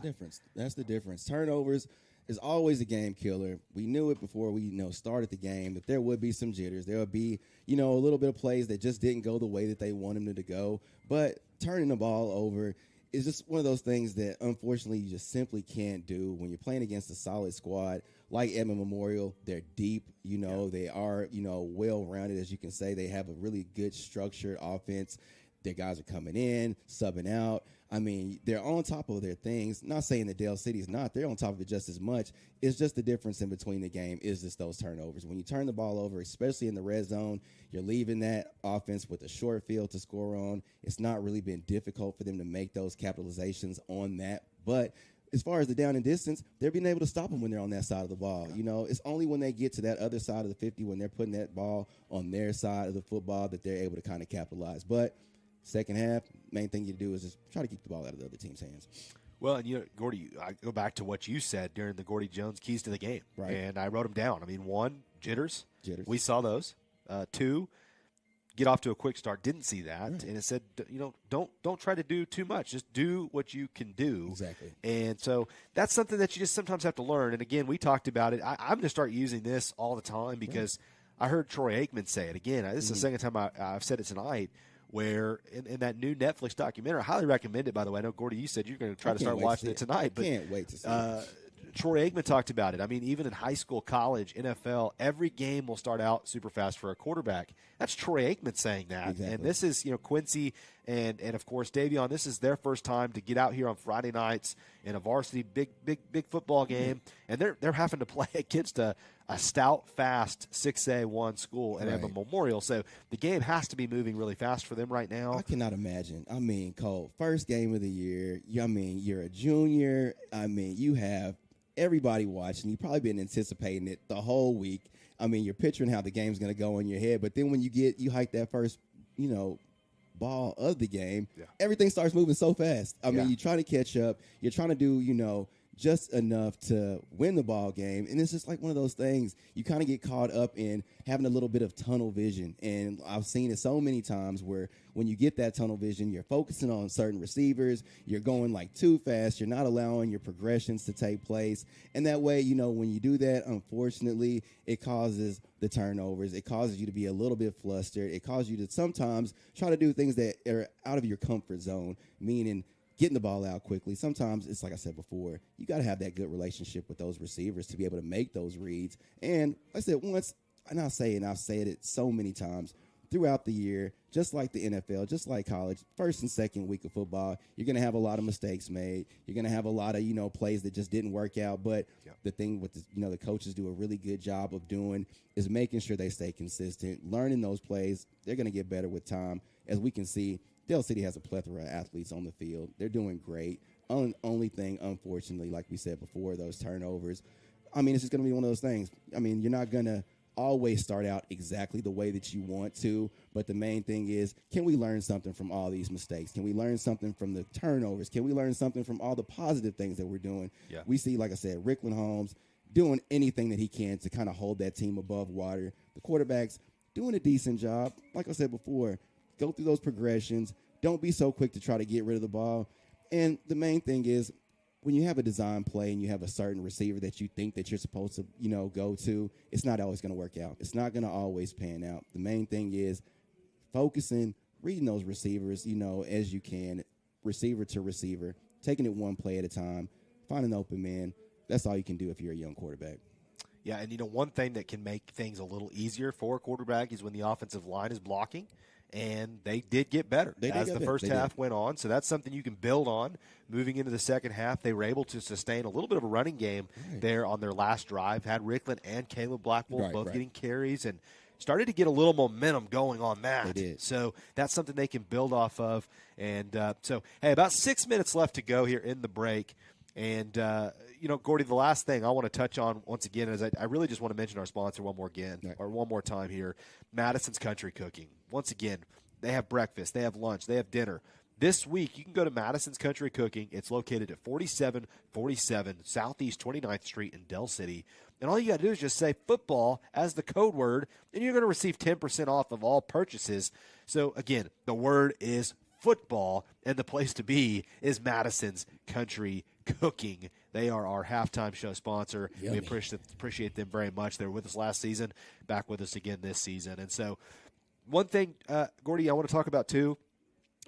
That's the difference. Turnovers is always a game killer. We knew it before we started the game that there would be some jitters. There would be a little bit of plays that just didn't go the way that they wanted them to go. But turning the ball over is just one of those things that, unfortunately, you just simply can't do when you're playing against a solid squad like Edmond Memorial. They're deep, They are, well-rounded, as you can say. They have a really good structured offense. Their guys are coming in, subbing out. I mean, they're on top of their things. Not saying that Dell City's not. They're on top of it just as much. It's just the difference in between the game is just those turnovers. When you turn the ball over, especially in the red zone, you're leaving that offense with a short field to score on. It's not really been difficult for them to make those capitalizations on that. But as far as the down and distance, they're being able to stop them when they're on that side of the ball. It's only when they get to that other side of the 50, when they're putting that ball on their side of the football, that they're able to kind of capitalize. But second half, main thing you do is just try to keep the ball out of the other team's hands. Well, and Gordy, I go back to what you said during the Gordy Jones keys to the game. Right. And I wrote them down. I mean, 1, jitters. We saw those. 2, get off to a quick start. Didn't see that, and it said, don't try to do too much. Just do what you can do. Exactly. And so that's something that you just sometimes have to learn. And again, we talked about it. I'm going to start using this all the time because I heard Troy Aikman say it again. This is the second time I've said it tonight. Where in that new Netflix documentary, I highly recommend it. By the way, I know Gordy, you said you're going to try to start watching it tonight. I can't wait to see it. Troy Aikman talked about it. I mean, even in high school, college, NFL, every game will start out super fast for a quarterback. That's Troy Aikman saying that. Exactly. And this is, Quincy and of course Davion. This is their first time to get out here on Friday nights in a varsity big football game, and they're having to play against a stout, fast 6A1 school at Edmond Memorial. So the game has to be moving really fast for them right now. I cannot imagine. I mean, Cole, first game of the year. You're a junior. You have everybody watching. You've probably been anticipating it the whole week. You're picturing how the game's going to go in your head. But then when you hike that first, ball of the game, everything starts moving so fast. You're trying to catch up. You're trying to do, just enough to win the ball game. And it's just like one of those things. You kind of get caught up in having a little bit of tunnel vision. And I've seen it so many times where when you get that tunnel vision, you're focusing on certain receivers. You're going like too fast. You're not allowing your progressions to take place. And that way, when you do that, unfortunately, it causes the turnovers. It causes you to be a little bit flustered. It causes you to sometimes try to do things that are out of your comfort zone, meaning getting the ball out quickly. Sometimes it's like I said before, you got to have that good relationship with those receivers to be able to make those reads. And like I said once, and I've said it so many times throughout the year, just like the NFL, just like college, first and second week of football, you're going to have a lot of mistakes made. You're going to have a lot of, plays that just didn't work out. But the thing with, the coaches do a really good job of doing is making sure they stay consistent, learning those plays. They're going to get better with time. As we can see, Dell City has a plethora of athletes on the field. They're doing great. Only thing, unfortunately, like we said before, those turnovers. It's just going to be one of those things. You're not going to always start out exactly the way that you want to, but the main thing is, can we learn something from all these mistakes? Can we learn something from the turnovers? Can we learn something from all the positive things that we're doing? Yeah. We see, like I said, Rickland Holmes doing anything that he can to kind of hold that team above water. The quarterback's doing a decent job. Like I said before, go through those progressions. Don't be so quick to try to get rid of the ball. And the main thing is, when you have a design play and you have a certain receiver that you think that you're supposed to, go to, it's not always going to work out. It's not going to always pan out. The main thing is focusing, reading those receivers, as you can, receiver to receiver, taking it one play at a time, find an open man. That's all you can do if you're a young quarterback. Yeah, and one thing that can make things a little easier for a quarterback is when the offensive line is blocking. And they did get better as the first half went on. So that's something you can build on. Moving into the second half, they were able to sustain a little bit of a running game there on their last drive. Had Rickland and Caleb Blackwell both getting carries and started to get a little momentum going on that. They did. So that's something they can build off of. And hey, about 6 minutes left to go here in the break. And, Gordy, the last thing I want to touch on once again is I really just want to mention our sponsor one more time here, Madison's Country Cooking. Once again, they have breakfast, they have lunch, they have dinner. This week, you can go to Madison's Country Cooking. It's located at 4747 Southeast 29th Street in Dell City. And all you got to do is just say football as the code word, and you're going to receive 10% off of all purchases. So, again, the word is football, and the place to be is Madison's Country Cooking. They are our halftime show sponsor. Yummy. We appreciate them very much. They were with us last season, back with us again this season. And so one thing, Gordy, I want to talk about too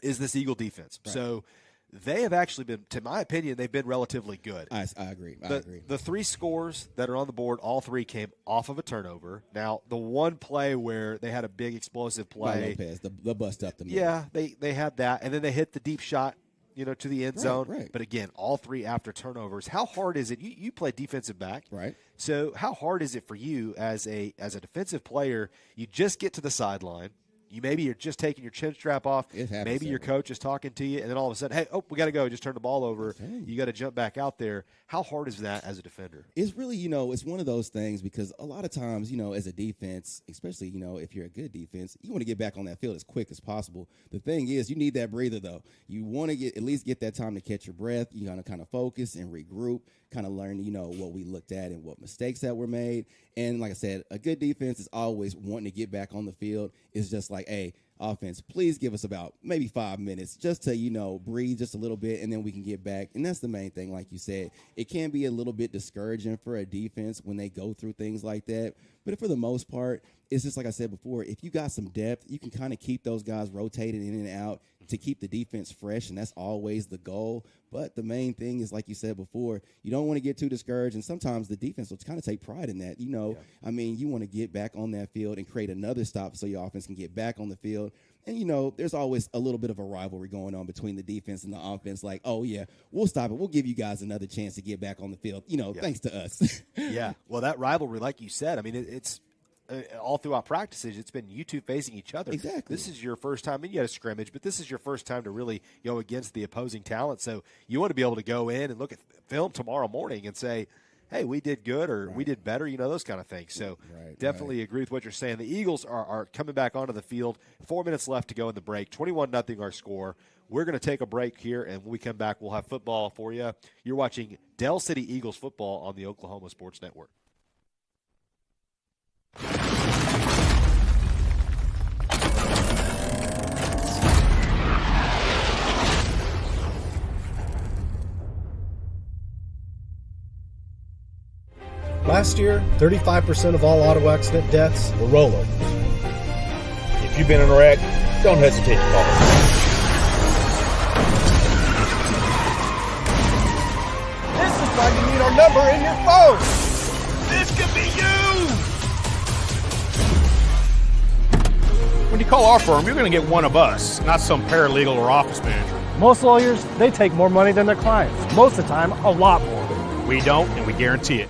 is this Eagle defense. Right. So they have actually been, to my opinion, they've been relatively good. I agree. I agree. The three scores that are on the board, all three came off of a turnover. Now, the one play where they had a big explosive play. Lopez, the bust up the middle. Yeah, they had that. And then they hit the deep shot, to the end zone. Right. But again, all three after turnovers. How hard is it? You play defensive back. Right. So how hard is it for you as a defensive player? You just get to the sideline. You're just taking your chin strap off. Maybe your coach is talking to you, and then all of a sudden, hey, we got to go. Just turn the ball over. You got to jump back out there. How hard is that as a defender? It's really, it's one of those things because a lot of times, as a defense, especially, if you're a good defense, you want to get back on that field as quick as possible. The thing is, you need that breather, though. You want to at least get that time to catch your breath. You got to kind of focus and regroup, kind of learn, what we looked at and what mistakes that were made. And like I said, a good defense is always wanting to get back on the field. It's just like like, hey, offense, please give us about maybe 5 minutes just to, breathe just a little bit, and then we can get back. And that's the main thing, like you said. It can be a little bit discouraging for a defense when they go through things like that. But for the most part, it's just like I said before, if you got some depth, you can kind of keep those guys rotated in and out to keep the defense fresh, and that's always the goal. But the main thing is, like you said before, you don't want to get too discouraged, and sometimes the defense will kind of take pride in that. You want to get back on that field and create another stop so your offense can get back on the field. And, there's always a little bit of a rivalry going on between the defense and the offense. Like, oh, yeah, we'll stop it. We'll give you guys another chance to get back on the field, thanks to us. Yeah. Well, that rivalry, like you said, I mean, it's all throughout practices, it's been you two facing each other. Exactly. This is your first time. You had a scrimmage, but this is your first time to really go against the opposing talent. So you want to be able to go in and look at film tomorrow morning and say, hey, we did good or we did better, those kind of things. So definitely agree with what you're saying. The Eagles are coming back onto the field. 4 minutes left to go in the break. 21-0 our score. We're going to take a break here, and when we come back, we'll have football for you. You're watching Dell City Eagles football on the Oklahoma Sports Network. Last year, 35% of all auto accident deaths were rollovers. If you've been in a wreck, don't hesitate to call us. This is why you need our number in your phone. This could be you! When you call our firm, you're going to get one of us, not some paralegal or office manager. Most lawyers, they take more money than their clients. Most of the time, a lot more. We don't, and we guarantee it.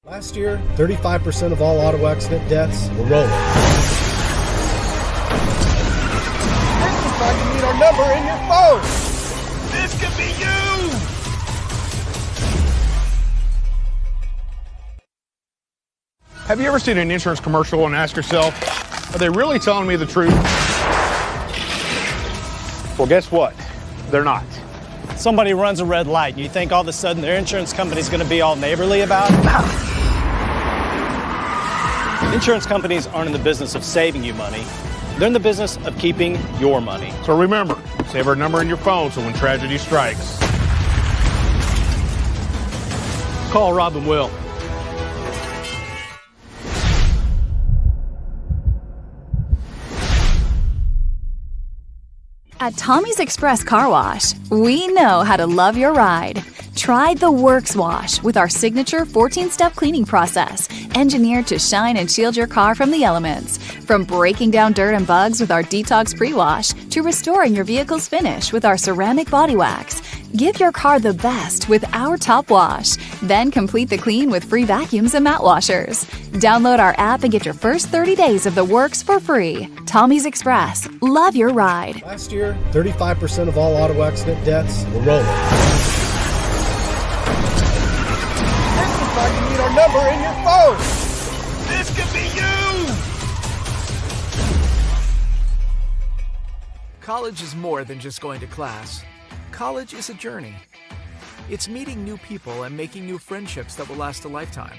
Last year, 35% of all auto accident deaths were rollovers. This is why you need our number in your phone. This could be you! Have you ever seen an insurance commercial and asked yourself, are they really telling me the truth? Well, guess what? They're not. Somebody runs a red light, and you think all of a sudden their insurance company's going to be all neighborly about it? Insurance companies aren't in the business of saving you money. They're in the business of keeping your money. So remember, save our number in your phone so when tragedy strikes, call Rob and Will. At Tommy's Express Car Wash, we know how to love your ride. Try the Works Wash with our signature 14-step cleaning process, engineered to shine and shield your car from the elements. From breaking down dirt and bugs with our Detox Pre-Wash to restoring your vehicle's finish with our ceramic body wax. Give your car the best with our Top Wash. Then complete the clean with free vacuums and mat washers. Download our app and get your first 30 days of the works for free. Tommy's Express. Love your ride. Last year, 35% of all auto accident deaths were rollovers. This is why you need our number in your phone. This could be you! College is more than just going to class. College is a journey. It's meeting new people and making new friendships that will last a lifetime.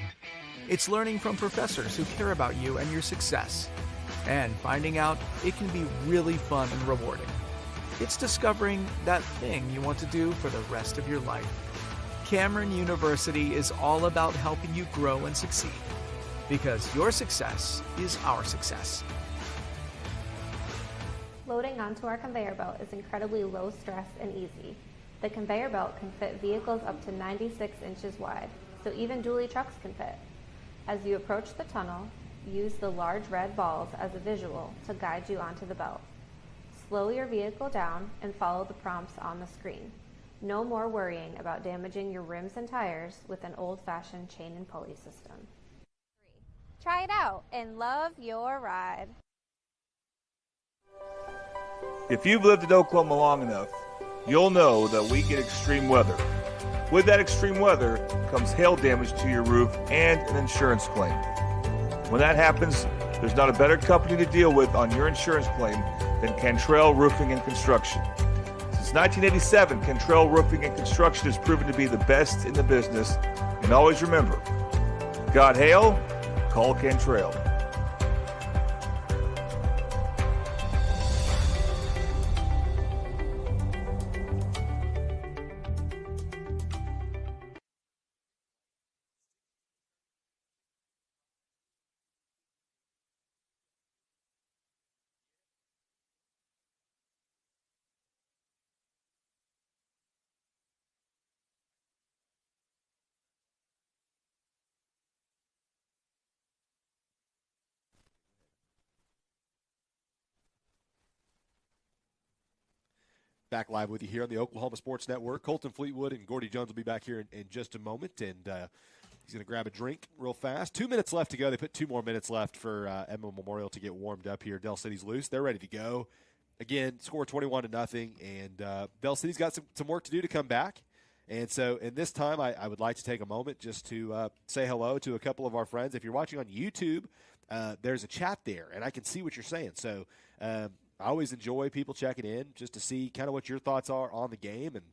It's learning from professors who care about you and your success. And finding out it can be really fun and rewarding. It's discovering that thing you want to do for the rest of your life. Cameron University is all about helping you grow and succeed. Because your success is our success. Loading onto our conveyor belt is incredibly low stress and easy. The conveyor belt can fit vehicles up to 96 inches wide, so even dually trucks can fit. As you approach the tunnel, use the large red balls as a visual to guide you onto the belt. Slow your vehicle down and follow the prompts on the screen. No more worrying about damaging your rims and tires with an old-fashioned chain and pulley system. Try it out and love your ride. If you've lived in Oklahoma long enough, you'll know that we get extreme weather. With that extreme weather comes hail damage to your roof and an insurance claim. When that happens, there's not a better company to deal with on your insurance claim than Cantrell Roofing and Construction. Since 1987, Cantrell Roofing and Construction has proven to be the best in the business. And always remember, got hail? Call Cantrell. Back live with you here on the Oklahoma Sports Network. Colton Fleetwood and Gordy Jones will be back here in just a moment, and he's going to grab a drink real fast. 2 minutes left to go. They put 2 more minutes left for Edmond Memorial to get warmed up here. Dell City's loose. They're ready to go. Again, score 21-0, and Dell City's got some work to do to come back. And so in this time, I would like to take a moment just to say hello to a couple of our friends. If you're watching on YouTube, there's a chat there, and I can see what you're saying. So I always enjoy people checking in just to see kind of what your thoughts are on the game and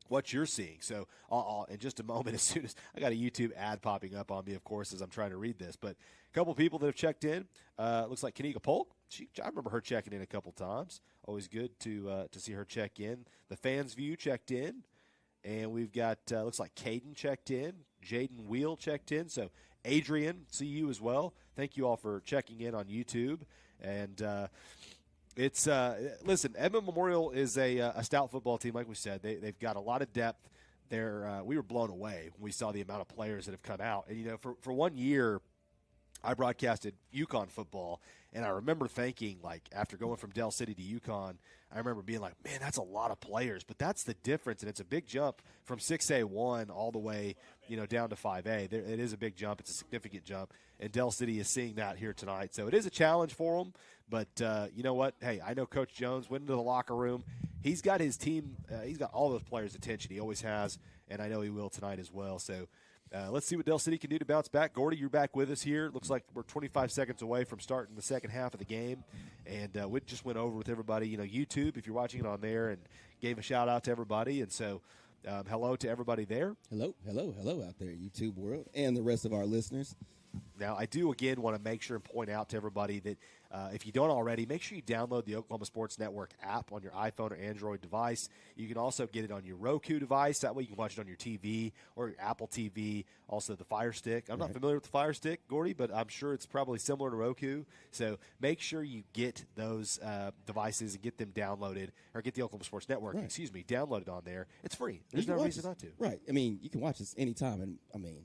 what you're seeing. So I'll in just a moment, as soon as I got a YouTube ad popping up on me, of course, as I'm trying to read this. But a couple of people that have checked in. Looks like Kanika Polk. I remember her checking in a couple times. Always good to see her check in. The Fans View checked in. And we've got, looks like Caden checked in. Jaden Wheel checked in. So Adrian, see you as well. Thank you all for checking in on YouTube. And it's listen, Edmond Memorial is a stout football team, like we said. They've got a lot of depth. We were blown away when we saw the amount of players that have come out. And, you know, for 1 year, I broadcasted UConn football, and I remember thinking, like, after going from Dell City to UConn, I remember being like, man, that's a lot of players. But that's the difference, and it's a big jump from 6A1 all the way, you know, down to 5A. It is a big jump. It's a significant jump, and Dell City is seeing that here tonight. So it is a challenge for them. But you know what? Hey, I know Coach Jones went into the locker room. He's got his team. He's got all those players' attention. He always has, and I know he will tonight as well. So let's see what Dell City can do to bounce back. Gordy, you're back with us here. Looks like we're 25 seconds away from starting the second half of the game. And we just went over with everybody, you know, YouTube, if you're watching it on there, and gave a shout-out to everybody. And so hello to everybody there. Hello out there, YouTube world, and the rest of our listeners. Now, I do, again, want to make sure and point out to everybody that if you don't already, make sure you download the Oklahoma Sports Network app on your iPhone or Android device. You can also get it on your Roku device. That way you can watch it on your TV or your Apple TV, also the Fire Stick. I'm not familiar with the Fire Stick, Gordy, but I'm sure it's probably similar to Roku. So make sure you get those devices and get them downloaded, or get the Oklahoma Sports Network, downloaded on there. It's free. There's no reason not to. Right. I mean, you can watch this anytime, and I mean,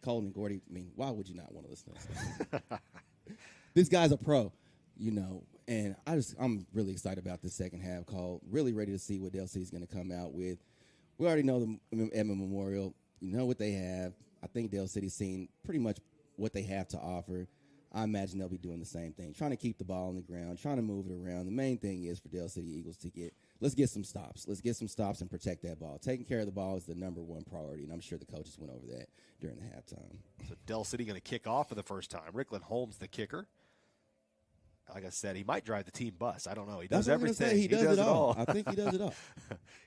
Colin and Gordy, I mean, why would you not want to listen to this? This guy's a pro, you know, and I'm really excited about this second half call. Really ready to see what Dell City's going to come out with. We already know the Edmond Memorial. You know what they have. I think Dell City's seen pretty much what they have to offer. I imagine they'll be doing the same thing, trying to keep the ball on the ground, trying to move it around. The main thing is for Dell City Eagles to let's get some stops. Let's get some stops and protect that ball. Taking care of the ball is the number one priority, and I'm sure the coaches went over that during the halftime. So Dell City going to kick off for the first time. Ricklin Holmes, the kicker. Like I said, he might drive the team bus. I don't know. He does everything. He does it all. I think he does it all.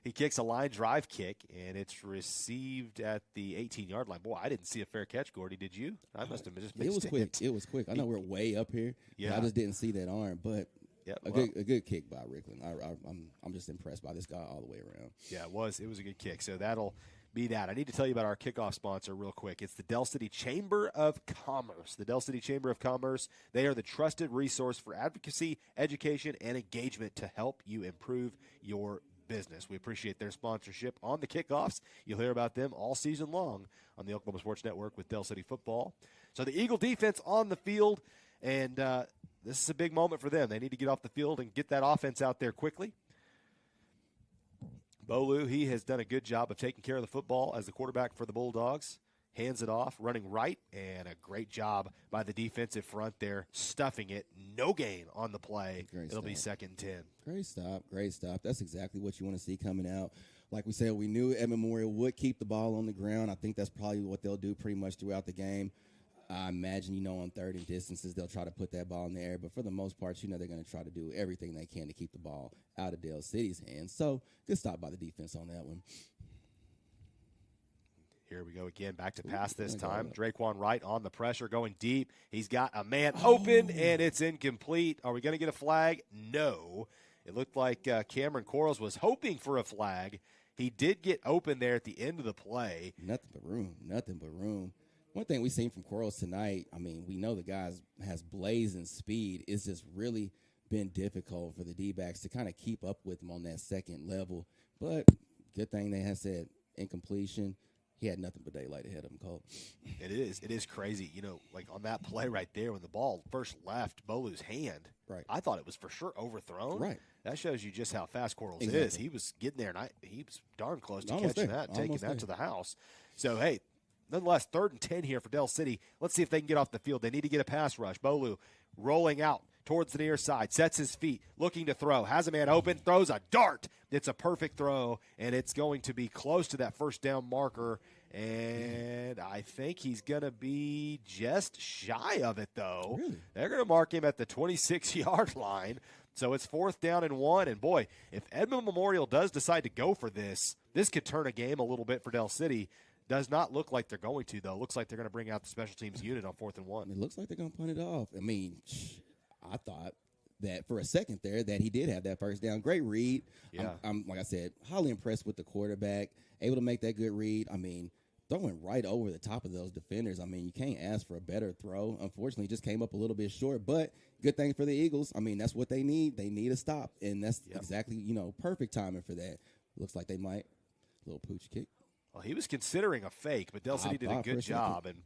He kicks a line drive kick, and it's received at the 18-yard line. Boy, I didn't see a fair catch, Gordy. Did you? I must have just missed it. It was quick. I know we're way up here. Yeah. I just didn't see that arm, but a good kick by Ricklin. I'm just impressed by this guy all the way around. Yeah, it was a good kick. So that'll be that. I need to tell you about our kickoff sponsor real quick. It's the Dell City Chamber of Commerce. The Dell City Chamber of Commerce, they are the trusted resource for advocacy, education, and engagement to help you improve your business. We appreciate their sponsorship on the kickoffs. You'll hear about them all season long on the Oklahoma Sports Network with Dell City football. So the Eagle defense on the field, and this is a big moment for them. They need to get off the field and get that offense out there quickly. Bolu, he has done a good job of taking care of the football as the quarterback for the Bulldogs. hands it off, running right, and a great job by the defensive front there, stuffing it. No gain on the play. It'll be 2nd and 10. Great stop, great stop. That's exactly what you want to see coming out. Like we said, we knew Edmond Memorial would keep the ball on the ground. I think that's probably what they'll do pretty much throughout the game. I imagine, on 3rd and distances, they'll try to put that ball in the air. But for the most part, they're going to try to do everything they can to keep the ball out of Dell City's hands. So good stop by the defense on that one. Here we go again, back to pass this time. Draquan Wright on the pressure, going deep. He's got a man open, and it's incomplete. Are we going to get a flag? No. It looked like Cameron Quarles was hoping for a flag. He did get open there at the end of the play. Nothing but room. One thing we've seen from Quarles tonight, we know the guy has blazing speed. It's just really been difficult for the D-backs to kind of keep up with him on that second level. But good thing they have said incompletion. He had nothing but daylight ahead of him, Cole. It is crazy. Like on that play right there when the ball first left Bolu's hand, right. I thought it was for sure overthrown. Right. That shows you just how fast Quarles exactly. is. He was getting there, and he was darn close to Almost catching there. that and taking Almost that there. to the house. So, hey, nonetheless, 3rd and 10 here for Dell City. Let's see if they can get off the field. They need to get a pass rush. Bolu rolling out towards the near side, sets his feet, looking to throw, has a man open, throws a dart. It's a perfect throw, and it's going to be close to that first down marker, and I think he's going to be just shy of it, though. Really? They're going to mark him at the 26-yard line, so it's 4th down and 1, and boy, if Edmond Memorial does decide to go for this could turn a game a little bit for Dell City. Does not look like they're going to, though. Looks like they're going to bring out the special teams unit on 4th and 1. It looks like they're going to punt it off. I thought that for a second there that he did have that first down. Great read. Yeah. I'm like I said, highly impressed with the quarterback, able to make that good read. Throwing right over the top of those defenders. You can't ask for a better throw. Unfortunately, just came up a little bit short, but good thing for the Eagles. That's what they need. They need a stop, and that's exactly, perfect timing for that. Looks like they might. Little pooch kick. Well, he was considering a fake, but Dell City did a good job, and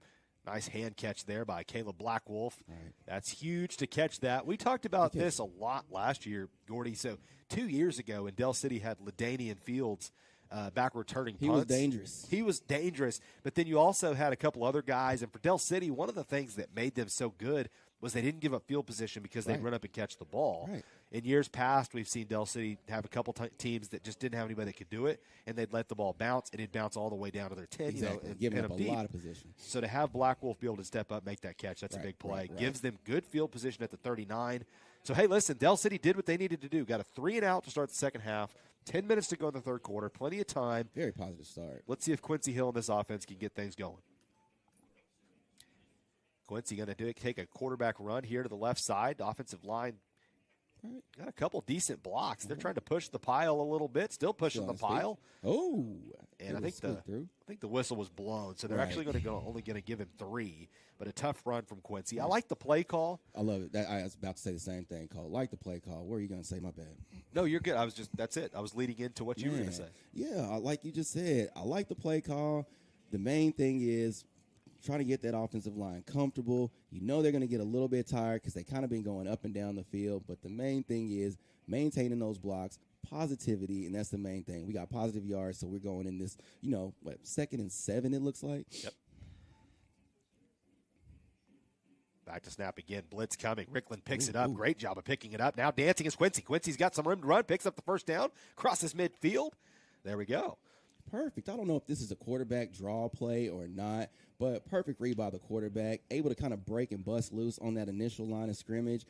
nice hand catch there by Caleb Blackwolf. Right. That's huge to catch that. We talked about this a lot last year, Gordy. So 2 years ago when Dell City had LaDainian Fields back returning punts. He was dangerous. He was dangerous, but then you also had a couple other guys, and for Dell City, one of the things that made them so good was they didn't give up field position because they'd run up and catch the ball. Right. In years past, we've seen Dell City have a couple teams that just didn't have anybody that could do it, and they'd let the ball bounce, and it'd bounce all the way down to their 10. Exactly. And giving pin up a them deep. lot of position. So to have Blackwolf be able to step up, make that catch, that's a big play. Right. Gives them good field position at the 39. So, hey, listen, Dell City did what they needed to do. Got a 3-and-out to start the second half. 10 minutes to go in the third quarter. Plenty of time. Very positive start. Let's see if Quincy Hill and this offense can get things going. Quincy going to take a quarterback run here to the left side. The offensive line got a couple decent blocks. They're trying to push the pile a little bit. Still pushing the pile. Oh, and I think the whistle was blown, so they're actually only going to give him 3. But a tough run from Quincy. I like the play call. I love it. I was about to say the same thing, Cole. Like the play call. What are you going to say? My bad. No, you're good. That's it. I was leading into what you were going to say. Yeah, like you just said, I like the play call. The main thing is trying to get that offensive line comfortable. They're going to get a little bit tired because they kind of been going up and down the field. But the main thing is maintaining those blocks, positivity, and that's the main thing. We got positive yards, so we're going in this, 2nd and 7 it looks like. Yep. Back to snap again. Blitz coming. Ricklin picks it up. Great job of picking it up. Now dancing is Quincy. Quincy's got some room to run. Picks up the first down. Crosses midfield. There we go. Perfect. I don't know if this is a quarterback draw play or not, but perfect read by the quarterback. Able to kind of break and bust loose on that initial line of scrimmage.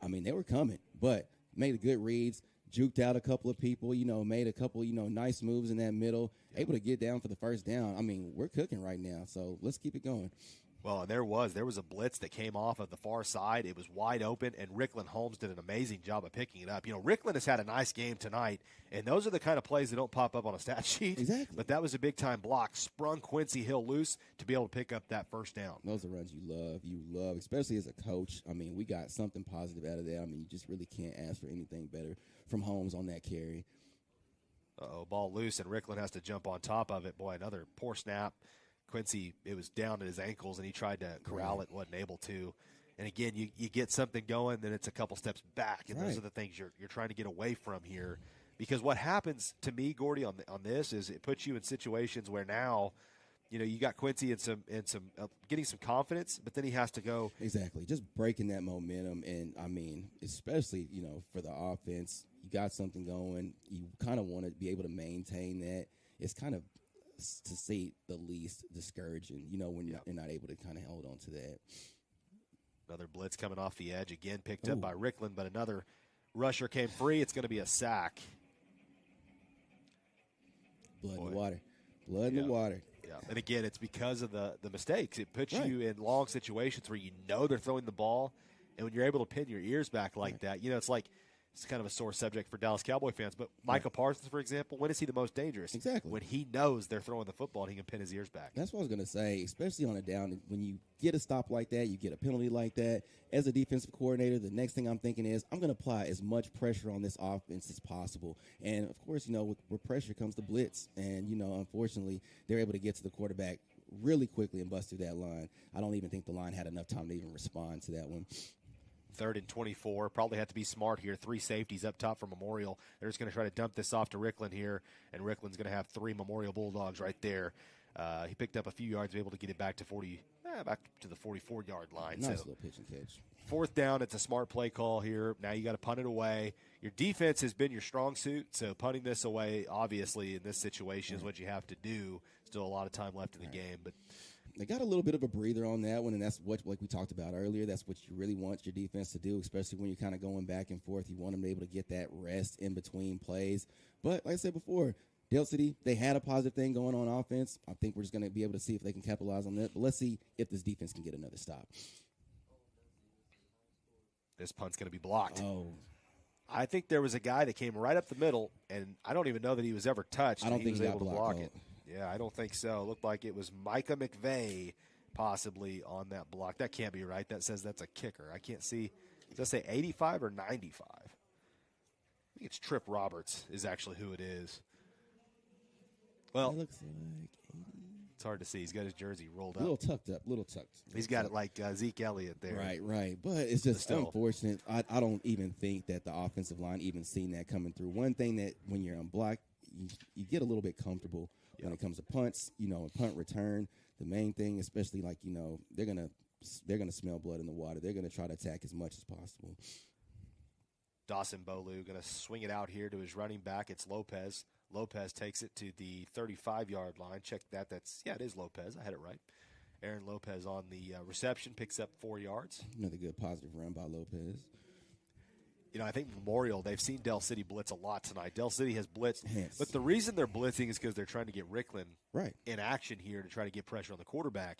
They were coming, but made a good reads. Juked out a couple of people, made a couple, nice moves in that middle. Able to get down for the first down. We're cooking right now, so let's keep it going. Well, and there was a blitz that came off of the far side. It was wide open, and Ricklin Holmes did an amazing job of picking it up. Ricklin has had a nice game tonight, and those are the kind of plays that don't pop up on a stat sheet. Exactly. But that was a big-time block. Sprung Quincy Hill loose to be able to pick up that first down. Those are runs you love, especially as a coach. We got something positive out of that. You just really can't ask for anything better from Holmes on that carry. Ball loose, and Ricklin has to jump on top of it. Boy, another poor snap. Quincy, it was down at his ankles, and he tried to corral it, wasn't able to. And again, you get something going, then it's a couple steps back, and those are the things you're trying to get away from here. Because what happens to me, Gordy, on this is it puts you in situations where now you got Quincy and some getting some confidence, but then he has to go exactly just breaking that momentum. And I mean, especially for the offense, you got something going. You kind of want to be able to maintain that. It's kind of, to say the least, discouraging. When you're not able to kind of hold on to that. Another blitz coming off the edge again, picked up by Rickland, but another rusher came free. It's going to be a sack. Blood in the water. Blood in the water. Yeah, and again, it's because of the mistakes. It puts you in long situations where they're throwing the ball, and when you're able to pin your ears back like that, it's like it's kind of a sore subject for Dallas Cowboy fans. But Micah Parsons, for example, when is he the most dangerous? Exactly. When he knows they're throwing the football and he can pin his ears back. That's what I was going to say, especially on a down. When you get a stop like that, you get a penalty like that, as a defensive coordinator, the next thing I'm thinking is I'm going to apply as much pressure on this offense as possible. And, of course, with pressure comes the blitz. And, unfortunately, they're able to get to the quarterback really quickly and bust through that line. I don't even think the line had enough time to even respond to that one. 3rd and 24. Probably have to be smart here. 3 safeties up top for Memorial. They're just going to try to dump this off to Rickland here, and Rickland's going to have 3 Memorial Bulldogs right there. He picked up a few yards, able to get it back to back to the 44-yard line. Nice little pitch and catch. 4th down, it's a smart play call here. Now you got to punt it away. Your defense has been your strong suit, so punting this away, obviously, in this situation is what you have to do. Still a lot of time left in the game, but they got a little bit of a breather on that one, and that's what, like we talked about earlier, that's what you really want your defense to do, especially when you're kind of going back and forth. You want them to be able to get that rest in between plays. But like I said before, Dell City, they had a positive thing going on offense. I think we're just going to be able to see if they can capitalize on that. But let's see if this defense can get another stop. This punt's going to be blocked. Oh. I think there was a guy that came right up the middle, and I don't even know that he was ever touched. I don't think he was he got able to blocked. block it. Yeah, I don't think so. It looked like it was Micah McVeigh possibly on that block. That can't be right. That says that's a kicker. I can't see. Does that say 85 or 95? I think it's Trip Roberts is actually who it is. Well, it looks like 80. It's hard to see. He's got his jersey rolled up. A little tucked up, little tucked. He's got it like Zeke Elliott there. Right. But it's just unfortunate. I don't even think that the offensive line even seen that coming through. One thing that when you're on block, you get a little bit comfortable when it comes to punts, and punt return. The main thing, especially like, they're gonna smell blood in the water. They're gonna try to attack as much as possible. Dawson Bolu going to swing it out here to his running back. It's Lopez. Lopez takes it to the 35-yard line. Check that. It is Lopez. I had it right. Aaron Lopez on the reception, picks up 4 yards. Another good positive run by Lopez. I think Memorial, they've seen Dell City blitz a lot tonight. Dell City has blitzed. But the reason they're blitzing is because they're trying to get Rickland in action here to try to get pressure on the quarterback.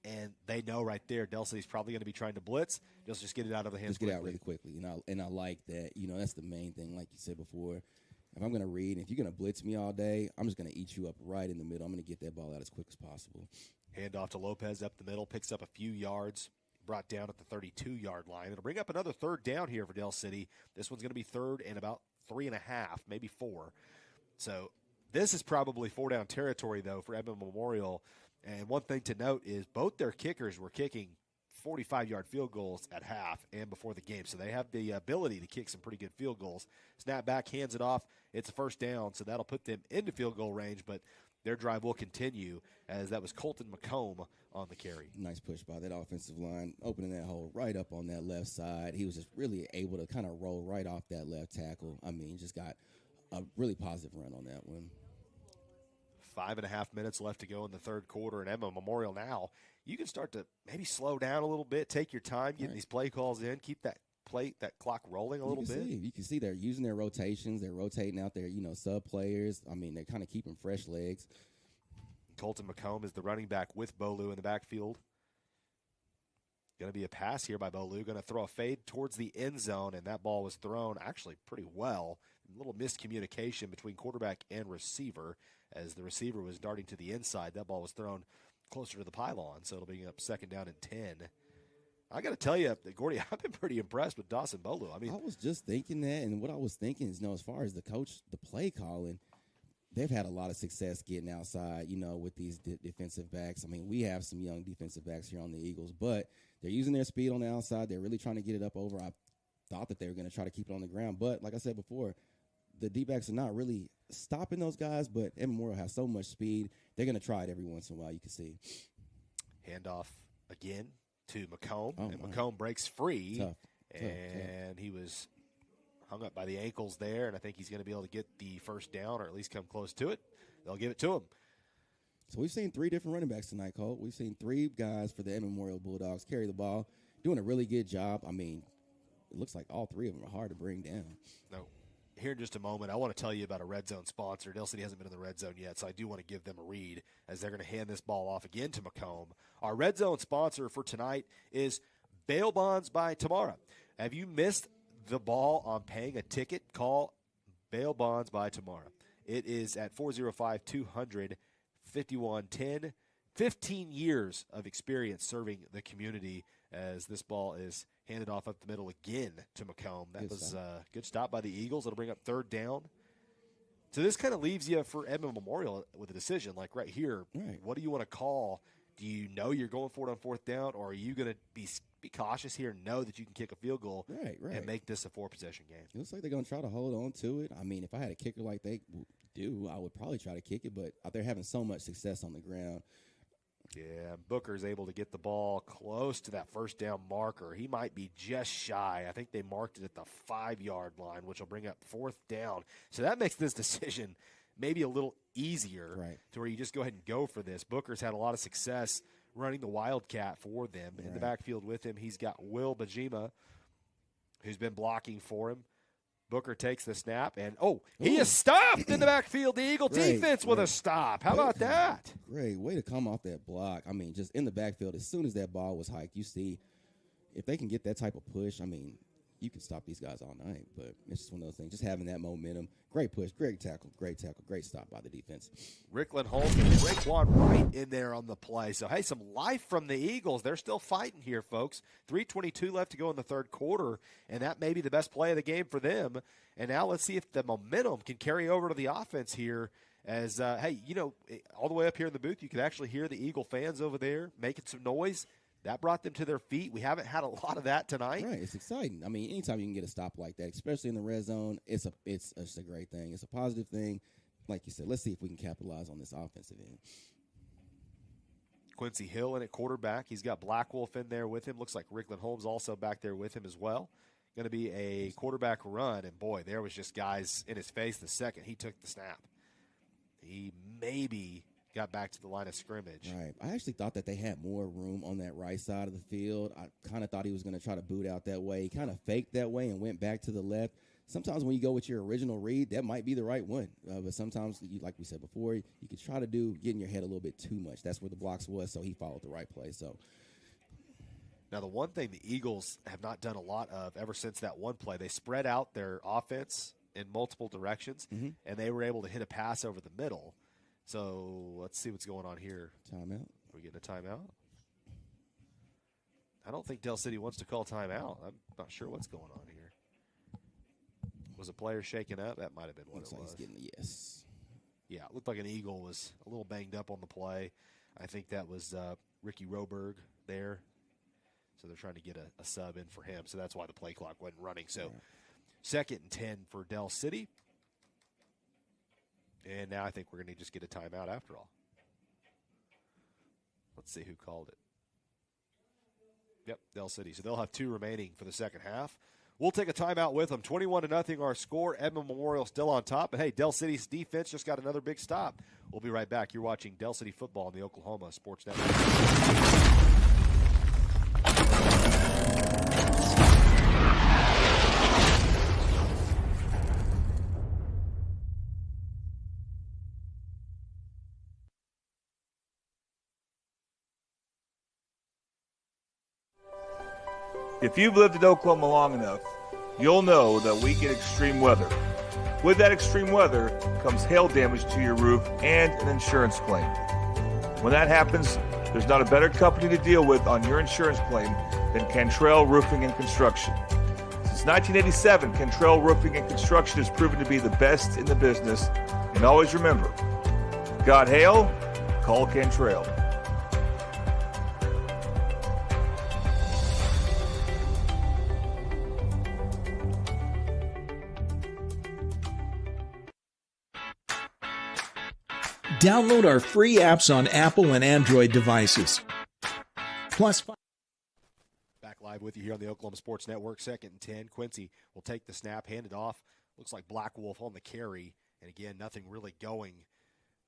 And they know right there Dell City's probably going to be trying to blitz. Just get it out of the hands quickly. Just get out really quickly. And I like that. That's the main thing, like you said before. If I'm going to read, if you're going to blitz me all day, I'm just going to eat you up right in the middle. I'm going to get that ball out as quick as possible. Hand off to Lopez up the middle, picks up a few yards, brought down at the 32-yard line. It'll bring up another 3rd down here for Dell City. This one's going to be 3rd and about 3.5, maybe 4. So this is probably 4-down territory, though, for Edmond Memorial. And one thing to note is both their kickers were kicking 45-yard field goals at half and before the game. So they have the ability to kick some pretty good field goals. Snap back, hands it off. It's a 1st down, so that'll put them into field goal range, but their drive will continue, as that was Colton McComb on the carry. Nice push by that offensive line, opening that hole right up on that left side. He was just really able to kind of roll right off that left tackle. I mean, just got a really positive run on that one. 5.5 minutes left to go in the 3rd quarter, and Edmond Memorial now, you can start to maybe slow down a little bit, take your time, getting these play calls in, keep that clock rolling a little bit. You can see they're using their rotations. They're rotating out their, sub players. I mean, they're kind of keeping fresh legs. Colton McComb is the running back with Bolu in the backfield. Going to be a pass here by Bolu. Going to throw a fade towards the end zone, and that ball was thrown actually pretty well. A little miscommunication between quarterback and receiver, as the receiver was darting to the inside. That ball was thrown closer to the pylon, so it'll be up 2nd down and 10. I got to tell you, Gordy, I've been pretty impressed with Dawson Bolu. I was just thinking that, and what I was thinking is, as far as the coach, the play calling, they've had a lot of success getting outside, with these defensive backs. I mean, we have some young defensive backs here on the Eagles, but they're using their speed on the outside. They're really trying to get it up over. I thought that they were going to try to keep it on the ground, but like I said before, the D-backs are not really stopping those guys, but Edmond Memorial has so much speed. They're going to try it every once in a while, you can see. Handoff again to McComb, and my. McComb breaks free, Tough. He was hung up by the ankles there, and I think he's going to be able to get the first down or at least come close to it. They'll give it to him. So we've seen 3 different running backs tonight, Colt. We've seen 3 guys for the Edmond Memorial Bulldogs carry the ball, doing a really good job. I mean, it looks like all 3 of them are hard to bring down. No. Here in just a moment, I want to tell you about a red zone sponsor. Dell City hasn't been in the red zone yet, so I do want to give them a read as they're going to hand this ball off again to McComb. Our red zone sponsor for tonight is Bail Bonds by Tamara. Have you missed the ball on paying a ticket? Call Bail Bonds by Tamara. It is at 405-200-5110. 15 years of experience serving the community as this ball is handed off up the middle again to McComb. That was a good stop by the Eagles. It'll bring up 3rd down. So this kind of leaves you for Edmond Memorial with a decision, like right here. Right. What do you want to call? Do you know you're going for it on 4th down, or are you going to be cautious here and know that you can kick a field goal and make this a 4-possession game? It looks like they're going to try to hold on to it. I mean, if I had a kicker like they do, I would probably try to kick it, but they're having so much success on the ground. Yeah, Booker's able to get the ball close to that 1st down marker. He might be just shy. I think they marked it at the 5-yard line, which will bring up 4th down. So that makes this decision maybe a little easier to where you just go ahead and go for this. Booker's had a lot of success running the Wildcat for them. In the backfield with him, he's got Will Bajima, who's been blocking for him. Booker takes the snap, and, he is stopped in the backfield. The Eagle defense with a stop. How about that? Great way to come off that block. I mean, just in the backfield, as soon as that ball was hiked, you see if they can get that type of push, I mean, you can stop these guys all night. But it's just one of those things, just having that momentum. Great push, great tackle, great stop by the defense. Rickland Holmes and Raekwon Wright in there on the play. So, hey, some life from the Eagles. They're still fighting here, folks. 3:22 left to go in the 3rd quarter, and that may be the best play of the game for them. And now let's see if the momentum can carry over to the offense here as, hey, all the way up here in the booth, you could actually hear the Eagle fans over there making some noise. That brought them to their feet. We haven't had a lot of that tonight. Right, it's exciting. I mean, anytime you can get a stop like that, especially in the red zone, it's a great thing. It's a positive thing. Like you said, let's see if we can capitalize on this offensive end. Quincy Hill in at quarterback. He's got Black Wolf in there with him. Looks like Rickland Holmes also back there with him as well. Going to be a quarterback run, and boy, there was just guys in his face the second he took the snap. He maybe got back to the line of scrimmage. Right. I actually thought that they had more room on that right side of the field. I kind of thought he was going to try to boot out that way. He kind of faked that way and went back to the left. Sometimes when you go with your original read, that might be the right one. But sometimes, like we said before, you could try to get in your head a little bit too much. That's where the blocks was, so he followed the right play. So now the one thing the Eagles have not done a lot of ever since that one play, they spread out their offense in multiple directions, and they were able to hit a pass over the middle. So let's see what's going on here. Timeout. Are we getting a timeout? I don't think Dell City wants to call timeout. I'm not sure what's going on here. Was a player shaken up? That might have been what Looks it like was. He's getting a yes. Yeah, it looked like an Eagle was a little banged up on the play. I think that was Ricky Roberg there. So they're trying to get a sub in for him. So that's why the play clock wasn't running. So 2nd and 10 for Dell City. And now I think we're going to just get a timeout after all. Let's see who called it. Yep, Dell City. So they'll have 2 remaining for the second half. We'll take a timeout with them. 21-0 our score. Edmond Memorial still on top. But, hey, Dell City's defense just got another big stop. We'll be right back. You're watching Dell City football on the Oklahoma Sports Network. If you've lived in Oklahoma long enough, you'll know that we get extreme weather. With that extreme weather comes hail damage to your roof and an insurance claim. When that happens, there's not a better company to deal with on your insurance claim than Cantrell Roofing and Construction. Since 1987, Cantrell Roofing and Construction has proven to be the best in the business. And always remember, got hail? Call Cantrell. Download our free apps on Apple and Android devices. Plus, Back live with you here on the Oklahoma Sports Network. 2nd and 10. Quincy will take the snap, hand it off. Looks like Black Wolf on the carry. And again, nothing really going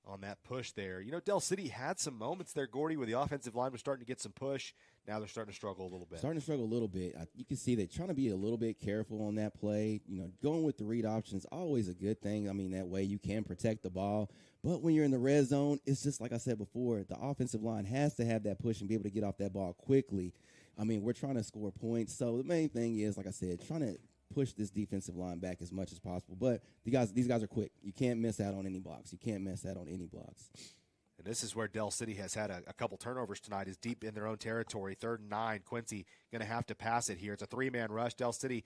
on that push there. You know, Dell City had some moments there, Gordy, where the offensive line was starting to get some push. Now they're starting to struggle a little bit. You can see they're trying to be a little bit careful on that play. You know, going with the read option is always a good thing. I mean, that way you can protect the ball. But when you're in the red zone, it's just like I said before, the offensive line has to have that push and be able to get off that ball quickly. I mean, we're trying to score points. So the main thing is, like I said, trying to push this defensive line back as much as possible. But these guys are quick. You can't miss out on any blocks. And this is where Dell City has had a couple turnovers tonight, is deep in their own territory. 3rd and 9. Quincy going to have to pass it here. It's a 3-man rush. Dell City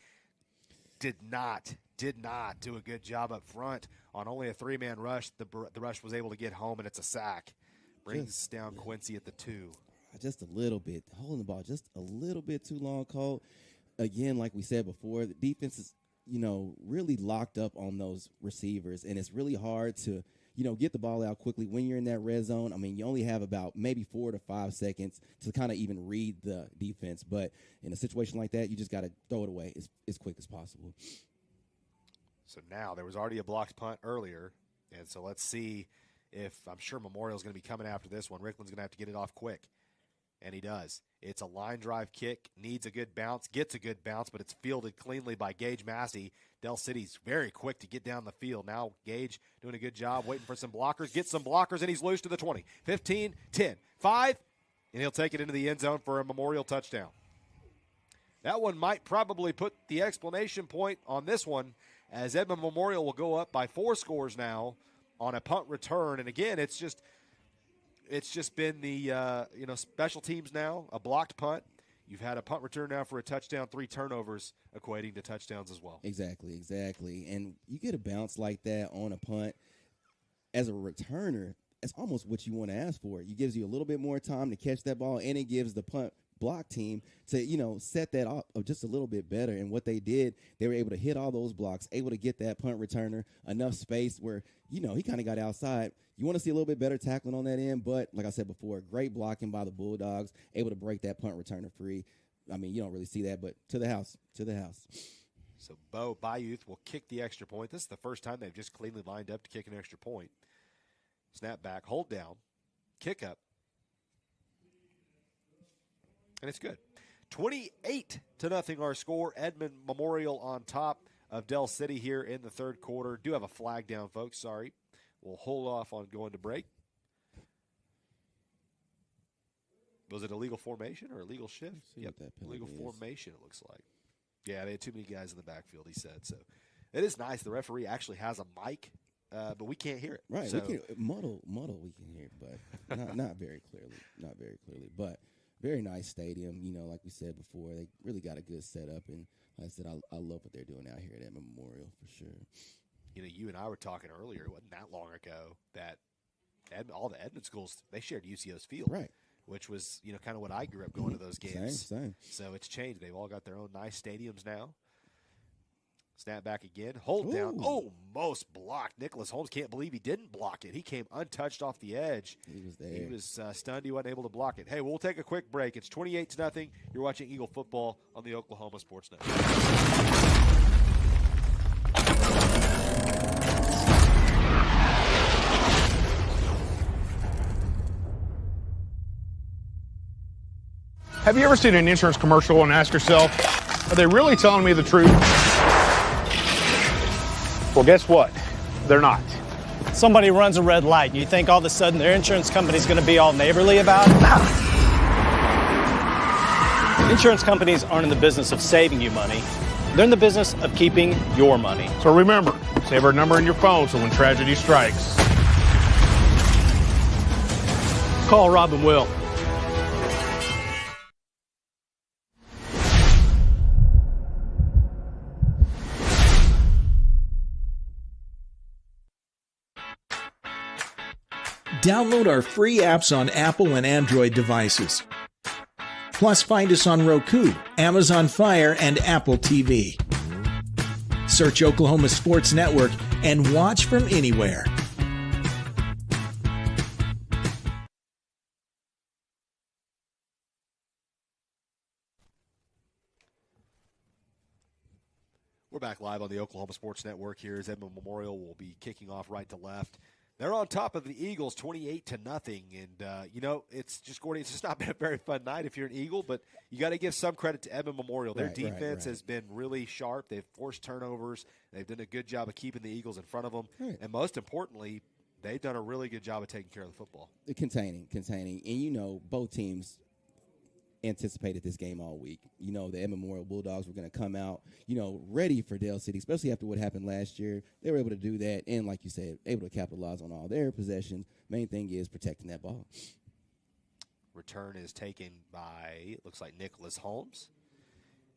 did not do a good job up front on only a 3-man rush. The rush was able to get home, and it's a sack. Brings down Quincy at the 2. Just a little bit. Holding the ball just a little bit too long, Colt. Again, like we said before, the defense is, really locked up on those receivers, and it's really hard to, get the ball out quickly when you're in that red zone. I mean, you only have about maybe 4 to 5 seconds to kind of even read the defense, but in a situation like that, you just got to throw it away as quick as possible. So now there was already a blocked punt earlier, and so let's see if I'm sure Memorial's going to be coming after this one. Rickland's going to have to get it off quick. And he does. It's a line drive kick, needs a good bounce, gets a good bounce, but it's fielded cleanly by Gage Massey. Dell City's very quick to get down the field. Now Gage doing a good job, waiting for some blockers, gets some blockers, and he's loose to the 20. 15, 10, 5, and he'll take it into the end zone for a Memorial touchdown. That one might probably put the exclamation point on this one, as Edmond Memorial will go up by 4 scores now on a punt return. And again, it's just been the special teams now, a blocked punt. You've had a punt return now for a touchdown, 3 turnovers equating to touchdowns as well. Exactly. And you get a bounce like that on a punt as a returner, it's almost what you want to ask for. It gives you a little bit more time to catch that ball, and it gives the punt block team to, set that up just a little bit better. And what they did, they were able to hit all those blocks, able to get that punt returner enough space where, he kind of got outside. You want to see a little bit better tackling on that end, but like I said before, great blocking by the Bulldogs, able to break that punt returner free. I mean, you don't really see that, but to the house. So Bo Bayouth will kick the extra point. This is the first time they've just cleanly lined up to kick an extra point. Snap back, hold down, kick up. And it's good. 28-0 our score. Edmond Memorial on top of Dell City here in the third quarter. Do have a flag down, folks. Sorry. We'll hold off on going to break. Was it a legal formation or a legal shift? Yep, legal formation it looks like. Yeah, they had too many guys in the backfield, he said. So it is nice. The referee actually has a mic, but we can't hear it. Right, so, we can muddle we can hear, but not very clearly. Not very clearly, but very nice stadium. Like we said before, they really got a good setup, and like I said, I love what they're doing out here at Edmond Memorial for sure. You and I were talking earlier, it wasn't that long ago, that all the Edmond schools, they shared UCO's field. Right. Which was, kind of what I grew up going to those games. Same. So it's changed. They've all got their own nice stadiums now. Snap back again. Hold down. Almost blocked. Nicholas Holmes can't believe he didn't block it. He came untouched off the edge. He was there. He was stunned he wasn't able to block it. Hey, we'll take a quick break. It's 28-0. You're watching Eagle football on the Oklahoma Sports Network. Have you ever seen an insurance commercial and ask yourself, are they really telling me the truth? Well, guess what? They're not. Somebody runs a red light, and you think all of a sudden their insurance company's going to be all neighborly about it? Insurance companies aren't in the business of saving you money. They're in the business of keeping your money. So remember, save our number in your phone so when tragedy strikes, call Rob and Will. Download our free apps on Apple and Android devices. Plus, find us on Roku, Amazon Fire, and Apple TV. Search Oklahoma Sports Network and watch from anywhere. We're back live on the Oklahoma Sports Network here as Edmond Memorial will be kicking off right to left. They're on top of the Eagles 28-0. And, it's just not been a very fun night if you're an Eagle, but you got to give some credit to Edmond Memorial. Their defense has been really sharp. They've forced turnovers. They've done a good job of keeping the Eagles in front of them. Right. And most importantly, they've done a really good job of taking care of the football. Containing. And, both teams anticipated this game all week. The Edmond Memorial Bulldogs were going to come out, ready for Dell City, especially after what happened last year. They were able to do that and, like you said, able to capitalize on all their possessions. Main thing is protecting that ball. Return is taken by, it looks like, Nicholas Holmes.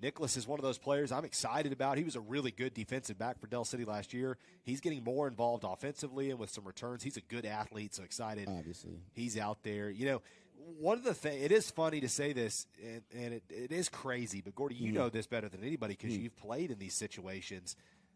Nicholas is one of those players I'm excited about. He was a really good defensive back for Dell City last year. He's getting more involved offensively and with some returns. He's a good athlete, so excited. Obviously. He's out there. One of the things, it is funny to say this, and it is crazy, but Gordy, you know this better than anybody because you've played in these situations.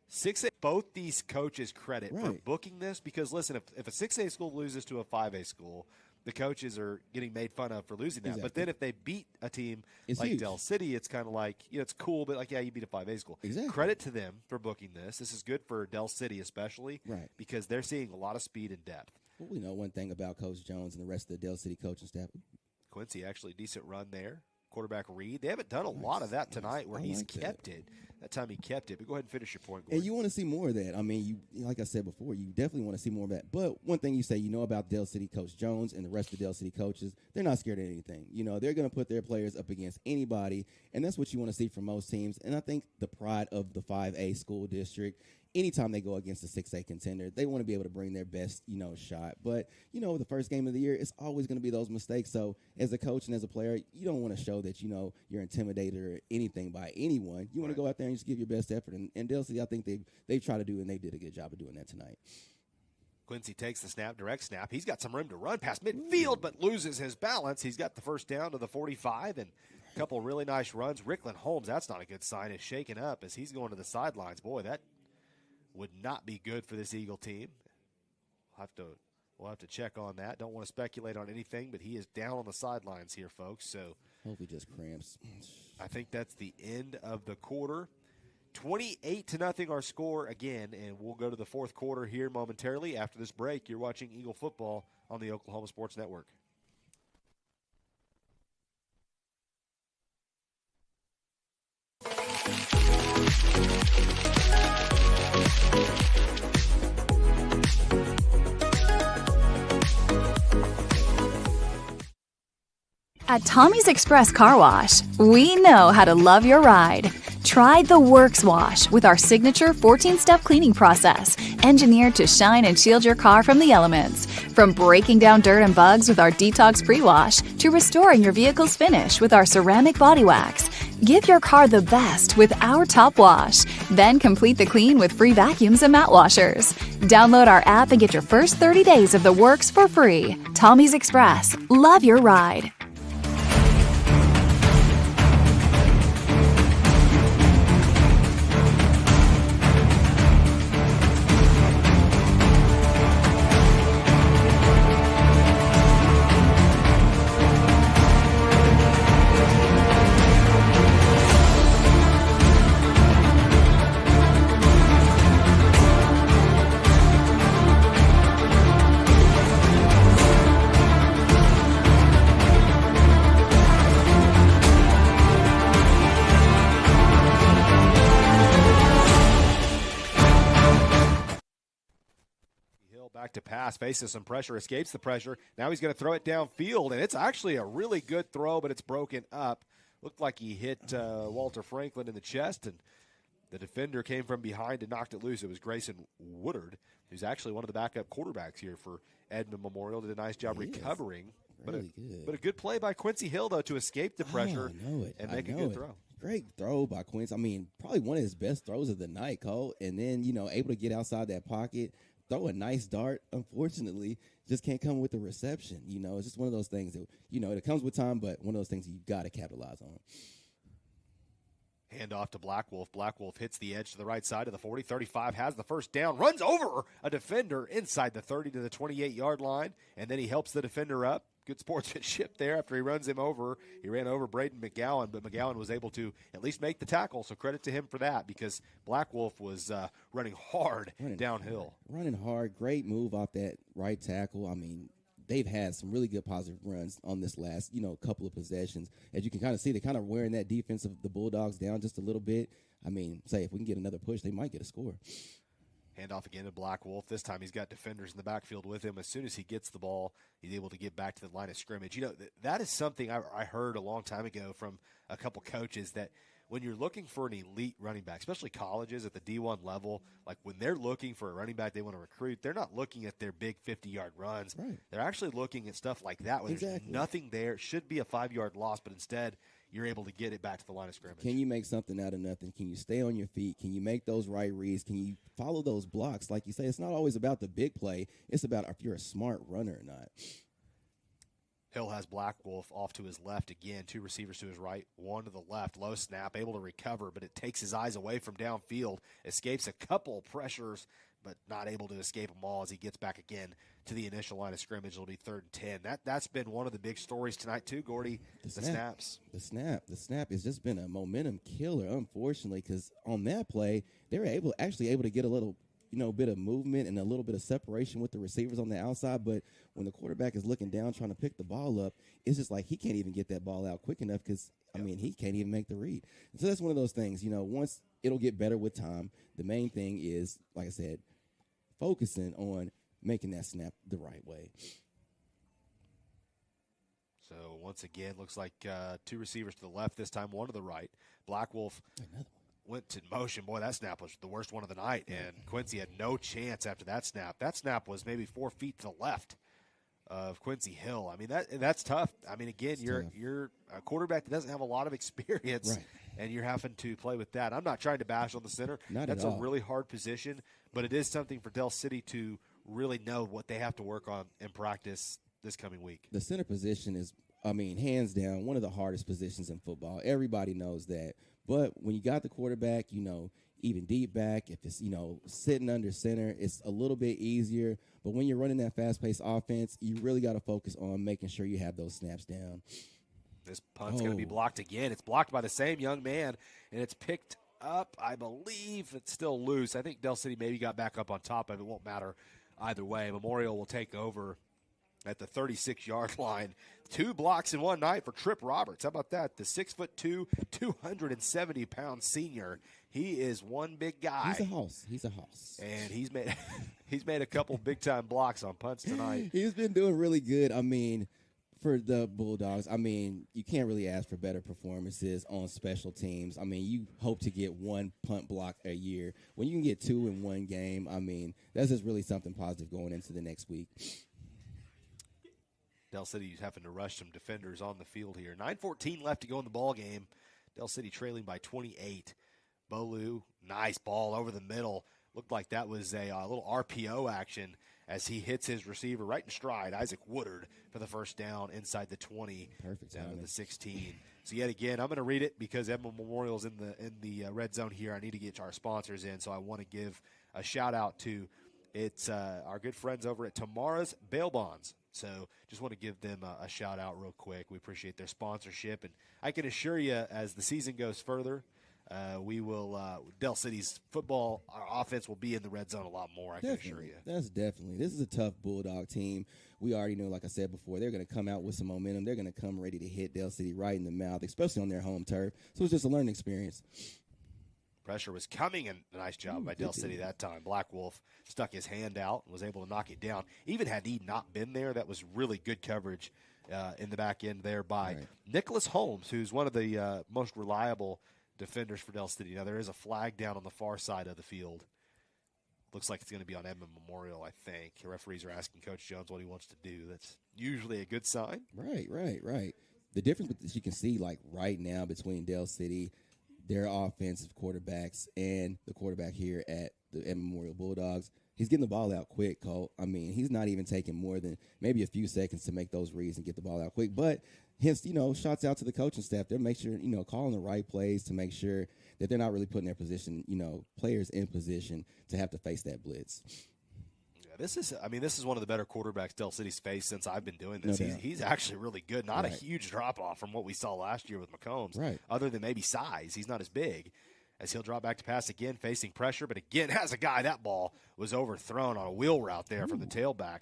6A, both these coaches credit for booking this because, listen, if a 6A school loses to a 5A school, the coaches are getting made fun of for losing that. Exactly. But then if they beat a team like huge. Dell City, it's kind of like, it's cool, but you beat a 5A school. Exactly. Credit to them for booking this. This is good for Dell City especially because they're seeing a lot of speed and depth. Well, we know one thing about Coach Jones and the rest of the Dell City coaching staff. Quincy, actually decent run there. Quarterback Reed. They haven't done a lot of that tonight where he's kept it. That time he kept it. But go ahead and finish your point, Gordon. And you want to see more of that. I mean, like I said before, you definitely want to see more of that. But one thing you say, about Dell City Coach Jones and the rest of the Dell City coaches, they're not scared of anything. They're going to put their players up against anybody, and that's what you want to see from most teams. And I think the pride of the 5A school district, anytime they go against a 6A contender, they want to be able to bring their best, shot. But, the first game of the year, it's always going to be those mistakes. So as a coach and as a player, you don't want to show that, you're intimidated or anything by anyone. You want to go out there and just give your best effort. And Dell City, I think they've tried to do, and they did a good job of doing that tonight. Quincy takes the snap, direct snap. He's got some room to run past midfield, but loses his balance. He's got the first down to the 45 and a couple really nice runs. Rickland Holmes, that's not a good sign, is shaken up as he's going to the sidelines. Boy, that would not be good for this Eagle team. We'll have to check on that. Don't want to speculate on anything, but he is down on the sidelines here, folks. So hope he just cramps. I think that's the end of the quarter. 28-0 our score again, and we'll go to the fourth quarter here momentarily. After this break, you're watching Eagle football on the Oklahoma Sports Network. At Tommy's Express Car Wash, we know how to love your ride. Try the Works Wash with our signature 14-step cleaning process, engineered to shine and shield your car from the elements. From breaking down dirt and bugs with our Detox Pre-Wash to restoring your vehicle's finish with our ceramic body wax. Give your car the best with our Top Wash. Then complete the clean with free vacuums and mat washers. Download our app and get your first 30 days of the works for free. Tommy's Express. Love your ride. To pass, faces some pressure, escapes the pressure. Now he's going to throw it downfield, and it's actually a really good throw, but it's broken up. Looked like he hit Walter Franklin in the chest, and the defender came from behind and knocked it loose. It was Grayson Woodard, who's actually one of the backup quarterbacks here for Edmond Memorial. Did a nice job recovering. Really but a good play by Quincy Hill, though, to escape the pressure and make a good throw. Great throw by Quincy. I mean, probably one of his best throws of the night, Cole. And then, able to get outside that pocket, throw a nice dart. Unfortunately, just can't come with the reception. It's just one of those things that, it comes with time, but one of those things you got to capitalize on. Hand off to Blackwolf. Blackwolf hits the edge to the right side of the 40. 35 has the first down, runs over a defender inside the 30 to the 28-yard line, and then he helps the defender up, good sportsmanship there after he runs him over. He ran over Braden McGowan, but McGowan was able to at least make the tackle, so credit to him for that because Black Wolf was running hard downhill. Running hard. Great move off that right tackle. I mean, they've had some really good positive runs on this last, couple of possessions. As you can kind of see, they're kind of wearing that defense of the Bulldogs down just a little bit. I mean, say if we can get another push, they might get a score. Handoff again to Black Wolf. This time he's got defenders in the backfield with him. As soon as he gets the ball, he's able to get back to the line of scrimmage. That is something I heard a long time ago from a couple coaches, that when you're looking for an elite running back, especially colleges at the D1 level, like when they're looking for a running back they want to recruit, they're not looking at their big 50-yard runs. Right. They're actually looking at stuff like that where there's nothing there. It should be a 5-yard loss, but instead you're able to get it back to the line of scrimmage. Can you make something out of nothing? Can you stay on your feet? Can you make those right reads? Can you follow those blocks? Like you say, it's not always about the big play. It's about if you're a smart runner or not. Hill has Black Wolf off to his left again. 2 receivers to his right, 1 to the left. Low snap, able to recover, but it takes his eyes away from downfield. Escapes a couple pressures, but not able to escape them all as he gets back again to the initial line of scrimmage. It'll be 3rd and 10. That's been one of the big stories tonight too, Gordy. The snaps. The snap has just been a momentum killer, unfortunately, because on that play they were able to get a little bit of movement and a little bit of separation with the receivers on the outside. But when the quarterback is looking down trying to pick the ball up, it's just like he can't even get that ball out quick enough because, he can't even make the read. And so that's one of those things, once it'll get better with time. The main thing is, like I said, focusing on making that snap the right way. So once again, looks like 2 receivers to the left this time, 1 to the right. Black Wolf went to motion. Boy, that snap was the worst one of the night, and Quincy had no chance after that snap. That snap was maybe 4 feet to the left of Quincy Hill. I mean, that's tough. I mean, again, you're a quarterback that doesn't have a lot of experience, right, and you're having to play with that. I'm not trying to bash on the center. That's a really hard position, but it is something for Dell City to really know what they have to work on in practice this coming week. The center position is, hands down, one of the hardest positions in football. Everybody knows that. But when you got the quarterback, even deep back, if it's, sitting under center, it's a little bit easier. But when you're running that fast-paced offense, you really got to focus on making sure you have those snaps down. This punt's going to be blocked again. It's blocked by the same young man, and it's picked up. I believe it's still loose. I think Dell City maybe got back up on top of it. It won't matter either way. Memorial will take over at the 36-yard line. 2 blocks in one night for Trip Roberts. How about that? The 6'2", 270-pound senior. He is one big guy. He's a hoss. And he's made a couple big-time blocks on punts tonight. He's been doing really good. For the Bulldogs, you can't really ask for better performances on special teams. You hope to get 1 punt block a year. When you can get 2 in one game, that's just really something positive going into the next week. Dell City's having to rush some defenders on the field here. 9:14 left to go in the ball game. Dell City trailing by 28. Bolu, nice ball over the middle. Looked like that was a little RPO action as he hits his receiver right in stride, Isaac Woodard, for the first down inside the 20. Perfect down timing. to the 16. So yet again, I'm going to read it because Edmond Memorial's in the red zone here. I need to get our sponsors in, so I want to give a shout out to our good friends over at Tamara's Bail Bonds. So just want to give them a shout out real quick. We appreciate their sponsorship, and I can assure you, as the season goes further, we will Dell City's football, our offense will be in the red zone a lot more. I can assure you. That's definitely. This is a tough Bulldog team. We already know, like I said before, they're going to come out with some momentum. They're going to come ready to hit Dell City right in the mouth, especially on their home turf. So it's just a learning experience. Pressure was coming, and a nice job by Dell City that time. Black Wolf stuck his hand out and was able to knock it down. Even had he not been there, that was really good coverage in the back end there by Nicholas Holmes, who's one of the most reliable defenders for Dell City. Now, there is a flag down on the far side of the field. Looks like it's going to be on Edmond Memorial, I think. The referees are asking Coach Jones what he wants to do. That's usually a good sign. Right. The difference that you can see, like right now, between Dell City, their offensive quarterbacks, and the quarterback here at the Edmond Memorial Bulldogs, he's getting the ball out quick, Colt. He's not even taking more than maybe a few seconds to make those reads and get the ball out quick. But hence, shots out to the coaching staff. They're making sure, calling the right plays to make sure that they're not really putting their position, players in position to have to face that blitz. Yeah, this is one of the better quarterbacks Dell City's faced since I've been doing this. No doubt. He's actually really good. Not a Right. huge drop-off from what we saw last year with McCombs. Right. Other than maybe size. He's not as big. As he'll drop back to pass again, facing pressure. But again, as a guy, that ball was overthrown on a wheel route there from the tailback.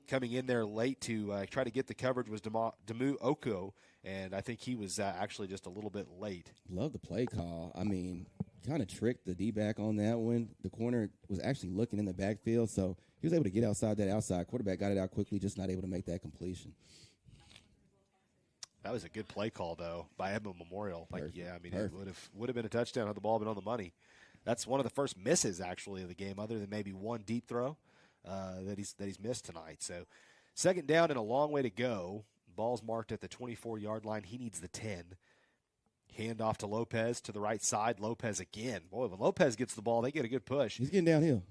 Coming in there late to try to get the coverage was Demu Oko, and I think he was actually just a little bit late. Love the play call. I mean, kind of tricked the D-back on that one. The corner was actually looking in the backfield, so he was able to get outside that outside. Quarterback got it out quickly, just not able to make that completion. That was a good play call, though, by Edmond Memorial. Perfect. It would have been a touchdown had the ball been on the money. That's one of the first misses, actually, of the game, other than maybe one deep throw that he's missed tonight. So, second down and a long way to go. Ball's marked at the 24-yard line. He needs the 10. Hand off to Lopez to the right side. Lopez again. Boy, when Lopez gets the ball, they get a good push. He's getting downhill.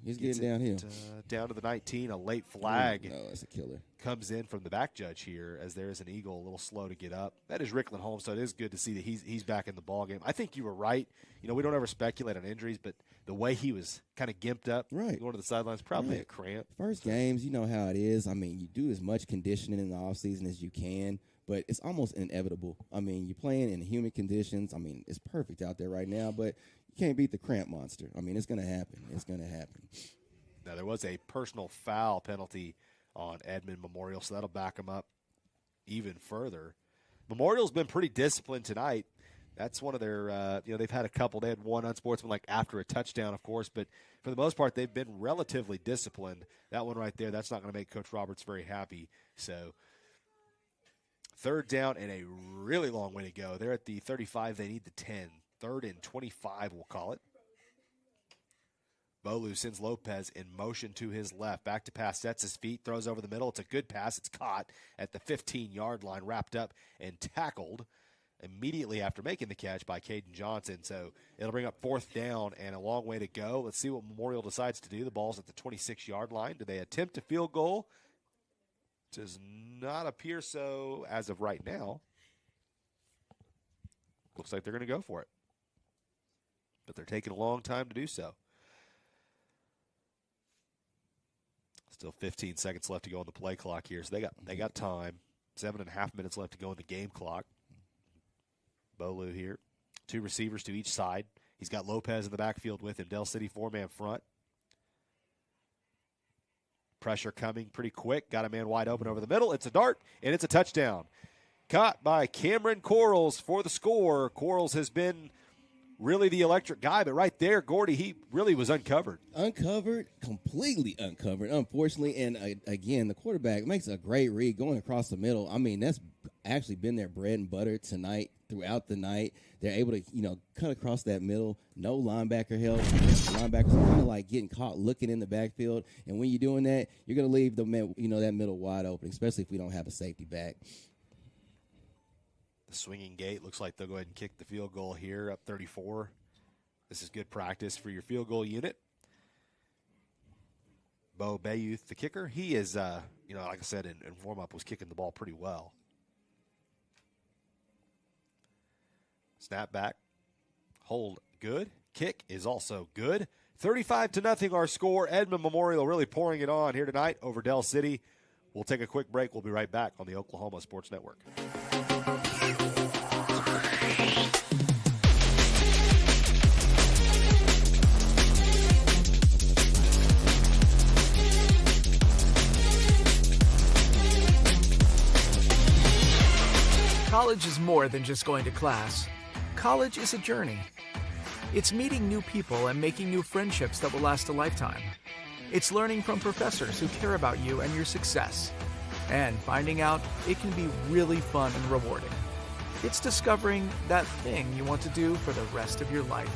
Down to the 19. A late flag. No, that's a killer. Comes in from the back judge here as there is an Eagle a little slow to get up. That is Rickland Holmes, so it is good to see that he's back in the ball game. I think you were right. We don't ever speculate on injuries, but the way he was kind of gimped up going to the sidelines, probably a cramp. First games, you know how it is. I mean, you do as much conditioning in the offseason as you can, but it's almost inevitable. I mean, you're playing in humid conditions. I mean, it's perfect out there right now, but you can't beat the cramp monster. I mean, it's going to happen. It's going to happen. Now, there was a personal foul penalty on Edmond Memorial, so that'll back him up even further. Memorial's been pretty disciplined tonight. That's one of their, they've had a couple. They had one unsportsmanlike after a touchdown, of course, but for the most part, they've been relatively disciplined. That one right there, that's not going to make Coach Roberts very happy. So, third down and a really long way to go. They're at the 35. They need the 10. 3rd and 25, we'll call it. Bolu sends Lopez in motion to his left. Back to pass, sets his feet, throws over the middle. It's a good pass. It's caught at the 15-yard line, wrapped up and tackled immediately after making the catch by Caden Johnson. So it'll bring up 4th down and a long way to go. Let's see what Memorial decides to do. The ball's at the 26-yard line. Do they attempt a field goal? Does not appear so as of right now. Looks like they're going to go for it. But they're taking a long time to do so. Still 15 seconds left to go on the play clock here. So they got time. 7.5 minutes left to go in the game clock. Bolu here. 2 receivers to each side. He's got Lopez in the backfield with him. Dell City 4-man front. Pressure coming pretty quick. Got a man wide open over the middle. It's a dart, and it's a touchdown. Caught by Cameron Quarles for the score. Quarles has been really the electric guy, but right there, Gordy, he really was uncovered. Completely uncovered, unfortunately. And again, the quarterback makes a great read going across the middle. I mean, that's actually been their bread and butter tonight, throughout the night. They're able to, cut across that middle. No linebacker help. Linebackers are kind of like getting caught looking in the backfield. And when you're doing that, you're going to leave that middle wide open, especially if we don't have a safety back. The swinging gate looks like they'll go ahead and kick the field goal here, up 34. This is good practice for your field goal unit. Bo Bayouth, the kicker, he is, like I said, in warm-up was kicking the ball pretty well. Snap back. Hold good. Kick is also good. 35-0 our score. Edmond Memorial really pouring it on here tonight over Dell City. We'll take a quick break. We'll be right back on the Oklahoma Sports Network. College is more than just going to class. College is a journey. It's meeting new people and making new friendships that will last a lifetime. It's learning from professors who care about you and your success. And finding out it can be really fun and rewarding. It's discovering that thing you want to do for the rest of your life.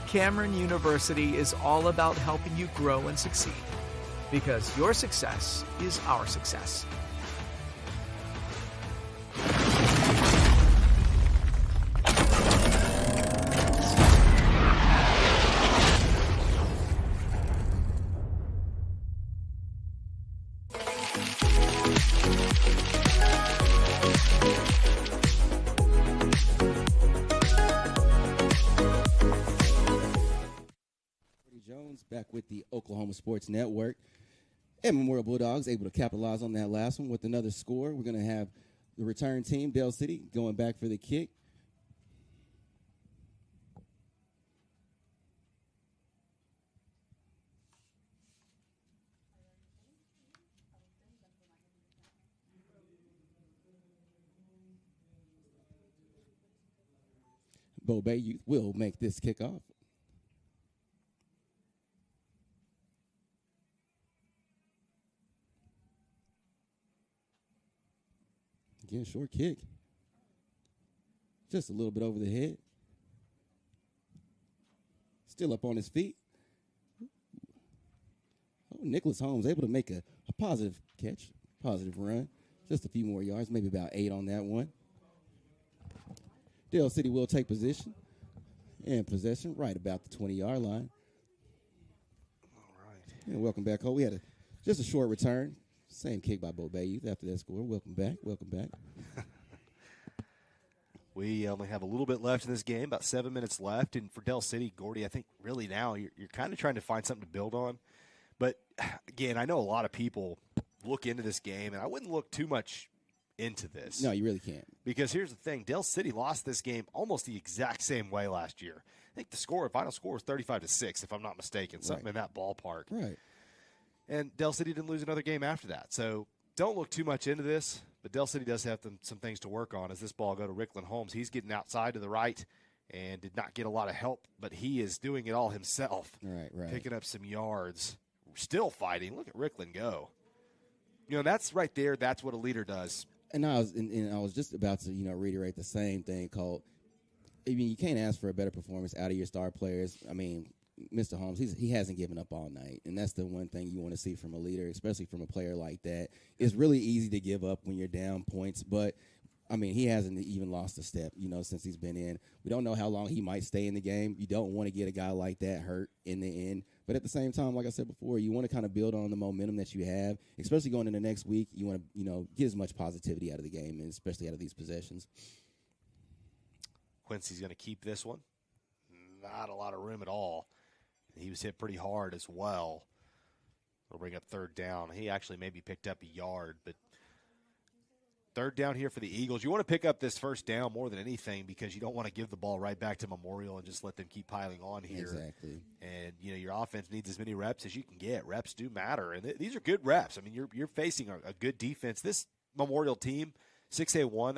Cameron University is all about helping you grow and succeed. Because your success is our success. Back with the Oklahoma Sports Network. Edmond Memorial Bulldogs able to capitalize on that last one with another score. We're going to have the return team, Dell City, going back for the kick. Bo Bay Youth will make this kickoff. Again, short kick. Just a little bit over the head. Still up on his feet. Oh, Nicholas Holmes able to make a positive catch, positive run. Just a few more yards, maybe about 8 on that one. Dell City will take position and possession right about the 20-yard line. All right. And welcome back home. We had just a short return. Same kick by Bo Bay Youth after that score. Welcome back. Welcome back. We only have a little bit left in this game, about 7 minutes left. And for Dell City, Gordy, I think really now you're kind of trying to find something to build on. But, again, I know a lot of people look into this game, and I wouldn't look too much into this. No, you really can't. Because here's the thing. Dell City lost this game almost the exact same way last year. I think the final score was 35-6, if I'm not mistaken, something in that ballpark. Right. And Dell City didn't lose another game after that. So don't look too much into this, but Dell City does have some things to work on as this ball go to Rickland Holmes. He's getting outside to the right and did not get a lot of help, but he is doing it all himself. Right. Picking up some yards. Still fighting. Look at Rickland go. You know, that's right there. That's what a leader does. And I was just about to, reiterate the same thing called, you can't ask for a better performance out of your star players. I mean, Mr. Holmes, he hasn't given up all night, and that's the one thing you want to see from a leader, especially from a player like that. It's really easy to give up when you're down points, but, he hasn't even lost a step, since he's been in. We don't know how long he might stay in the game. You don't want to get a guy like that hurt in the end. But at the same time, like I said before, you want to kind of build on the momentum that you have, especially going into next week. You want to, get as much positivity out of the game, and especially out of these possessions. Quincy's going to keep this one. Not a lot of room at all. He was hit pretty hard as well. We'll bring up third down. He actually maybe picked up a yard, but third down here for the Eagles. You want to pick up this first down more than anything because you don't want to give the ball right back to Memorial and just let them keep piling on here. Exactly. And, your offense needs as many reps as you can get. Reps do matter, and these are good reps. You're facing a good defense. This Memorial team, 6A1,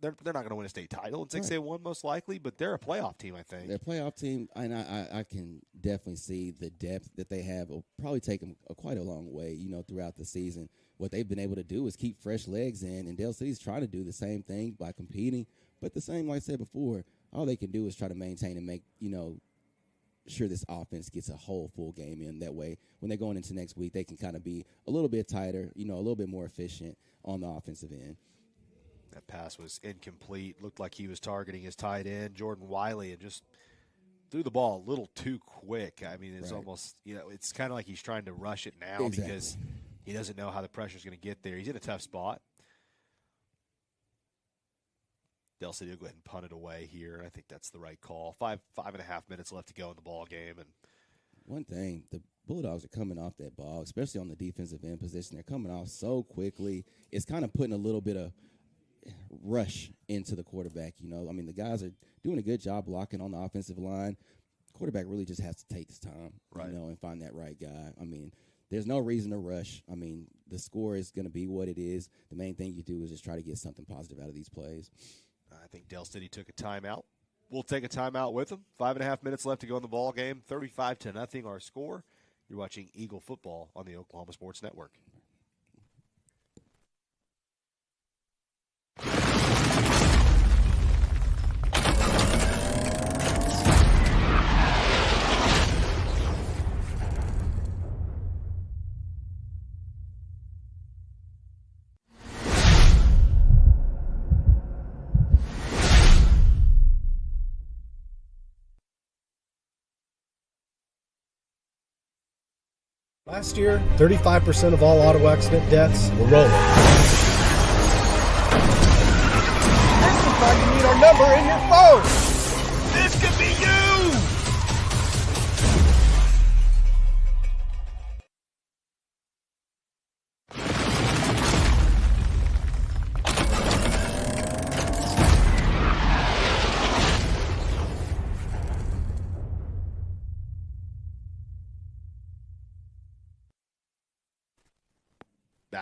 they're not going to win a state title in 6A1 most likely, but they're a playoff team, I think. They're a playoff team, and I can definitely see the depth that they have will probably take them quite a long way, throughout the season. What they've been able to do is keep fresh legs in, and Dell City's trying to do the same thing by competing. But the same, like I said before, all they can do is try to maintain and make, sure this offense gets a whole full game in. That way, when they're going into next week, they can kind of be a little bit tighter, a little bit more efficient on the offensive end. That pass was incomplete. Looked like he was targeting his tight end, Jordan Wiley, and just threw the ball a little too quick. It's almost, it's kind of like he's trying to rush it now because he doesn't know how the pressure's going to get there. He's in a tough spot. Dell City will go ahead and punt it away here. I think that's the right call. 5.5 minutes left to go in the ball game. And one thing, the Bulldogs are coming off that ball, especially on the defensive end position. They're coming off so quickly. It's kind of putting a little bit of rush into the quarterback. The guys are doing a good job blocking on the offensive line. Quarterback really just has to take his time, and find that right guy. There's no reason to rush. The score is going to be what it is. The main thing you do is just try to get something positive out of these plays. I think Dell City took a timeout. We'll take a timeout with them. 5.5 minutes left to go in the ball game. 35-0 our score. You're watching Eagle football on the Oklahoma Sports Network. Last year, 35% of all auto accident deaths were rolling. This is why you need our number in your phone. This could be you.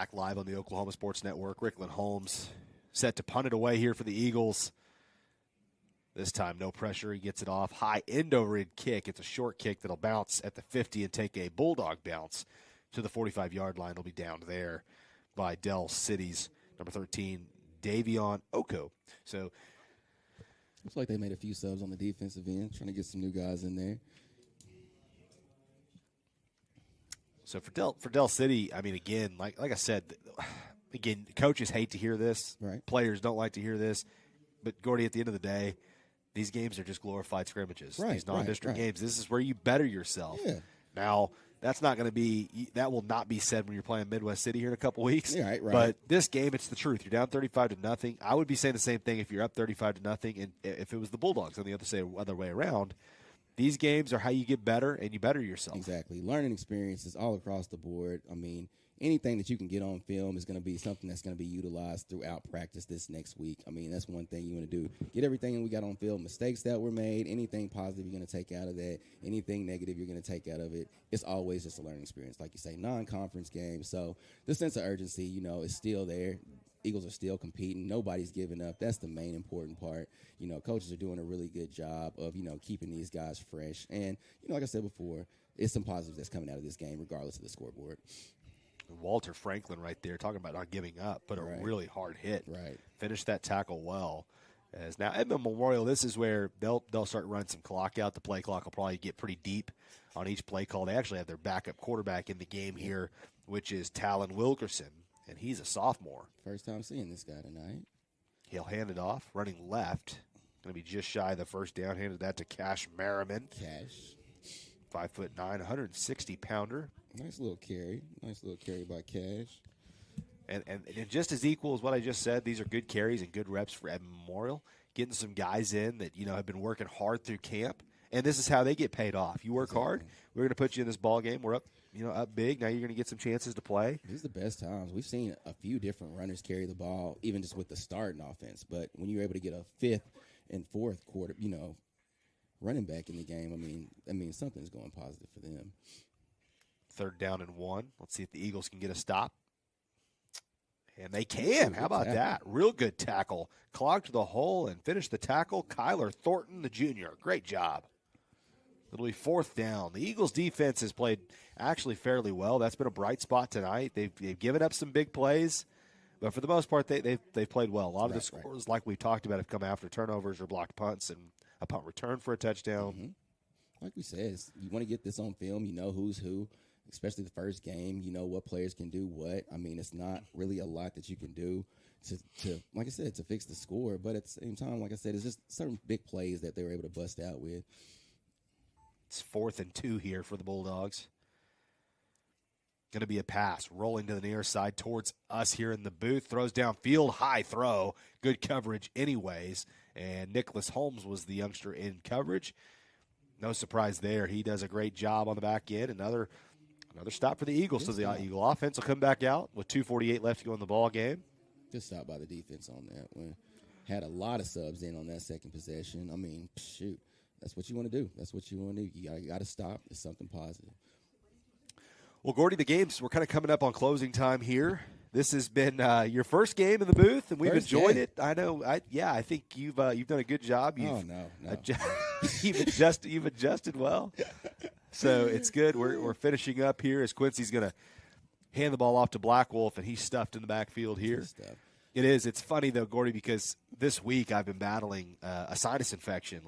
back live on the Oklahoma Sports Network. Rickland Holmes set to punt it away here for the Eagles. This time, no pressure. He gets it off. High end-over-end kick. It's a short kick that'll bounce at the 50 and take a Bulldog bounce to the 45-yard line. It'll be downed there by Dell City's number 13, Davion Oko. So looks like they made a few subs on the defensive end, trying to get some new guys in there. So for Dell City, I mean, again, like I said, again, coaches hate to hear this. Right. Players don't like to hear this. But, Gordy, at the end of the day, these games are just glorified scrimmages. Right, these non-district right. games. This is where you better yourself. Yeah. Now, that will not be said when you're playing Midwest City here in a couple weeks. Yeah, right. But this game, it's the truth. You're down 35-0. I would be saying the same thing if you're up 35-0, and if it was the Bulldogs on the other way around. These games are how you get better, and you better yourself. Exactly. Learning experiences all across the board. I mean, anything that you can get on film is going to be something that's going to be utilized throughout practice this next week. I mean, that's one thing you want to do. Get everything we got on film, mistakes that were made, anything positive you're going to take out of that, anything negative you're going to take out of it. It's always just a learning experience. Like you say, non-conference game. So the sense of urgency, is still there. Eagles are still competing. Nobody's giving up. That's the main important part. Coaches are doing a really good job of, keeping these guys fresh. And, like I said before, it's some positives that's coming out of this game regardless of the scoreboard. Walter Franklin right there talking about not giving up, but a really hard hit. Right. Finished that tackle well. As now Edmond Memorial, this is where they'll start running some clock out. The play clock will probably get pretty deep on each play call. They actually have their backup quarterback in the game here, which is Talon Wilkerson, and he's a sophomore. First time seeing this guy tonight. He'll hand it off, running left. Going to be just shy of the first down. Handed that to Cash Merriman. Cash. 5'9", 160-pounder. Nice little carry by Cash. And just as equal as what I just said, these are good carries and good reps for Edmond Memorial. Getting some guys in that, have been working hard through camp. And this is how they get paid off. You work hard, we're going to put you in this ball game. We're up, up big. Now you're going to get some chances to play. These are the best times. We've seen a few different runners carry the ball, even just with the starting offense. But when you're able to get a fifth and fourth quarter, running back in the game, that means something's going positive for them. 3rd down and 1. Let's see if the Eagles can get a stop. And they can. How about that? Real good tackle. Clogged the hole and finished the tackle. Kyler Thornton, the junior. Great job. It'll be 4th down. The Eagles' defense has played actually fairly well. That's been a bright spot tonight. They've given up some big plays, but for the most part, they've played well. A lot of the scores, like we talked about, have come after turnovers or blocked punts and a punt return for a touchdown. Mm-hmm. Like we said, you want to get this on film. You know who's who, especially the first game. You know what players can do what. It's not really a lot that you can do to like I said, to fix the score. But at the same time, like I said, it's just certain big plays that they were able to bust out with. It's 4th and 2 here for the Bulldogs. Going to be a pass rolling to the near side towards us here in the booth. Throws downfield, high throw. Good coverage anyways. And Nicholas Holmes was the youngster in coverage. No surprise there. He does a great job on the back end. Another stop for the Eagles. So the Eagle offense will come back out with 2:48 left to go in the ball game. Good stop by the defense on that one. Had a lot of subs in on that second possession. Shoot. That's what you want to do. That's what you want to do. You got to stop. It's something positive. Well, Gordy, the games, we're kind of coming up on closing time here. This has been your first game in the booth, and we've enjoyed it. I know. I think you've done a good job. No. You've adjusted well. So it's good. We're finishing up here as Quincy's going to hand the ball off to Black Wolf, and he's stuffed in the backfield here. It is. It's funny, though, Gordy, because this week I've been battling a sinus infection,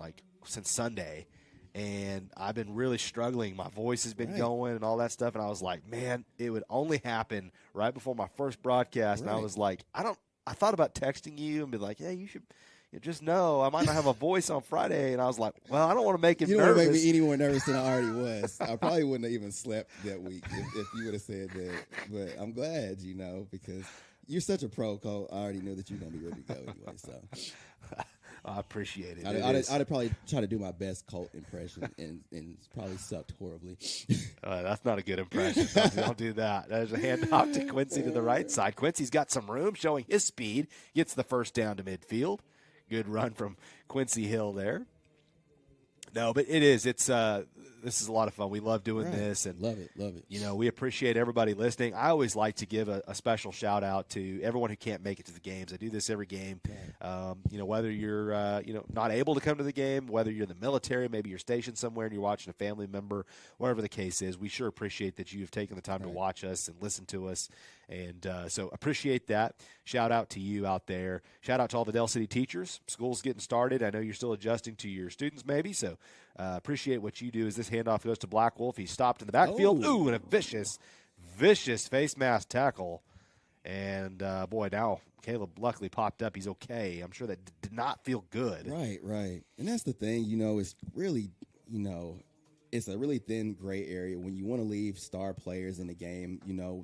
since Sunday, and I've been really struggling. My voice has been going and all that stuff, and I was like, man, it would only happen right before my first broadcast, and I was like, I thought about texting you and be like, yeah, you should just know I might not have a voice on Friday, and I was like, well, I don't want to make him nervous. You don't want to make me any more nervous than I already was. I probably wouldn't have even slept that week if you would have said that, but I'm glad, because you're such a pro, Cole. I already knew that you're going to be ready to go anyway, so. I appreciate it. I'd have probably tried to do my best Colt impression and probably sucked horribly. That's not a good impression. Don't do that. There's a handoff to Quincy to the right side. Quincy's got some room, showing his speed. Gets the first down to midfield. Good run from Quincy Hill there. No, but it is. It's this is a lot of fun. We love doing this. And love it. You know, we appreciate everybody listening. I always like to give a special shout-out to everyone who can't make it to the games. I do this every game. You know, whether you're, not able to come to the game, whether you're in the military, maybe you're stationed somewhere and you're watching a family member, whatever the case is, we sure appreciate that you've taken the time to watch us and listen to us. And so appreciate that. Shout out to you out there. Shout out to all the Dell City teachers. School's getting started. I know you're still adjusting to your students maybe, so appreciate what you do as this handoff goes to Black Wolf. He stopped in the backfield. Ooh, and a vicious face mask tackle. And, boy, now Caleb luckily popped up. He's okay. I'm sure that did not feel good. Right. And that's the thing, it's really, it's a really thin gray area when you want to leave star players in the game,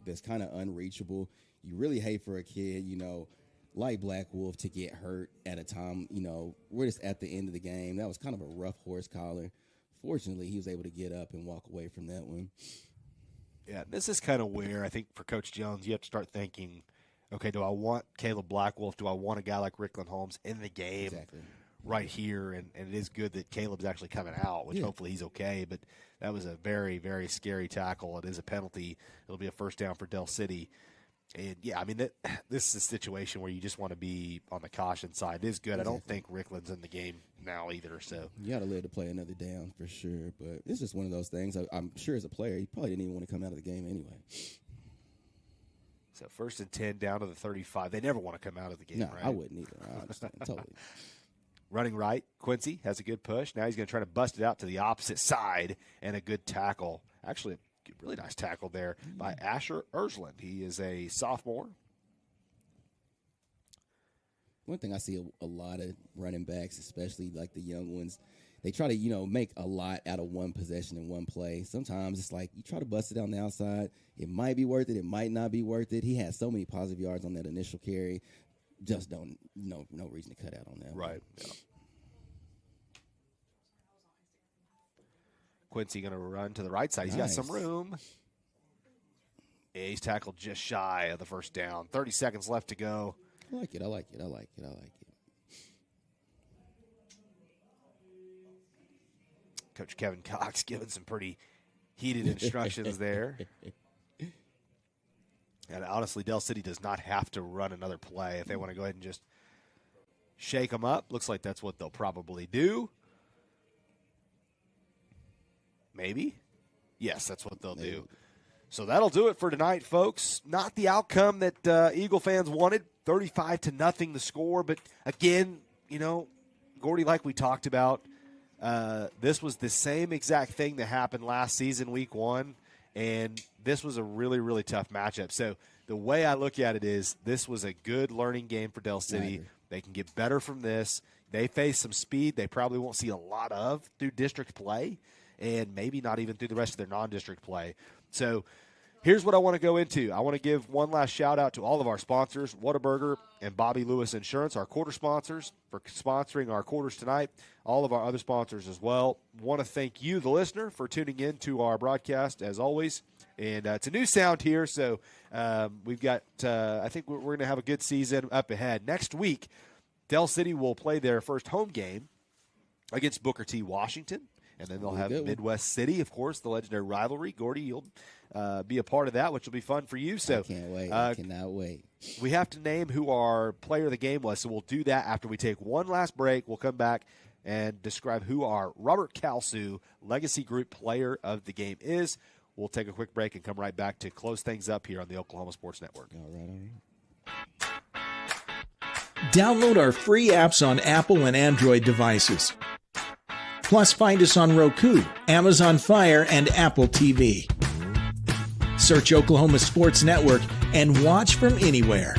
that's kind of unreachable. You really hate for a kid, like Black Wolf to get hurt at a time, we're just at the end of the game. That was kind of a rough horse collar. Fortunately, he was able to get up and walk away from that one. Yeah, this is kind of where I think for Coach Jones, you have to start thinking, okay, do I want Caleb Blackwolf? Do I want a guy like Rickland Holmes in the game right here? And it is good that Caleb's actually coming out, which hopefully he's okay. But that was a very, very scary tackle. It is a penalty. It'll be a first down for Dell City. And, yeah, I mean, this is a situation where you just want to be on the caution side. It is good. I don't think Rickland's in the game now either. So you got to live to play another down for sure. But it's just one of those things. I'm sure as a player, he probably didn't even want to come out of the game anyway. So 1st and 10 down to the 35. They never want to come out of the game, no, right? I wouldn't either. I understand totally. Running right, Quincy has a good push. Now he's going to try to bust it out to the opposite side, and a good tackle. Actually, a really nice tackle there by Asher Ersland. He is a sophomore. One thing I see a lot of running backs, especially like the young ones, they try to, make a lot out of one possession in one play. Sometimes it's like you try to bust it down the outside. It might be worth it. It might not be worth it. He had so many positive yards on that initial carry. Just no reason to cut out on that. Right. Yeah. Quincy going to run to the right side. He's got some room. Yeah, he's tackled just shy of the first down. 30 seconds left to go. I like it. Coach Kevin Cox giving some pretty heated instructions there. And honestly, Dell City does not have to run another play if they want to go ahead and just shake them up. Looks like that's what they'll probably do. Maybe. Yes, that's what they'll do. So that'll do it for tonight, folks. Not the outcome that Eagle fans wanted, 35-0 the score. But again, Gordy, like we talked about, this was the same exact thing that happened last season, week 1. And this was a really, really tough matchup. So the way I look at it is this was a good learning game for Dell City. They can get better from this. They face some speed they probably won't see a lot of through district play and maybe not even through the rest of their non-district play. So here's what I want to go into. I want to give one last shout-out to all of our sponsors, Whataburger and Bobby Lewis Insurance, our quarter sponsors, for sponsoring our quarters tonight. All of our other sponsors as well. Want to thank you, the listener, for tuning in to our broadcast, as always. And it's a new sound here, so we've got I think we're going to have a good season up ahead. Next week, Dell City will play their first home game against Booker T. Washington. And then they'll have Midwest City, of course, the legendary rivalry. Gordy, you'll be a part of that, which will be fun for you. So I can't wait. I cannot wait. We have to name who our player of the game was, so we'll do that after we take one last break. We'll come back and describe who our Robert Kalsu Legacy Group player of the game is. We'll take a quick break and come right back to close things up here on the Oklahoma Sports Network. All right. Download our free apps on Apple and Android devices. Plus, find us on Roku, Amazon Fire, and Apple TV. Search Oklahoma Sports Network and watch from anywhere.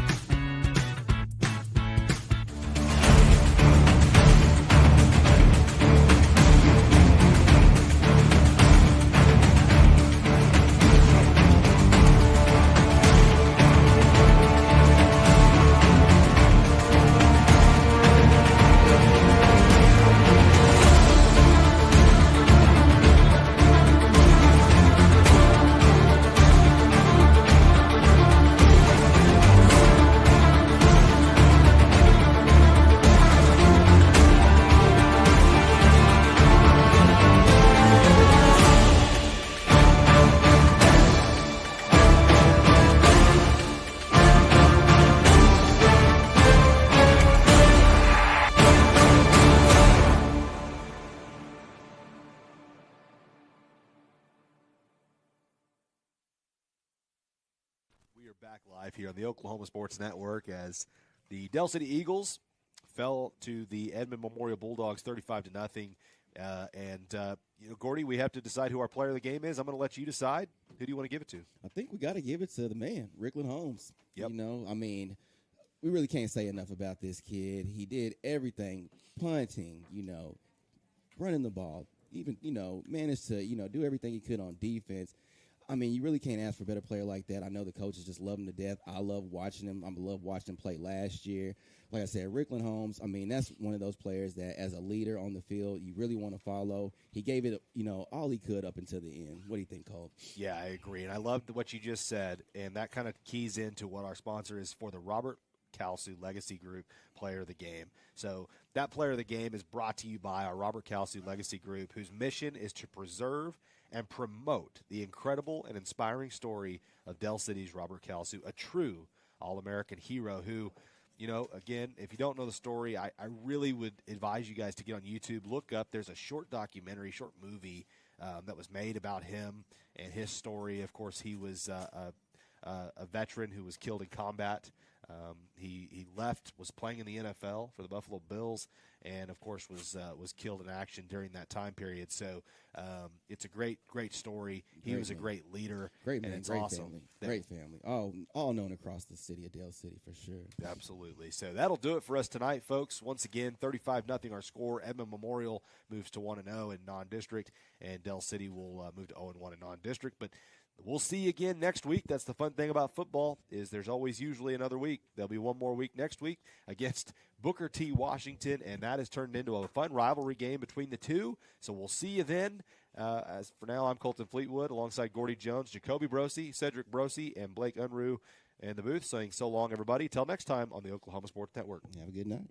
are back live here on the Oklahoma Sports Network as the Dell City Eagles fell to the Edmond Memorial Bulldogs 35-0. Gordy, we have to decide who our player of the game is. I'm going to let you decide. Who do you want to give it to? I think we got to give it to the man, Rickland Holmes. Yep. We really can't say enough about this kid. He did everything, punting, running the ball, even, managed to, do everything he could on defense. You really can't ask for a better player like that. I know the coaches just love him to death. I love watching him. I love watching him play last year. Like I said, Rickland Holmes, that's one of those players that as a leader on the field, you really want to follow. He gave it, all he could up until the end. What do you think, Cole? Yeah, I agree. And I loved what you just said, and that kind of keys into what our sponsor is for the Robert Kalsu Legacy Group Player of the Game. So that Player of the Game is brought to you by our Robert Kalsu Legacy Group, whose mission is to preserve and promote the incredible and inspiring story of Dell City's Robert Kalsu, a true All-American hero who, again, if you don't know the story, I really would advise you guys to get on YouTube, look up. There's a short documentary, short movie that was made about him and his story. Of course, he was a veteran who was killed in combat. He left, was playing in the NFL for the Buffalo Bills, and of course was killed in action during that time period. So it's a great story. He was a great leader. Great man, and it's great awesome. family. Great family. All known across the city of Dell City for sure. Absolutely. So that'll do it for us tonight, folks. Once again, 35-0 our score. Edmond Memorial moves to 1-0 in non-district, and Dell City will move to 0-1 in non-district. But we'll see you again next week. That's the fun thing about football is there's always usually another week. There'll be one more week next week against Booker T. Washington, and that has turned into a fun rivalry game between the two. So we'll see you then. As for now, I'm Colton Fleetwood alongside Gordy Jones, Jacoby Brosi, Cedric Brosi, and Blake Unruh in the booth saying so long, everybody. Till next time on the Oklahoma Sports Network. Have a good night.